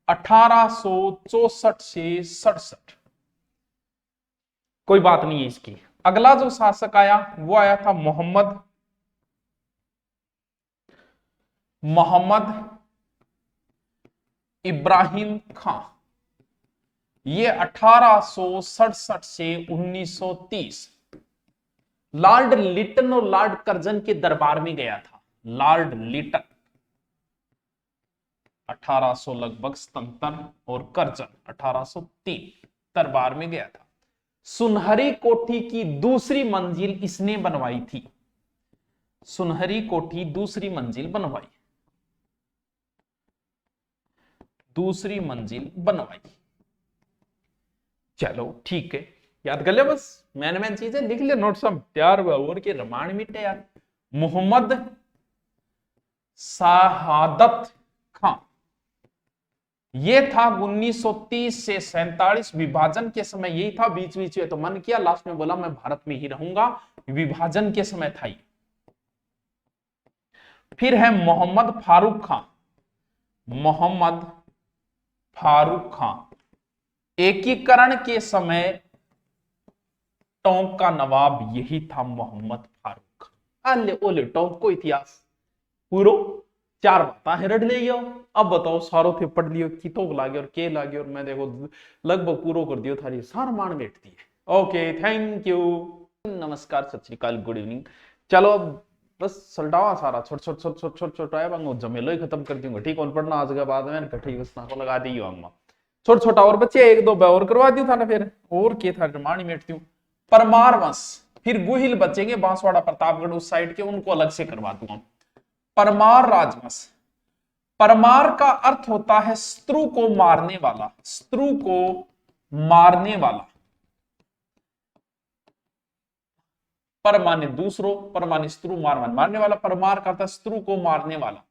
1864 से 67। कोई बात नहीं है इसकी। अगला जो शासक आया वो आया था मोहम्मद इब्राहिम खां। ये 1867 से 1930 लॉर्ड लिटन और लॉर्ड कर्जन के दरबार में गया था। लॉर्ड लिटन 1800 लगभग 77 और कर्जन 1803 दरबार में गया था। सुनहरी कोठी की दूसरी मंजिल इसने बनवाई थी। सुनहरी कोठी दूसरी मंजिल बनवाई, दूसरी मंजिल बनवाई। चलो ठीक है, याद कर ले बस, मैन चीजें लिख ले, नोट सब तैयार हुआ और के रमान मिटे यार। मोहम्मद शहादत खां, ये था 1930 से 47 विभाजन के समय। यही था, बीच बीच में तो मन किया, लास्ट में बोला मैं भारत में ही रहूंगा। विभाजन के समय था ये। फिर है मोहम्मद फारूक खां। मोहम्मद फारूक खां एकीकरण के समय टोंक का नवाब यही था, मोहम्मद फारूक खां। अले ओले टोंक को इतिहास पूरो 4 बात हेरड ले गया। अब बताओ सारो थे पढ़ लियो, कितो लागे और के लागे, और मैं देखो लगभग पूरो कर दियो, थारी सार मान बैठती है। ओके, थैंक यू, नमस्कार, सत श्री अकाल, गुड इवनिंग। चलो बस सलटावा सारा छोट छोट छोट छोट छोट छोटा है बंगो जमेलो ही खत्म कर दूंगा ठीक कौन पढ़ना आज के बाद में कठी बस ना को लगा दी आऊंगा छोटा छोटा और बच्चे एक दो और करवा दियो था ना फिर और के था मानी मेटती हूँ परमार वंश फिर गुहिल बचेंगे बांसवाड़ा प्रतापगढ़ उस साइड के उनको अलग से करवा दूंगा परमार राजवंश परमार का अर्थ होता है शत्रु को मारने वाला शत्रु को मारने वाला पर माने दूसरों पर माने शत्रु मारने वाला परमार का था शत्रु को मारने वाला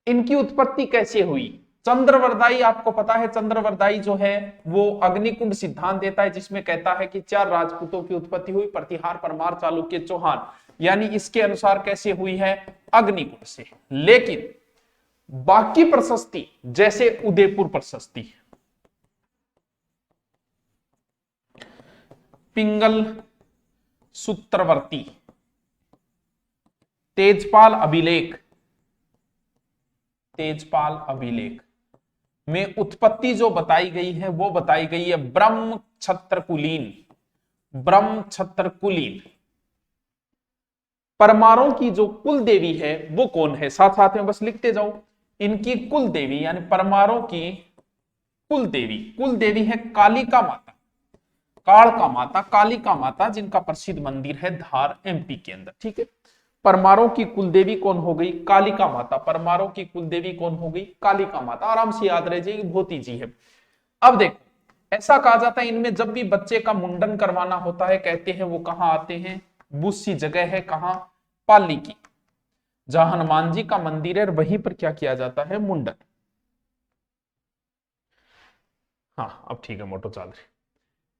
इनकी उत्पत्ति कैसे हुई चंद्रवरदाई आपको पता है चंद्रवरदाई जो है वो अग्निकुंड सिद्धांत देता है जिसमें कहता है कि 4 राजपूतों की उत्पत्ति हुई प्रतिहार परमार चालुक्य चौहान यानी इसके अनुसार कैसे हुई है अग्निकुंड से लेकिन बाकी प्रशस्ति जैसे उदयपुर प्रशस्ति पिंगल सूत्रवर्ती तेजपाल अभिलेख में उत्पत्ति जो बताई गई है वो बताई गई है ब्रह्म छत्र कुलीन परमारों की जो कुल देवी है वो कौन है साथ साथ में बस लिखते जाओ इनकी कुल देवी यानी परमारों की कुल देवी है कालिका माता कालिका माता जिनका प्रसिद्ध मंदिर है धार एमपी के अंदर ठीक है परमारों की कुलदेवी कौन हो गई कालिका माता परमारों की कुलदेवी कौन हो गई कालिका माता आराम से याद रह जाएगी भोती जी है अब देखो ऐसा कहा जाता है इनमें जब भी बच्चे का मुंडन करवाना होता है कहते हैं वो कहां आते हैं बुस्सी जगह है कहां पाली की जहां हनुमान जी का मंदिर है वहीं पर क्या किया जाता है मुंडन हाँ अब ठीक है मोटो चल रही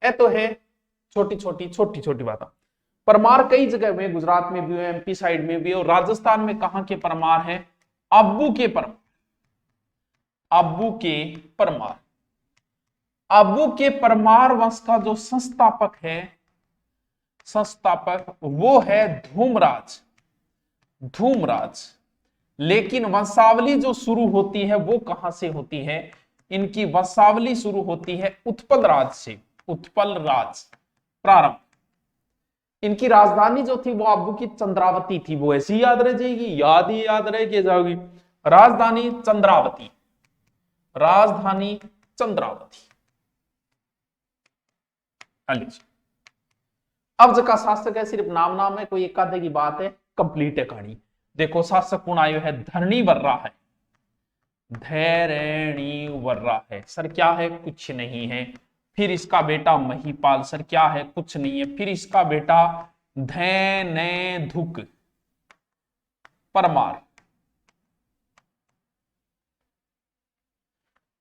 ए तो है छोटी छोटी बात परमार कई जगह में गुजरात में भी है एमपी साइड में भी और राजस्थान में कहां के परमार है आबू के परमार वंश का जो संस्थापक वो है धूमराज लेकिन वंशावली जो शुरू होती है वो कहां से होती है इनकी वंशावली शुरू होती है उत्पल राज प्रारंभ इनकी राजधानी जो थी वो आबू की चंद्रावती थी वो ऐसी याद रह जाएगी याद रह के जाओगी राजधानी चंद्रावती अब का शासक है सिर्फ नाम है कोई एक आधे की बात है कंप्लीट है कहानी देखो शासक कौन आयो है धरणी वर्रा है सर क्या है कुछ नहीं है फिर इसका बेटा महीपाल सर क्या है कुछ नहीं है फिर इसका बेटा धैनेधुक परमार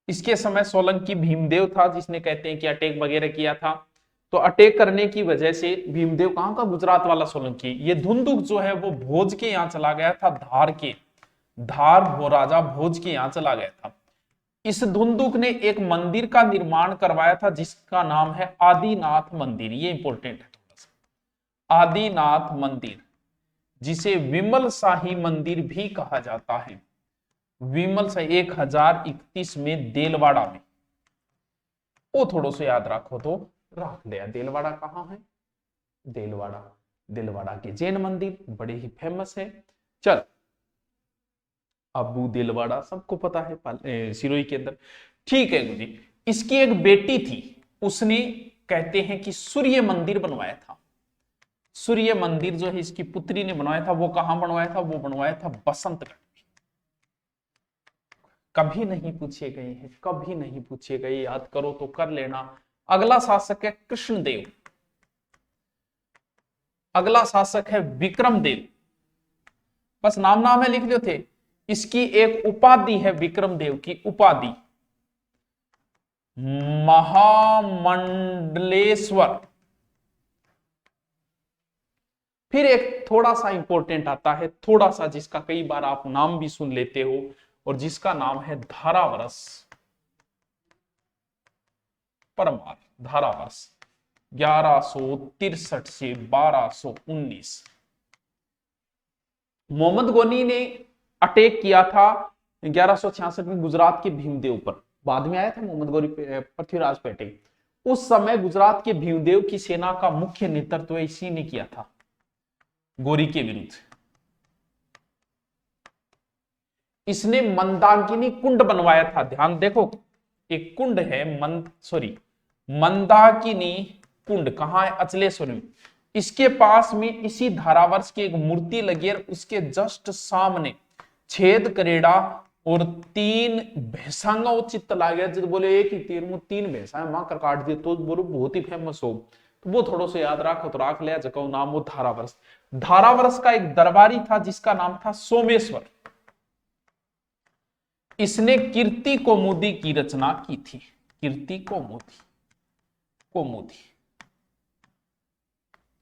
इसके समय सोलंकी भीमदेव था जिसने कहते हैं कि अटैक वगैरह किया था तो अटैक करने की वजह से भीमदेव कहां का गुजरात वाला सोलंकी ये धुंधुक जो है वो भोज के यहां चला गया था धार राजा भोज के यहां चला गया था इस धुंधुक ने एक मंदिर का निर्माण करवाया था जिसका नाम है आदिनाथ मंदिर ये इंपॉर्टेंट है थोड़ा सा आदिनाथ मंदिर जिसे विमल शाही मंदिर भी कहा जाता है विमल शाही 1031 में देलवाड़ा में वो थोड़ा सा याद रखो तो रख लिया देलवाड़ा कहां है देलवाड़ा के जैन मंदिर बड़े ही फेमस है चल अबू दिलवाड़ा सबको पता है सिरोही के अंदर ठीक है जी इसकी एक बेटी थी उसने कहते हैं कि सूर्य मंदिर बनवाया था सूर्य मंदिर जो है इसकी पुत्री ने बनवाया था वो कहां बनवाया था वो बनवाया था बसंतगढ़ में कभी नहीं पूछे गए याद करो तो कर लेना अगला शासक है कृष्णदेव अगला शासक है विक्रमदेव बस नाम है लिख लो थे इसकी एक उपाधि है विक्रमदेव की उपाधि महामंडलेश्वर फिर एक थोड़ा सा इंपॉर्टेंट आता है थोड़ा सा जिसका कई बार आप नाम भी सुन लेते हो और जिसका नाम है धारावरस परमार धारावरस 1163 से 1219 मोहम्मद गोनी ने अटैक किया था 1166 में गुजरात के भीमदेव पर बाद में आया था मोहम्मद गोरी पृथ्वीराज पे अटैक उस समय गुजरात के भीमदेव की सेना का मुख्य नेतृत्व इसी ने किया था गोरी के विरुद्ध इसने मंदाकिनी कुंड बनवाया था। ध्यान देखो, एक कुंड है मंदाकिनी कुंड कहां है? अचलेश्वर में। इसके पास में इसी धारावर्ष की एक मूर्ति लगी है, उसके जस्ट सामने छेद करेड़ा और 3 भैंसांगा चित्त ला गया। जब बोले एक ही तीर में 3 भैंसा मां कर काट दिए तो बोलो बहुत ही फेमस हो, तो वो थोड़ा सा याद रखो तो राख लिया जगह नाम वो धारावर्ष। धारावर्ष का एक दरबारी था जिसका नाम था सोमेश्वर। इसने कीर्ति कौमुदी की रचना की थी। कीर्ति कौमुदी।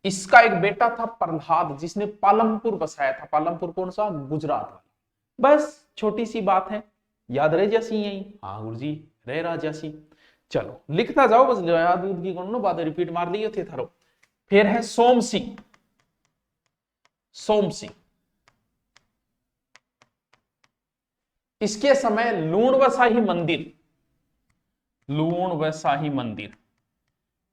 इसका एक बेटा था प्रहलाद जिसने पालमपुर बसाया था। पालमपुर कौन सा? गुजरात। बस छोटी सी बात है, याद रह जैसी यही। हाँ गुरु जी रह रहा जैसी। चलो लिखता जाओ, बस याद की कौन बात रिपीट मार लिए थे थारो। फिर है सोम सिंह। इसके समय लूणवसाही मंदिर,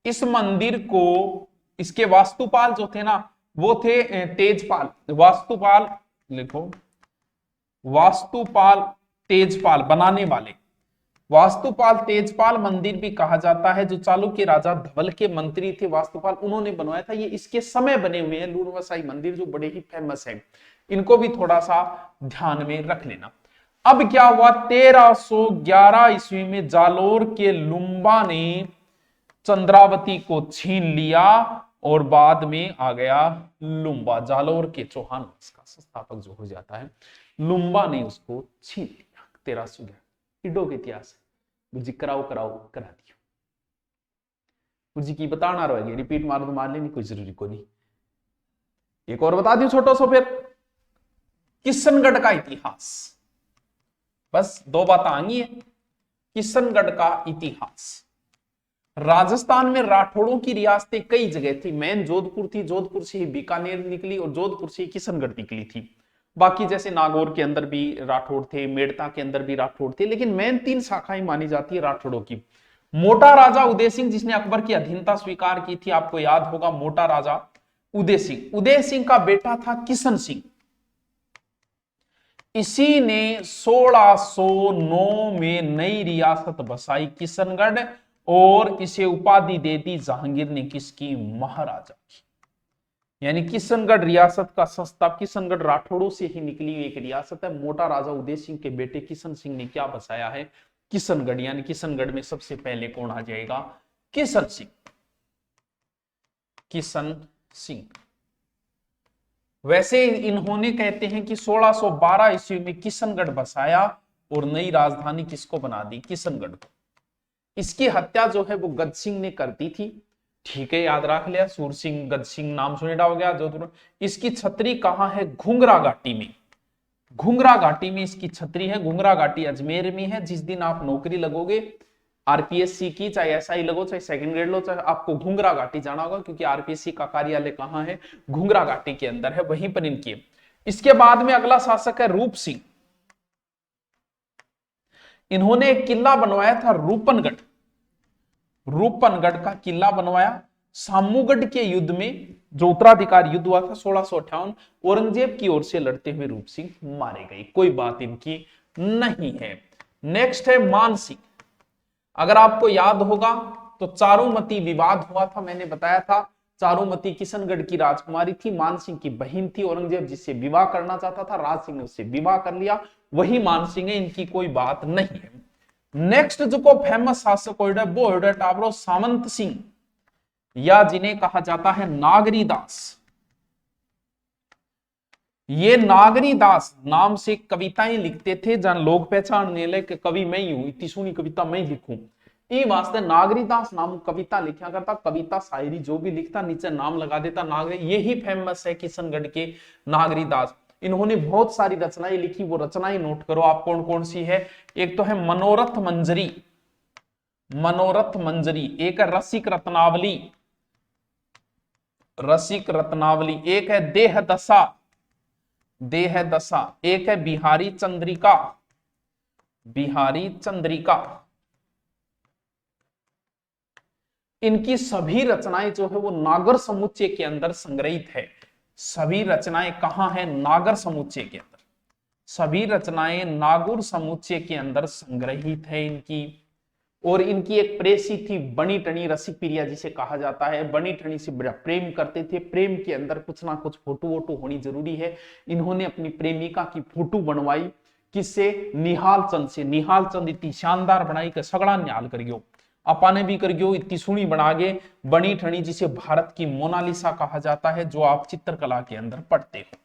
इस मंदिर को इसके वास्तुपाल जो थे ना वो थे तेजपाल। वास्तुपाल लिखो, वास्तुपाल तेजपाल बनाने वाले। वास्तुपाल तेजपाल मंदिर भी कहा जाता है, जो चालुक्य राजा धवल के मंत्री थे वास्तुपाल, उन्होंने बनवाया था। ये इसके समय बने हुए हैं लूणवसाई मंदिर, जो बड़े ही फेमस है। इनको भी थोड़ा सा ध्यान में रख लेना। अब क्या हुआ, 1311 ईस्वी में जालोर के लुम्बा ने चंद्रावती को छीन लिया और बाद में आ गया लुम्बा। जालोर के चौहान वंश का संस्थापक जो हो जाता है, लुम्बा ने उसको छीन लिया 1311। इडो के इतिहास गुरुजी कराओ करा दियो। गुरुजी की बताना रहेगी, रिपीट मार दो मार लेनी कोई जरूरी को नहीं। एक और बता दियो छोटा सा। फिर किशनगढ़ का इतिहास, बस 2 बातें आएंगी है। किशनगढ़ का इतिहास, राजस्थान में राठौड़ों की रियासतें कई जगह थी। मेन जोधपुर थी, जोधपुर से ही बीकानेर निकली और जोधपुर से ही किशनगढ़ निकली थी। बाकी जैसे नागौर के अंदर भी राठौड़ थे, मेड़ता के अंदर भी राठौड़ थे, लेकिन मेन 3 शाखाएं मानी जाती है राठौड़ों की। मोटा राजा उदय सिंह जिसने अकबर की अधीनता स्वीकार की थी, आपको याद होगा, मोटा राजा उदय सिंह। उदय सिंह का बेटा था किशन सिंह। इसी ने 1609 में नई रियासत बसाई किशनगढ़, और इसे उपाधि दे दी जहांगीर ने, किसकी? महाराजा की। यानी किशनगढ़ रियासत का संस्थापक, किशनगढ़ राठौड़ों से ही निकली हुई एक रियासत है। मोटा राजा उदय सिंह के बेटे किशन सिंह ने क्या बसाया है? किशनगढ़। यानी किशनगढ़ में सबसे पहले कौन आ जाएगा? किशन सिंह। वैसे इन्होंने कहते हैं कि 1612 ईस्वी में किशनगढ़ बसाया और नई राजधानी किसको बना दी? किशनगढ़ को। इसकी हत्या जो है वो गज सिंह ने कर दी थी। ठीक है, याद रख लिया, सूर सिंह गज सिंह नाम सुनेगा हो गया जोधपुर। इसकी छतरी कहां है? घुंगरा घाटी में। घुंगरा घाटी में इसकी छतरी है। घुंगरा घाटी अजमेर में है। जिस दिन आप नौकरी लगोगे आरपीएससी की, चाहे एसआई लगो, चाहे सेकंड ग्रेड लो, चाहे आपको घुंगरा घाटी जाना होगा, क्योंकि आरपीएससी का कार्यालय कहां है? घुंगरा घाटी के अंदर है, वहीं पर इनकी। इसके बाद में अगला शासक है रूप सिंह। इन्होंने एक किला बनवाया था रूपनगढ़ का किला बनवाया। सामूगढ़ के युद्ध में, जो उत्तराधिकार युद्ध हुआ था 1658, औरंगजेब की ओर से लड़ते हुए रूप सिंह मारे गए। कोई बात इनकी नहीं है। नेक्स्ट है मान सिंह। अगर आपको याद होगा तो चारुमती विवाद हुआ था, मैंने बताया था। चारुमती किशनगढ़ की राजकुमारी थी, मान सिंह की बहन थी। औरंगजेब जिससे विवाह करना चाहता था, राज सिंह ने उससे विवाह कर लिया, वही मान सिंह है। इनकी कोई बात नहीं है। नेक्स्ट जो को फेमस शासक हो वो हो टाबरो सामंत सिंह, या जिन्हें कहा जाता है नागरी दास। ये नागरी दास नाम से कविताएं लिखते थे, जहां लोग पहचानने लगे कि कवि मैं ही हूं, इतनी सुनी कविता मैं ही लिखूं। ये वास्ते नागरी दास नाम कविता लिखा करता। कविता शायरी जो भी लिखता नीचे नाम लगा देता नागरी। यही फेमस है किशनगढ़ के नागरी दास। इन्होंने बहुत सारी रचनाएं लिखी, वो रचनाएं नोट करो आप कौन कौन सी है। एक तो है मनोरथ मंजरी, एक है रसिक रत्नावली, एक है देह दशा, एक है बिहारी चंद्रिका। इनकी सभी रचनाएं जो है वो नागर समुच्चय के अंदर संग्रहित है। सभी रचनाएं कहां है? नागर समुच्चय के अंदर। सभी रचनाएं नागौर समुच्चय के अंदर संग्रहित है इनकी। और इनकी एक प्रेसी थी बनी ठनी रसिक प्रिया जिसे कहा जाता है। बनी ठनी से बड़ा प्रेम करते थे, प्रेम के अंदर कुछ ना कुछ फोटो वोटो होनी जरूरी है। इन्होंने अपनी प्रेमिका की फोटो बनवाई किससे, निहाल चंद से। निहाल चंद इतनी शानदार बनाई कि सगड़ा न्याल करियो, अपाने भी करियो, इतनी सुनी बना गे। बनी ठनी जिसे भारत की मोनालिसा कहा जाता है, जो आप चित्रकला के अंदर पढ़ते हो,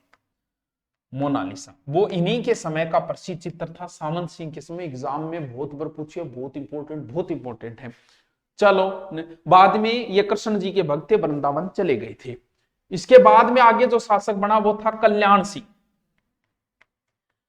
मोनालिसा वो इन्हीं के समय का प्रसिद्ध चित्र था। सामंत सिंह के समय एग्जाम में बहुत बार पूछे, बहुत इंपॉर्टेंट है। चलो, बाद में ये कृष्ण जी के भक्त थे, वृंदावन चले गए थे। इसके बाद में आगे जो शासक बना वो था कल्याण सिंह।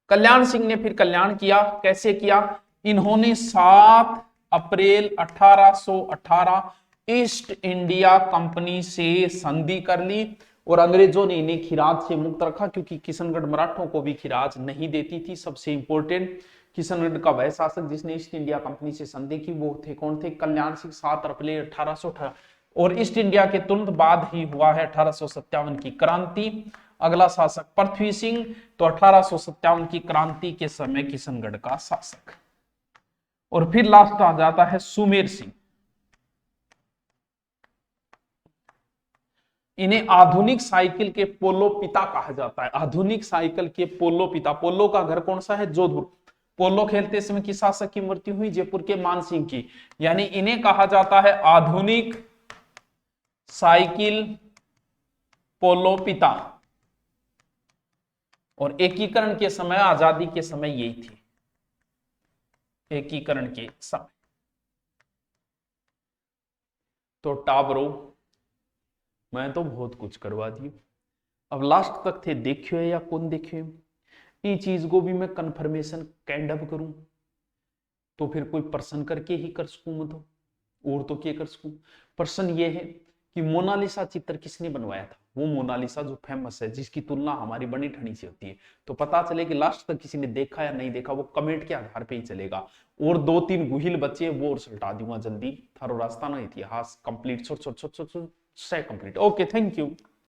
कल्याण सिंह ने फिर कल्याण किया। कैसे किया, इन्होंने 7 अप्रैल 1818 ईस्ट इंडिया कंपनी से संधि कर ली और अंग्रेजों ने इन्हें खिराज से मुक्त रखा, क्योंकि किशनगढ़ मराठों को भी खिराज नहीं देती थी। सबसे इंपॉर्टेंट, किशनगढ़ का वह शासक जिसने ईस्ट इंडिया कंपनी से संधि की वो थे कौन थे, कल्याण सिंह। 7 अप्रैल 1818। और ईस्ट इंडिया के तुरंत बाद ही हुआ है 1857 की क्रांति। अगला शासक पृथ्वी सिंह, तो 1857 की क्रांति के समय किशनगढ़ का शासक। और फिर लास्ट आ जाता है सुमेर सिंह। इन्हें आधुनिक साइकिल के पोलो पिता कहा जाता है। आधुनिक साइकिल के पोलो पिता। पोलो का घर कौन सा है, जोधपुर। पोलो खेलते समय किस शासक की मृत्यु हुई, जयपुर के मानसिंह की। यानी इन्हें कहा जाता है आधुनिक साइकिल पोलो पिता। और एकीकरण के समय, आजादी के समय यही थी, एकीकरण के समय। तो टाबरो मैं तो बहुत कुछ करवा दी। अब लास्ट तक थे देखियो या कौन देखियो, ये चीज को भी मैं कंफर्मेशन कैंडअप करूं तो फिर कोई प्रश्न करके ही कर सकूं मैं तो, और तो क्या कर सकूं। प्रश्न ये है कि मोनालिसा चित्र किसने बनवाया था, वो मोनालिसा जो फेमस है, जिसकी तुलना हमारी बनी ठनी से होती है। तो पता चले कि लास्ट तक किसी ने देखा या नहीं देखा, वो कमेंट के आधार पे ही चलेगा। और 2-3 गुहिल बच्चे वो और सल्टा दूंगा जल्दी। थारो रास्ता ना इतिहास कंप्लीट, छोट से कंप्लीट। Okay, thank you.